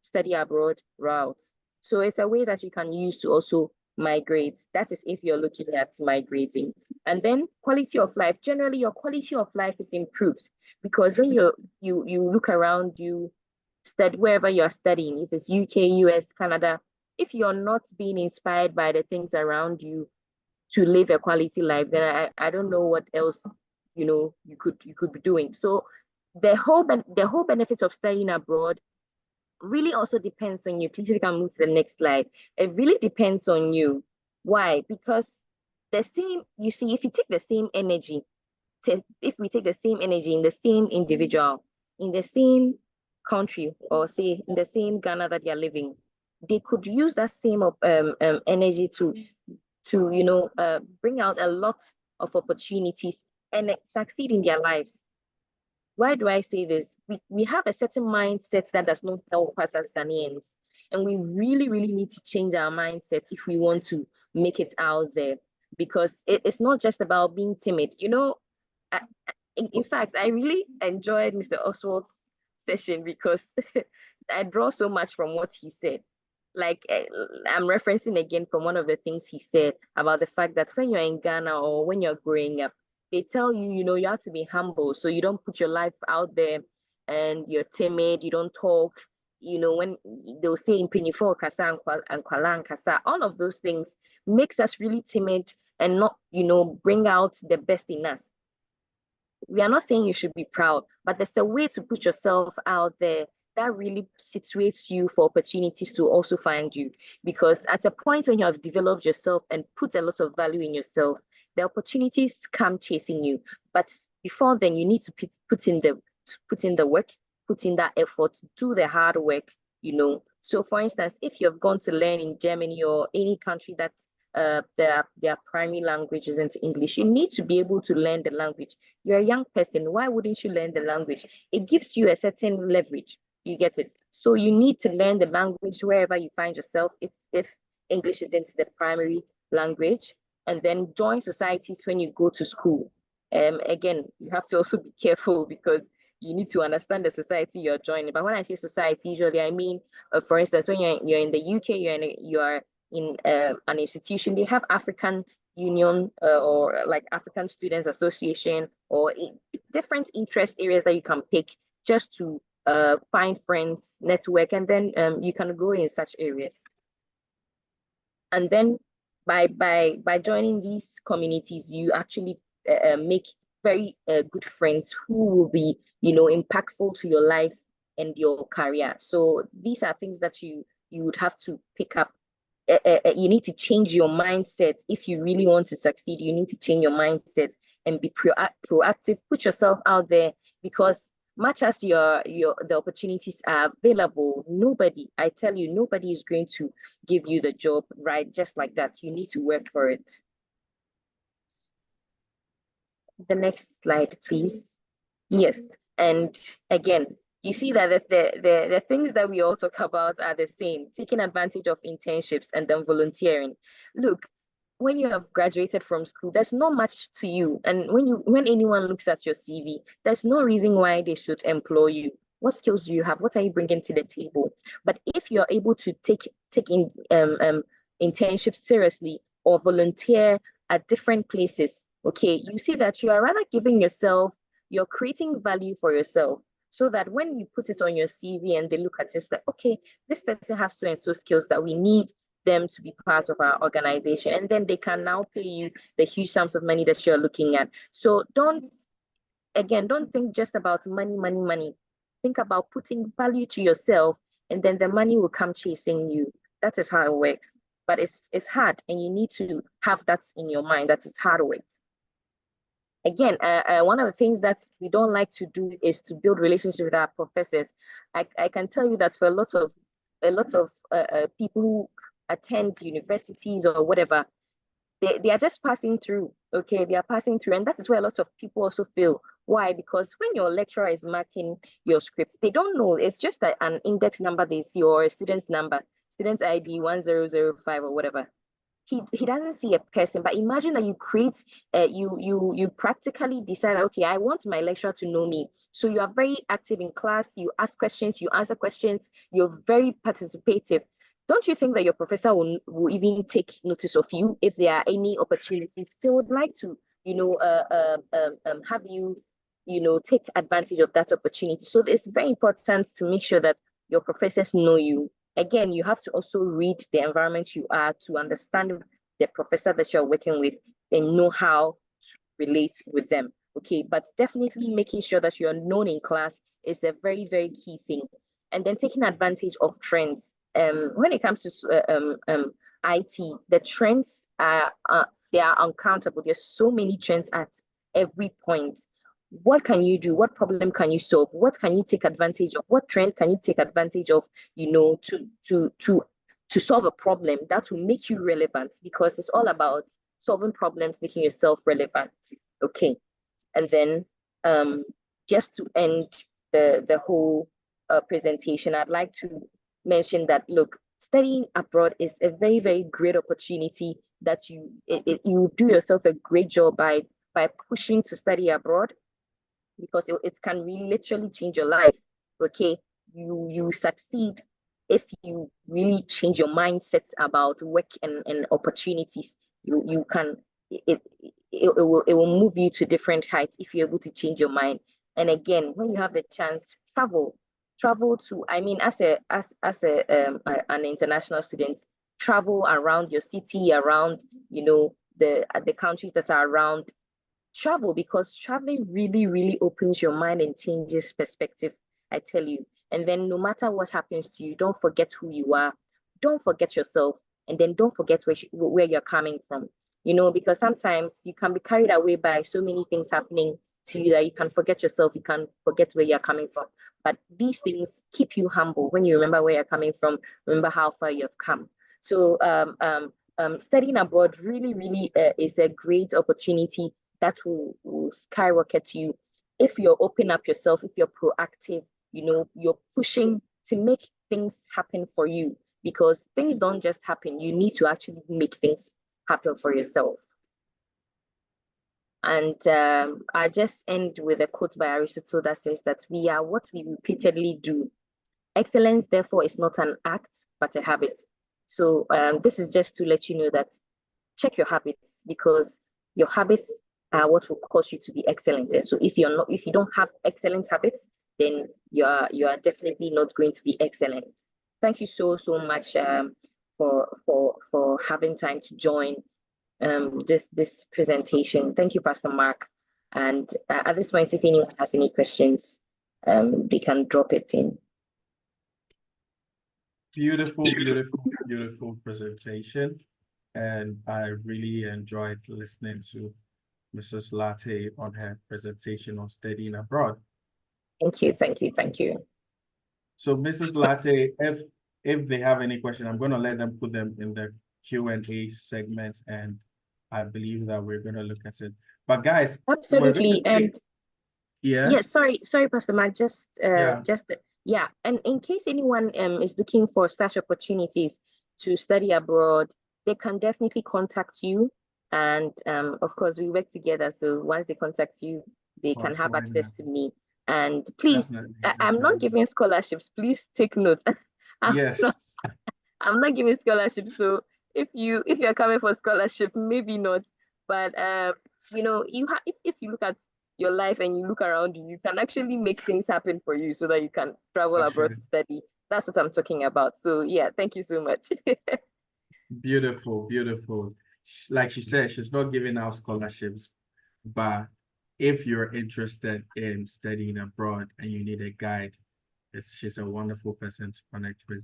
study abroad route. So it's a way that you can use to also migrate. That is if you're looking at migrating. And then quality of life. Generally, your quality of life is improved, because when you look around you, study wherever you're studying, if it's UK, US, Canada, if you're not being inspired by the things around you to live a quality life, then I don't know what else you could be doing. So the whole benefits of studying abroad really also depends on you. Please, if you can move to the next slide. It really depends on you. Why? Because if you take the same energy, if we take the same energy in the same individual, in the same country, or say in the same Ghana that you're living, they could use that same energy to bring out a lot of opportunities and succeed in their lives. Why do I say this? We have a certain mindset that does not help us as Ghanaians, and we really, really need to change our mindset if we want to make it out there, because it's not just about being timid. In fact, I really enjoyed Mr. Oswald's session because I draw so much from what he said. Like, I'm referencing again from one of the things he said about the fact that when you're in Ghana or when you're growing up, they tell you, you have to be humble. So you don't put your life out there, and you're timid, you don't talk. When they'll say in Pinifo Kasa and Kwalan Kasa, all of those things makes us really timid and not, bring out the best in us. We are not saying you should be proud, but there's a way to put yourself out there that really situates you for opportunities to also find you. Because at a point when you have developed yourself and put a lot of value in yourself, the opportunities come chasing you. But before then, you need to put in the work, put in that effort, do the hard work, So for instance, if you have gone to learn in Germany or any country that their primary language isn't English, you need to be able to learn the language. You're a young person, why wouldn't you learn the language? It gives you a certain leverage. You get it? So you need to learn the language wherever you find yourself. It's if English isn't the primary language, and then join societies when you go to school. Again, you have to also be careful, because you need to understand the society you're joining. But when I say society, usually I mean, for instance, when you're in the UK, you are in an institution, they have African Union or like African Students Association, or different interest areas that you can pick just to find friends, network, and then you can grow in such areas. And then by joining these communities, you actually make very good friends who will be, impactful to your life and your career. So these are things that you would have to pick up you need to change your mindset. If you really want to succeed, you need to change your mindset and be proactive. Put yourself out there, because much as the opportunities are available, I tell you, nobody is going to give you the job right just like that. You need to work for it. The next slide, please. Yes, and again, you see that the things that we all talk about are the same: taking advantage of internships and then volunteering. Look, when you have graduated from school, there's not much to you. And when anyone looks at your CV, there's no reason why they should employ you. What skills do you have? What are you bringing to the table? But if you're able to take in internships seriously or volunteer at different places, okay, you see that you are rather giving yourself, you're creating value for yourself, so that when you put it on your CV and they look at it, it's like, okay, this person has so and so skills that we need them to be part of our organization, and then they can now pay you the huge sums of money that you're looking at. So don't think just about money. Think about putting value to yourself, and then the money will come chasing you. That is how it works. But it's hard, and you need to have that in your mind, that it's hard work. Again, one of the things that we don't like to do is to build relationships with our professors. I can tell you that for a lot of people who attend universities or whatever, they are just passing through. Okay, they are passing through, and that is where a lot of people also feel. Why? Because when your lecturer is marking your scripts, they don't know. It's just an index number they see, or a student's number, student ID 1005 or whatever. He doesn't see a person. But imagine that you create, you practically decide, okay, I want my lecturer to know me. So you are very active in class, you ask questions, you answer questions, you're very participative. Don't you think that your professor will even take notice of you if there are any opportunities? They would like to, have you, take advantage of that opportunity. So it's very important to make sure that your professors know you. Again, you have to also read the environment you are to understand the professor that you're working with and know how to relate with them. Okay, but definitely making sure that you're known in class is a very, very key thing. And then taking advantage of trends. When it comes to IT, the trends they are uncountable. There's so many trends at every point. What can you do? What problem can you solve? What can you take advantage of? What trend can you take advantage of, to solve a problem that will make you relevant? Because it's all about solving problems, making yourself relevant. Okay. And then just to end the whole presentation, I'd like to mention that, look, studying abroad is a very, very great opportunity that you do yourself a great job by pushing to study abroad, because it can really literally change your life. Okay, you succeed if you really change your mindset about work and opportunities. You can, it will move you to different heights if you're able to change your mind. And again, when you have the chance, travel to, I mean, as an international student, travel around your city, around the countries that are around. Travel, because traveling really, really opens your mind and changes perspective, I tell you. And then no matter what happens to you, don't forget who you are, don't forget yourself, and then don't forget where you're coming from. Because sometimes you can be carried away by so many things happening to you that you can forget yourself, you can forget where you're coming from. But these things keep you humble when you remember where you're coming from, remember how far you have come. So studying abroad really, really is a great opportunity that will skyrocket you if you're open up yourself, if you're proactive, you're pushing to make things happen for you, because things don't just happen. You need to actually make things happen for yourself. And I just end with a quote by Aristotle that says that we are what we repeatedly do. Excellence, therefore, is not an act, but a habit. So this is just to let you know that check your habits, because your habits are what will cause you to be excellent. And so if you don't have excellent habits, then you are definitely not going to be excellent. Thank you so much for having time to join just this presentation. Thank you, Pastor Mark. And at this point, if anyone has any questions, they can drop it in. Beautiful, beautiful, beautiful presentation. And I really enjoyed listening to Mrs. Lartey on her presentation on studying abroad. Thank you, thank you, thank you. So Mrs. Lartey, if they have any question, I'm going to let them put them in the Q&A segment, and I believe that we're going to look at it. But guys, absolutely. And yeah, sorry, Pastor Mark, yeah. And in case anyone is looking for such opportunities to study abroad, they can definitely contact you. And of course, we work together. So once they contact you, they can have access to me. And please, I'm not giving scholarships. Please take note. I'm not giving scholarships. So if you're coming for scholarship, maybe not. But if you look at your life and you look around you, you can actually make things happen for you so that you can travel abroad to study. That's what I'm talking about. So yeah, thank you so much. Beautiful, beautiful. Like she said, she's not giving out scholarships, but if you're interested in studying abroad and you need a guide, she's a wonderful person to connect with.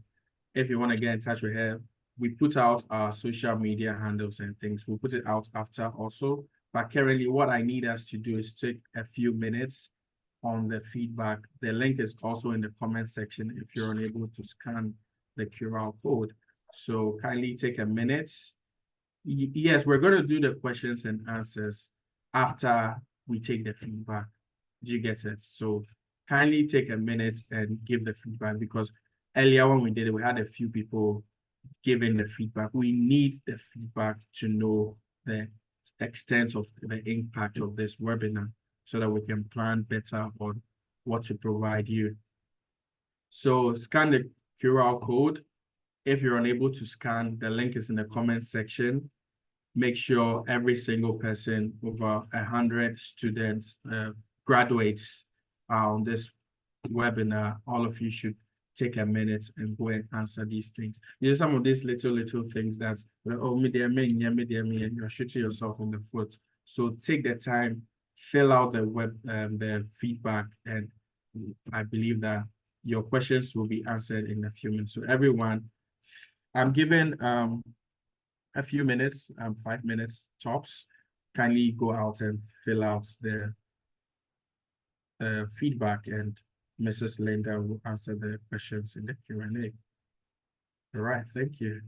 If you want to get in touch with her, we put out our social media handles and things. We'll put it out after also. But currently, what I need us to do is take a few minutes on the feedback. The link is also in the comment section if you're unable to scan the QR code. So kindly take a minute. Yes, we're going to do the questions and answers after we take the feedback. Do you get it? So kindly take a minute and give the feedback, because earlier when we did it, we had a few people giving the feedback. We need the feedback to know the extent of the impact of this webinar so that we can plan better on what to provide you. So scan the QR code. If you're unable to scan, the link is in the comment section. Make sure every single person, over 100 students, graduates on this webinar, all of you should take a minute and go and answer these things. These are some of these little things that, you're shooting yourself in the foot. So take the time, fill out the feedback, and I believe that your questions will be answered in a few minutes. So everyone, I'm giving a few minutes, 5 minutes tops. Kindly go out and fill out the feedback, and Mrs. Linda will answer the questions in the Q&A. All right, thank you.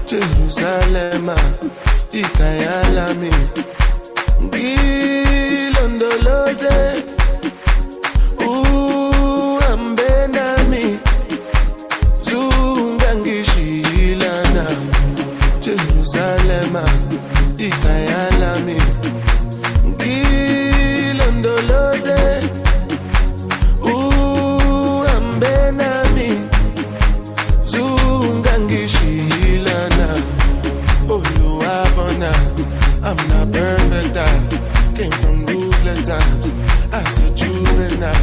Jerusalem, Ikayalami, Gilondoloze, Ambenami, Zungangishilana, Jerusalem, Ikayalami, Gilondoloze, Ambenami, Zungangishilana. I'm not perfect, I came from ruthless times as a juvenile.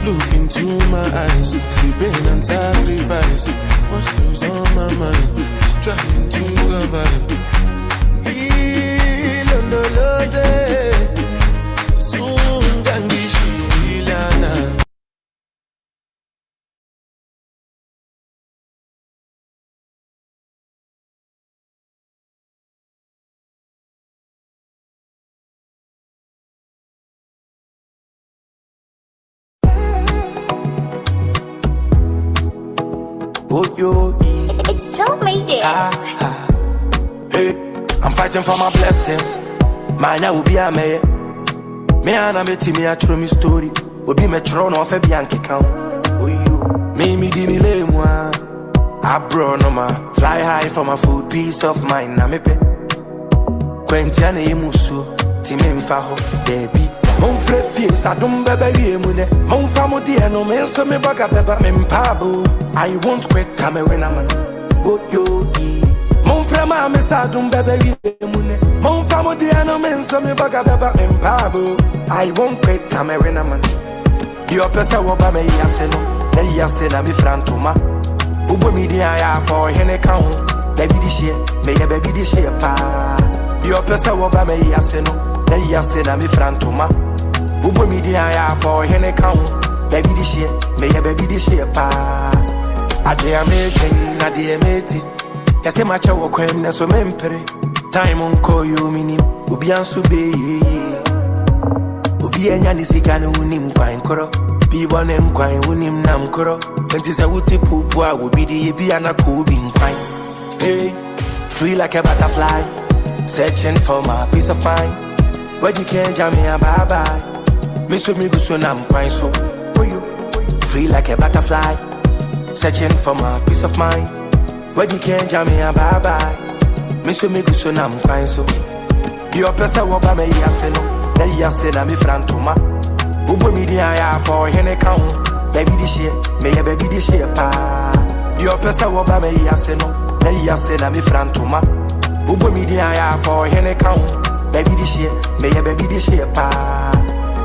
Look into my eyes, see pain and sacrifice. What's goes on my mind, just trying to survive. It's Joe made it. Hey, I'm fighting for my blessings. Mine will be a mayor. Me and I'm a team, I throw me story. Will be my throne of a Bianchi count. Me didn't lay one. I brought no ma. Fly high for my food, peace of mind. I'm a pet. Quentiane Musu, Timim Faho, Debbie. Mon frère fils, I don't baby mune. Mon famo dear no man, so me baga pepper me pabo. I won't quit time when I'm what you eat. Mon frère ma miss, I don't baby mune. Mon famo dear no man, so me baga pepper me pabo. I won't quit time when I'm The oppressor will buy me yaseno, then yasena me frantoma. Ubo media ya for hene count, baby this year, may a baby this year pa. The oppressor will buy me yaseno, then yasena me frantoma. Ubo media ya for hene count, baby this year, may a baby this year pa. I dear making, I dear matey. I say my child will come, so mempere. Time on call you minim, Ubian Sube. Ubi and Yanisikan unim quine coro. Be one and quine unim nam coro. And tis a wooty pupua will be the Biana cubing quine. Hey, free like a butterfly, searching for my peace of mind. Where you can't jam me a bye bye. Miss me go soon, I'm quine so. Free like a butterfly, searching for my peace of mind. Where you can't jam me a bye bye. Miss me go soon, I'm quine so. Your person will buy me yaseno, then yasena me frantoma. Ubo media ya for hene count, baby this year, may a baby this year pa. Your person will buy me yaseno, then yasena me frantoma. Ubo media ya for hene count, baby this year, may a baby this year pa.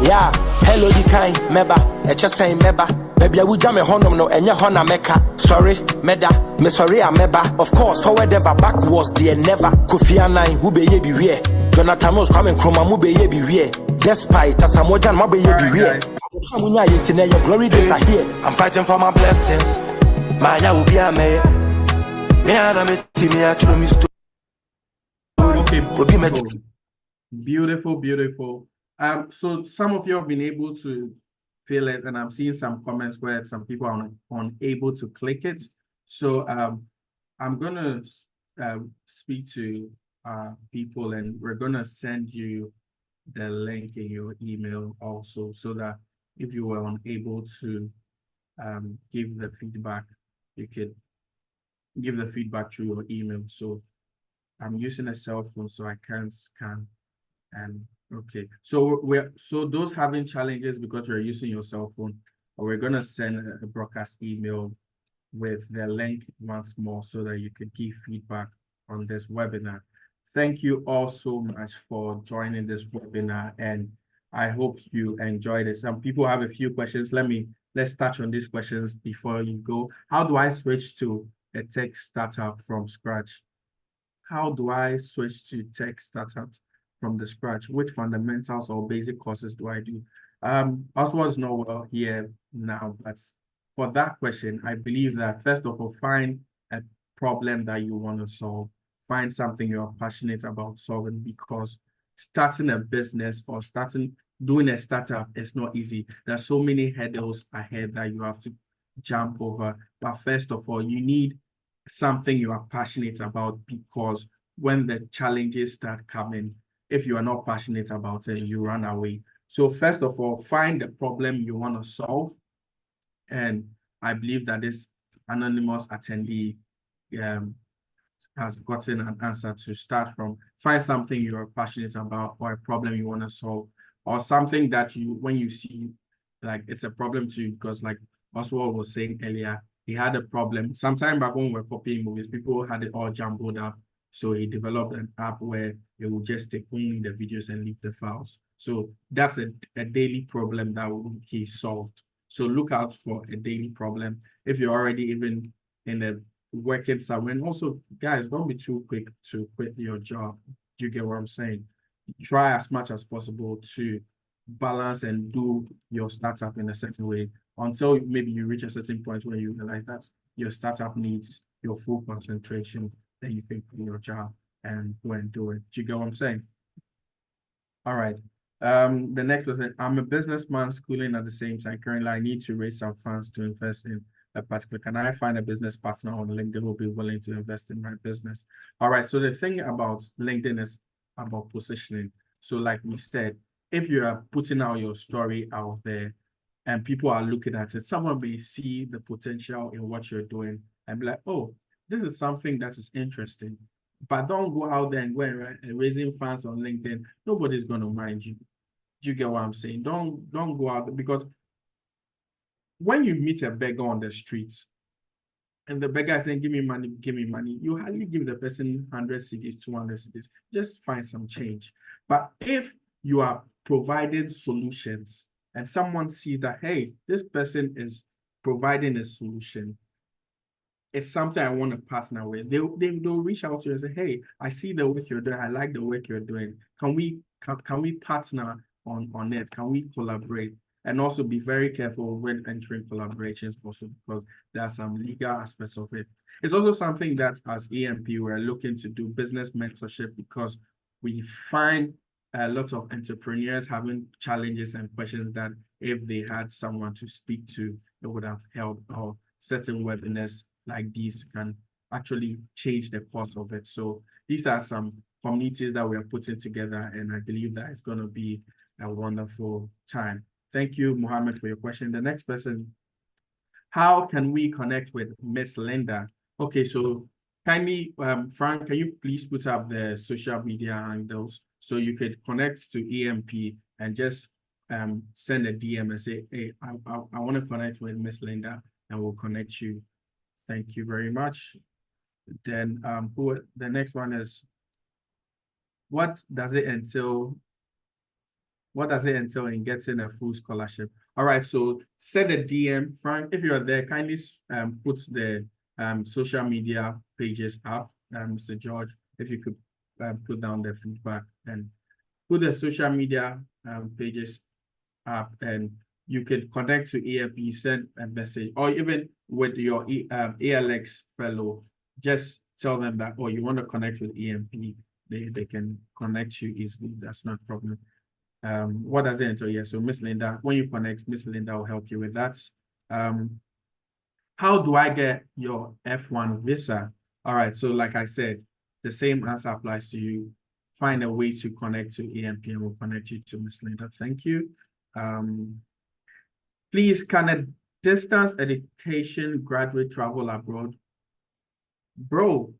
Yeah, hello the kind, meba, a just saying meba. Baby, I would jam a honum no and your hona mecca. Sorry, meda, me sorry, I meba. Of course, forward ever, backwards, dear never. Kofi Annan, who be ye be weird. Jonathan was coming from a mube ye be weird. Despite as I'm watching my baby be weird. Your glory days are here. I'm fighting for my blessings. Mine will be a mayor. Me and I'm a team, I show me story. Okay, beautiful, beautiful. So some of you have been able to fill it, and I'm seeing some comments where some people are unable to click it. So I'm gonna speak to people, and we're gonna send you the link in your email also, so that if you were unable to give the feedback, you could give the feedback through your email. So I'm using a cell phone, so I can't scan. And okay, so those having challenges because you're using your cell phone, we're gonna send a broadcast email with the link once more so that you could give feedback on this webinar. Thank you all so much for joining this webinar, and I hope you enjoyed it. Some people have a few questions. Let's touch on these questions before you go. How do I switch to a tech startup from scratch? How do I switch to tech startups from the scratch? Which fundamentals or basic courses do I do? Oswald's not well here now, but for that question, I believe that first of all, find a problem that you want to solve. Find something you're passionate about solving, because starting a business or doing a startup is not easy. There's so many hurdles ahead that you have to jump over. But first of all, you need something you are passionate about, because when the challenges start coming, if you are not passionate about it, you run away. So first of all, find the problem you want to solve. And I believe that this anonymous attendee has gotten an answer to start from. Find something you're passionate about, or a problem you want to solve, or something that when you see, like, it's a problem to you, because like Oswald was saying earlier, he had a problem. Sometime back when we were copying movies, people had it all jumbled up. So he developed an app where it will just take only the videos and leave the files. So that's a daily problem that he solved. So look out for a daily problem. If you're already even in a working somewhere, and also, guys, don't be too quick to quit your job. Do you get what I'm saying? Try as much as possible to balance and do your startup in a certain way, until maybe you reach a certain point where you realize that your startup needs your full concentration. Then you can quit your job and go and do it. Do you get what I'm saying? All right. The next person, I'm a businessman schooling at the same time. Currently, I need to raise some funds to invest in a particular. Can I find a business partner on LinkedIn who will be willing to invest in my business? All right. So the thing about LinkedIn is about positioning. So like we said, if you are putting out your story out there and people are looking at it, someone may see the potential in what you're doing and be like, oh, this is something that is interesting. But don't go out there and go and raising funds on LinkedIn. Nobody's going to mind you. Do you get what I'm saying? Don't go out there, because when you meet a beggar on the streets and the beggar is saying, give me money, you hardly give the person 100 cedis, 200 cedis. Just find some change. But if you are providing solutions and someone sees that, hey, this person is providing a solution, it's something I want to partner with, they'll reach out to you and say, hey, I see the work you're doing, I like the work you're doing. Can we partner on it? Can we collaborate? And also be very careful when entering collaborations also, because there are some legal aspects of it. It's also something that as EMP, we're looking to do business mentorship, because we find a lot of entrepreneurs having challenges and questions that if they had someone to speak to, it would have helped, or certain webinars like these can actually change the course of it. So these are some communities that we are putting together, and I believe that it's going to be a wonderful time. Thank you, Mohammed, for your question. The next person, how can we connect with Miss Linda? Okay, so kindly, Frank, can you please put up the social media handles so you could connect to EMP and just send a DM and say, hey, I want to connect with Miss Linda, and we'll connect you. Thank you very much. Then the next one is, what does it entail? What does it entail in getting a full scholarship? All right, so send a DM. Frank, if you're there, kindly put the social media pages up. Mr. George, if you could put down the feedback and put the social media pages up, and you could connect to EMP, send a message, or even with your ALX fellow, just tell them that, oh, you want to connect with EMP, they can connect you easily. That's not a problem. What does it entail? Yeah, so Miss Linda, when you connect, Miss Linda will help you with that. How do I get your F1 visa? All right, so like I said, the same answer applies to you. Find a way to connect to EMP, and we'll connect you to Miss Linda. Thank you. Please, can a distance education graduate travel abroad? Bro,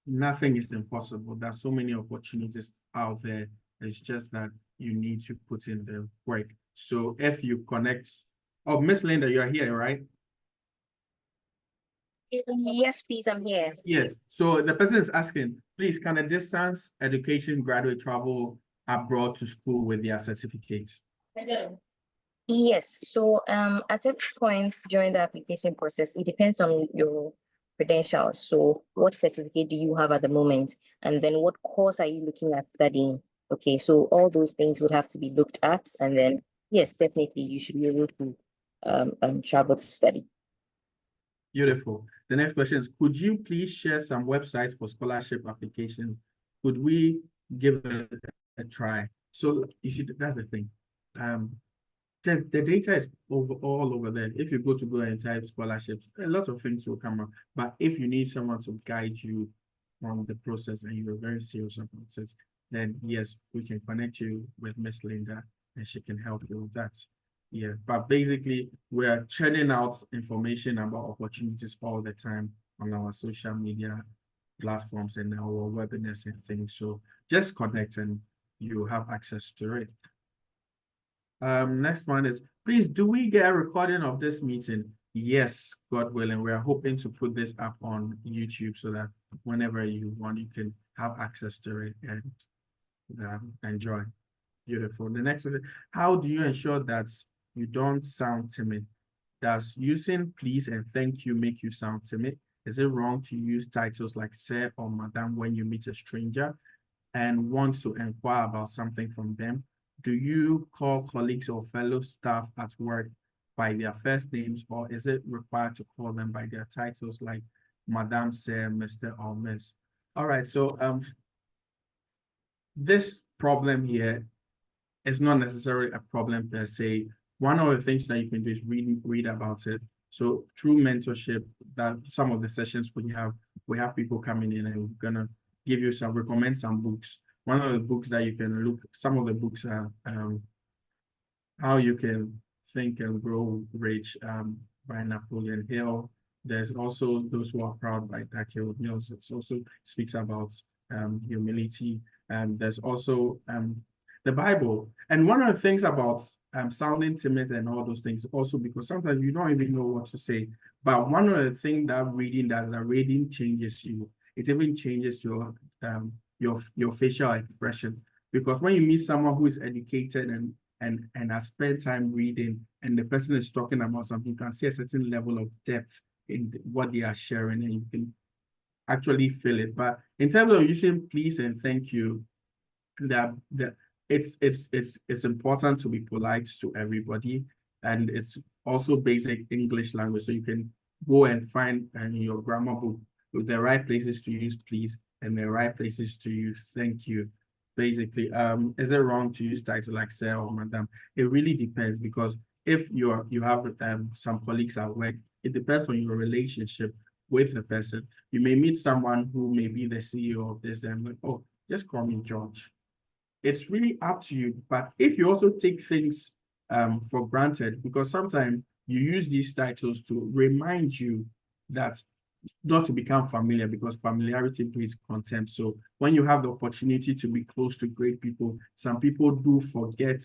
nothing is impossible. There's so many opportunities out there. It's just that you need to put in the work. So if you connect, oh, Miss Linda, you're here, right? Yes, please, I'm here. Yes. So the person is asking, please, can a distance education graduate travel abroad to school with their certificates? Yes. So at every point during the application process, it depends on your credentials. So what certificate do you have at the moment? And then what course are you looking at studying? Okay, so all those things would have to be looked at. And then, yes, definitely you should be able to travel to study. Beautiful. The next question is, could you please share some websites for scholarship applications? Could we give it a try? So you should, that's the thing. The data is all over there. If you go and type scholarships, a lot of things will come up. But if you need someone to guide you on the process and you're very serious about it, then yes, we can connect you with Miss Linda and she can help you with that. Yeah, but basically we're churning out information about opportunities all the time on our social media platforms and our webinars and things. So just connect and you have access to it. Next one is, please, do we get a recording of this meeting? Yes, God willing. We are hoping to put this up on YouTube so that whenever you want, you can have access to it and enjoy. Beautiful. The next one is, how do you ensure that you don't sound timid? Does using please and thank you make you sound timid? Is it wrong to use titles like sir or madam when you meet a stranger and want to inquire about something from them? Do you call colleagues or fellow staff at work by their first names, or is it required to call them by their titles like Madam, Sir, Mr. or Miss? All right, so this problem here is not necessarily a problem per se. One of the things that you can do is read about it. So through mentorship, that some of the sessions we have people coming in and we're gonna give you recommend some books. One of the books that you can look, some of the books are How You Can Think and Grow Rich by Napoleon Hill. There's also Those Who Are Proud by Dr. Mills. It also speaks about humility. And there's also the Bible. And one of the things about sounding timid and all those things, also because sometimes you don't even know what to say. But one of the things that reading does, that reading changes you. It even changes your facial expression. Because when you meet someone who is educated and has spent time reading, and the person is talking about something, you can see a certain level of depth in what they are sharing, and you can actually feel it. But in terms of using please and thank you, that it's important to be polite to everybody, and it's also basic English language. So you can go and find in your grammar book the right places to use please and the right places to use thank you. Basically, is it wrong to use title like sir or madam? It really depends, because if you have some colleagues at work, it depends on your relationship with the person. You may meet someone who may be the CEO of this, and like, oh, just call me George. It's really up to you. But if you also take things for granted, because sometimes you use these titles to remind you that not to become familiar, because familiarity breeds contempt. So when you have the opportunity to be close to great people, some people do forget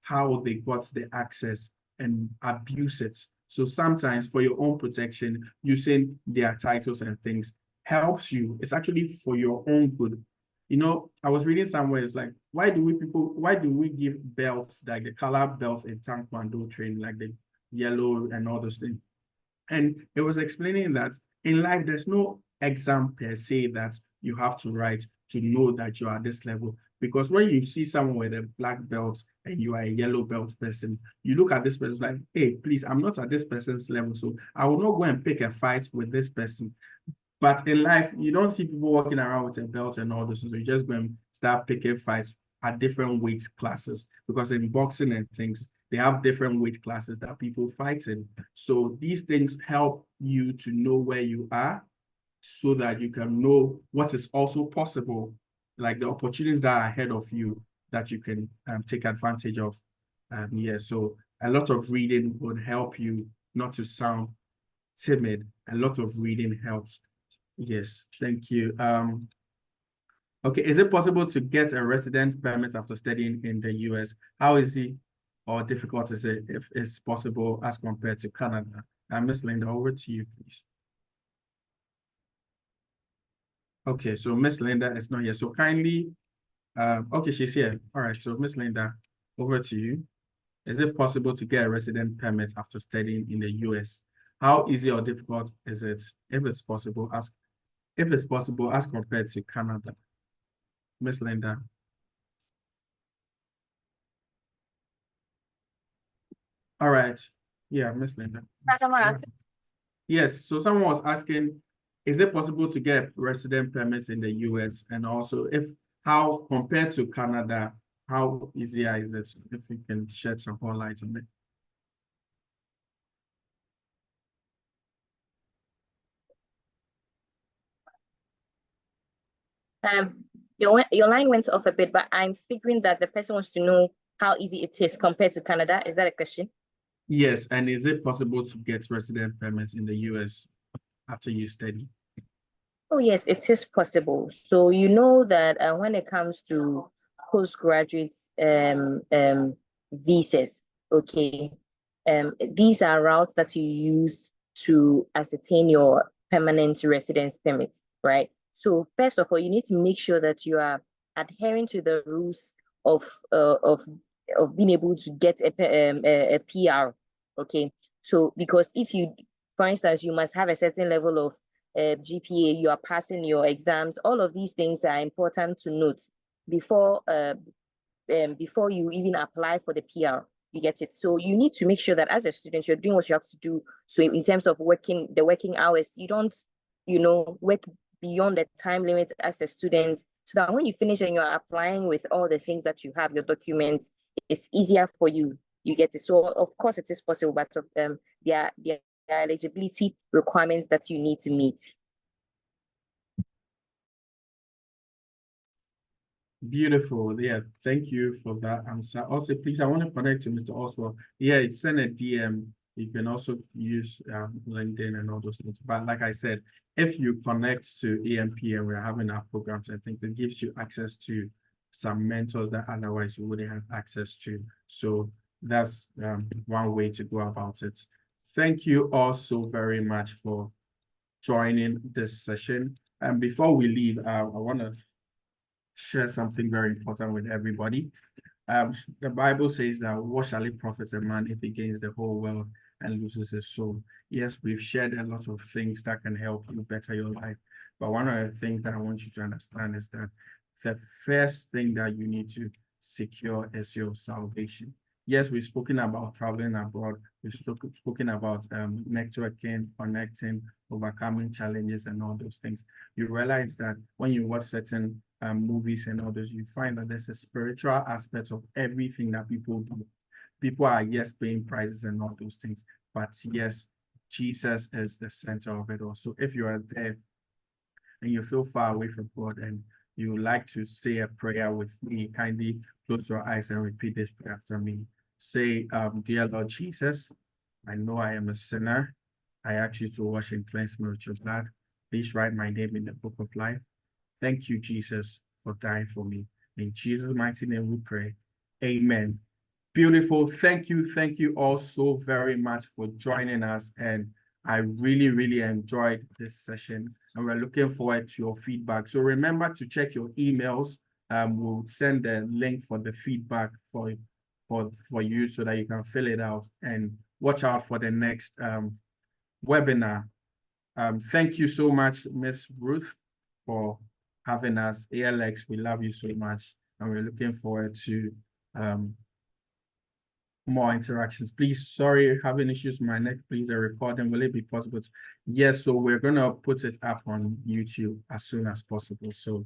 how they got the access and abuse it. So sometimes for your own protection, using their titles and things helps you. It's actually for your own good. You know, I was reading somewhere, it's like, why do we give belts, like the color belts in Taekwondo training, like the yellow and all those things? And it was explaining that in life, there's no exam per se that you have to write to know that you are at this level. Because when you see someone with a black belt and you are a yellow belt person, you look at this person like, hey, please, I'm not at this person's level, so I will not go and pick a fight with this person. But in life, you don't see people walking around with a belt and all this. So you just go and start picking fights at different weight classes. Because in boxing and things, they have different weight classes that people fight in. So these things help you to know where you are, so that you can know what is also possible, like the opportunities that are ahead of you that you can take advantage of. So a lot of reading would help you not to sound timid. A lot of reading helps. Yes, thank you. Okay, is it possible to get a residence permit after studying in the US? How easy or difficult is it, if it's possible, as compared to Canada? Ms. Linda, over to you, please. Okay, so Miss Linda is not here. So kindly, okay, she's here. All right, so Miss Linda, over to you. Is it possible to get a resident permit after studying in the US? How easy or difficult is it, if it's possible, as compared to Canada? Miss Linda. All right. Yeah, Miss Linda. Yes, so someone was asking, is it possible to get resident permits in the US? And also, how compared to Canada, how easier is it? If you can shed some more light on it. Your line went off a bit, but I'm figuring that the person wants to know how easy it is compared to Canada. Is that a question? Yes, and is it possible to get resident permits in the US after you study? Oh, yes, it is possible. So you know that when it comes to postgraduate visas, okay, these are routes that you use to ascertain your permanent residence permit, right? So first of all, you need to make sure that you are adhering to the rules of being able to get a PR, okay? So because if you, for instance, you must have a certain level of GPA, you are passing your exams. All of these things are important to note before you even apply for the PR. You get it? So you need to make sure that as a student, you're doing what you have to do. So in terms of working hours, you don't, work beyond the time limit as a student, so that when you finish and you're applying with all the things that you have, your documents, it's easier for you. You get it? So of course it is possible, but there are eligibility requirements that you need to meet. Beautiful. Yeah, thank you for that answer. Also, please, I want to connect to Mr. Oswald. Yeah, send a DM. You can also use LinkedIn and all those things. But like I said, if you connect to EMP and we're having our programs, I think it gives you access to some mentors that otherwise you wouldn't have access to. So that's one way to go about it. Thank you all so very much for joining this session. And before we leave, I want to share something very important with everybody. The Bible says that what shall it profit a man if he gains the whole world and loses his soul? Yes, we've shared a lot of things that can help you better your life. But one of the things that I want you to understand is that the first thing that you need to secure is your salvation. Yes, we've spoken about traveling abroad. We've spoken about networking, connecting, overcoming challenges and all those things. You realize that when you watch certain movies and others, you find that there's a spiritual aspect of everything that people do. People are, yes, paying prices and all those things, but yes, Jesus is the center of it all. So if you are there and you feel far away from God and you would like to say a prayer with me, kindly close your eyes and repeat this prayer after me. Say, dear Lord Jesus, I know I am a sinner. I ask you to wash and cleanse me with your blood. Please write my name in the book of life. Thank you, Jesus, for dying for me. In Jesus' mighty name we pray. Amen. Beautiful. Thank you all so very much for joining us. And I really, really enjoyed this session. And we're looking forward to your feedback. So remember to check your emails. We'll send a link for the feedback for you so that you can fill it out, and watch out for the next webinar. Thank you so much, Miss Ruth, for having us. ALX, we love you so much, and we're looking forward to more interactions. Please, sorry, having issues with my neck. Please, a recording, will it be possible? Yes, so we're gonna put it up on YouTube as soon as possible. So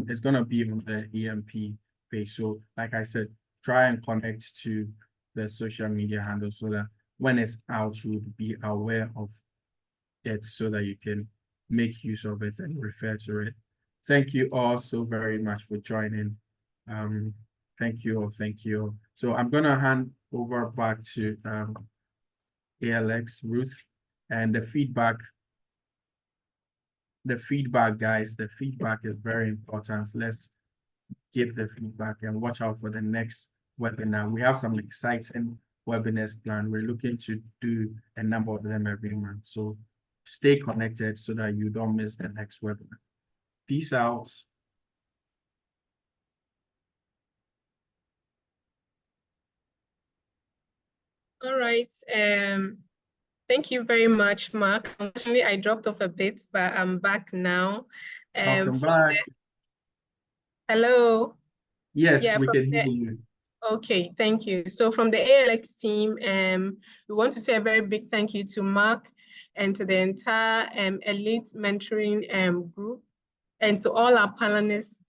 it's gonna be on the EMP page. So like I said, try and connect to the social media handle so that when it's out, you'll be aware of it so that you can make use of it and refer to it. Thank you all so very much for joining. Thank you all. Thank you. So I'm going to hand over back to ALX, Ruth, and the feedback. The feedback, guys, the feedback is very important. Let's give the feedback and watch out for the next webinar. We have some exciting webinars planned. We're looking to do a number of them every month. So stay connected so that you don't miss the next webinar. Peace out. All right. Thank you very much, Mark. Unfortunately, I dropped off a bit, but I'm back now. Welcome back. Hello. Yes, we can hear you. Okay, thank you. So from the ALX team, we want to say a very big thank you to Mark and to the entire elite mentoring group, and to all our panelists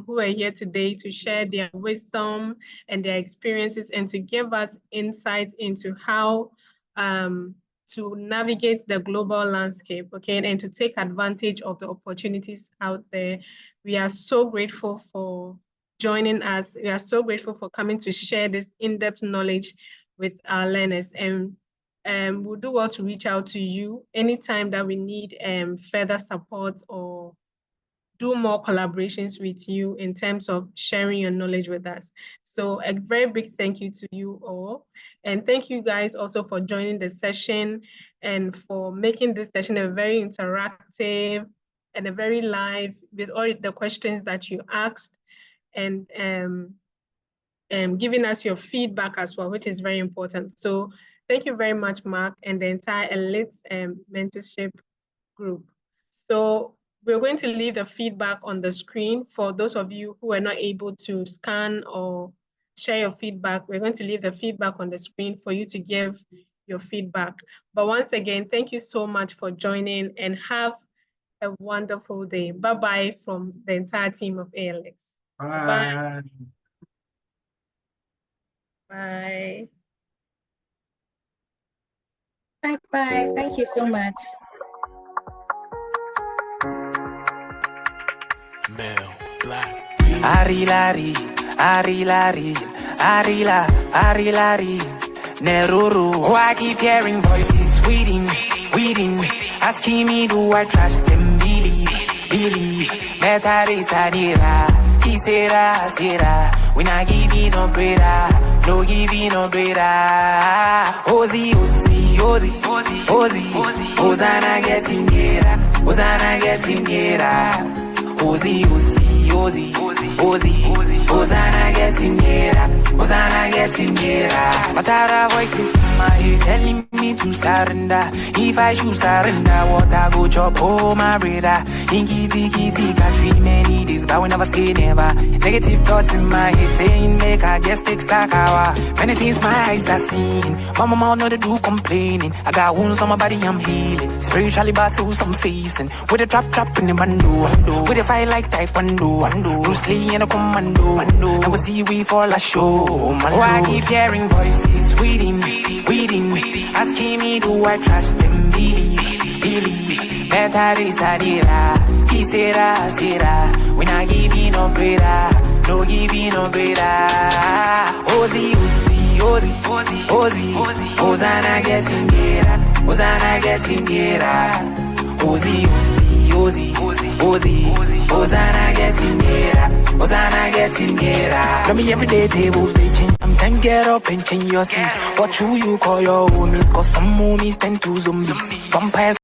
who are here today to share their wisdom and their experiences and to give us insights into how to navigate the global landscape, okay, and to take advantage of the opportunities out there. We are so grateful for joining us. We are so grateful for coming to share this in-depth knowledge with our learners. And we'll do well to reach out to you anytime that we need further support or do more collaborations with you in terms of sharing your knowledge with us. So a very big thank you to you all. And thank you guys also for joining the session and for making this session a very interactive and a very live with all the questions that you asked, and giving us your feedback as well, which is very important. So thank you very much, Mark, and the entire elite mentorship group. So we're going to leave the feedback on the screen for those of you who are not able to scan or share your feedback. We're going to leave the feedback on the screen for you to give your feedback. But once again, thank you so much for joining and have a wonderful day. Bye-bye from the entire team of ALX. Bye. Bye. Bye. Thank you so much. Male, black. Arilari, Arilari, Arila, Arilari, Neruru. Oh, I keep hearing voices weeding, asking me do I trust them, believe. Better is Adira, Sera. When I give you no breda, no give you no breda. Ozi, Hosanna getting here, Hosanna getting here. Ozi, Hosanna getting nearer, Hosanna getting nearer. But our voices in my head telling me to surrender. If I should surrender, what I go chop, oh my brother. Inky tiki can't feel many days, but we never say never. Negative thoughts in my head saying make I just take Sakawa. Many things my eyes are seeing, my mama know they do complaining. I got wounds on my body, I'm healing. Spiritually battles I'm facing. With a trap in the bando, with a fight like Taekwondo. Bruce Lee and a commando. I will see we fall a show. Oh, I keep hearing voices weeding, asking me do I trust them, really. Better is Adira, he said, when I give you no greater, no giving no greater. Ozzy, Hosanna getting nearer, Hosanna getting nearer. Ozzy, Hosanna getting nearer, Hosanna getting nearer. Tell me every day tables they change. Sometimes get up and change your seat. What you call your homies, cause some homies tend to zombies. Vampires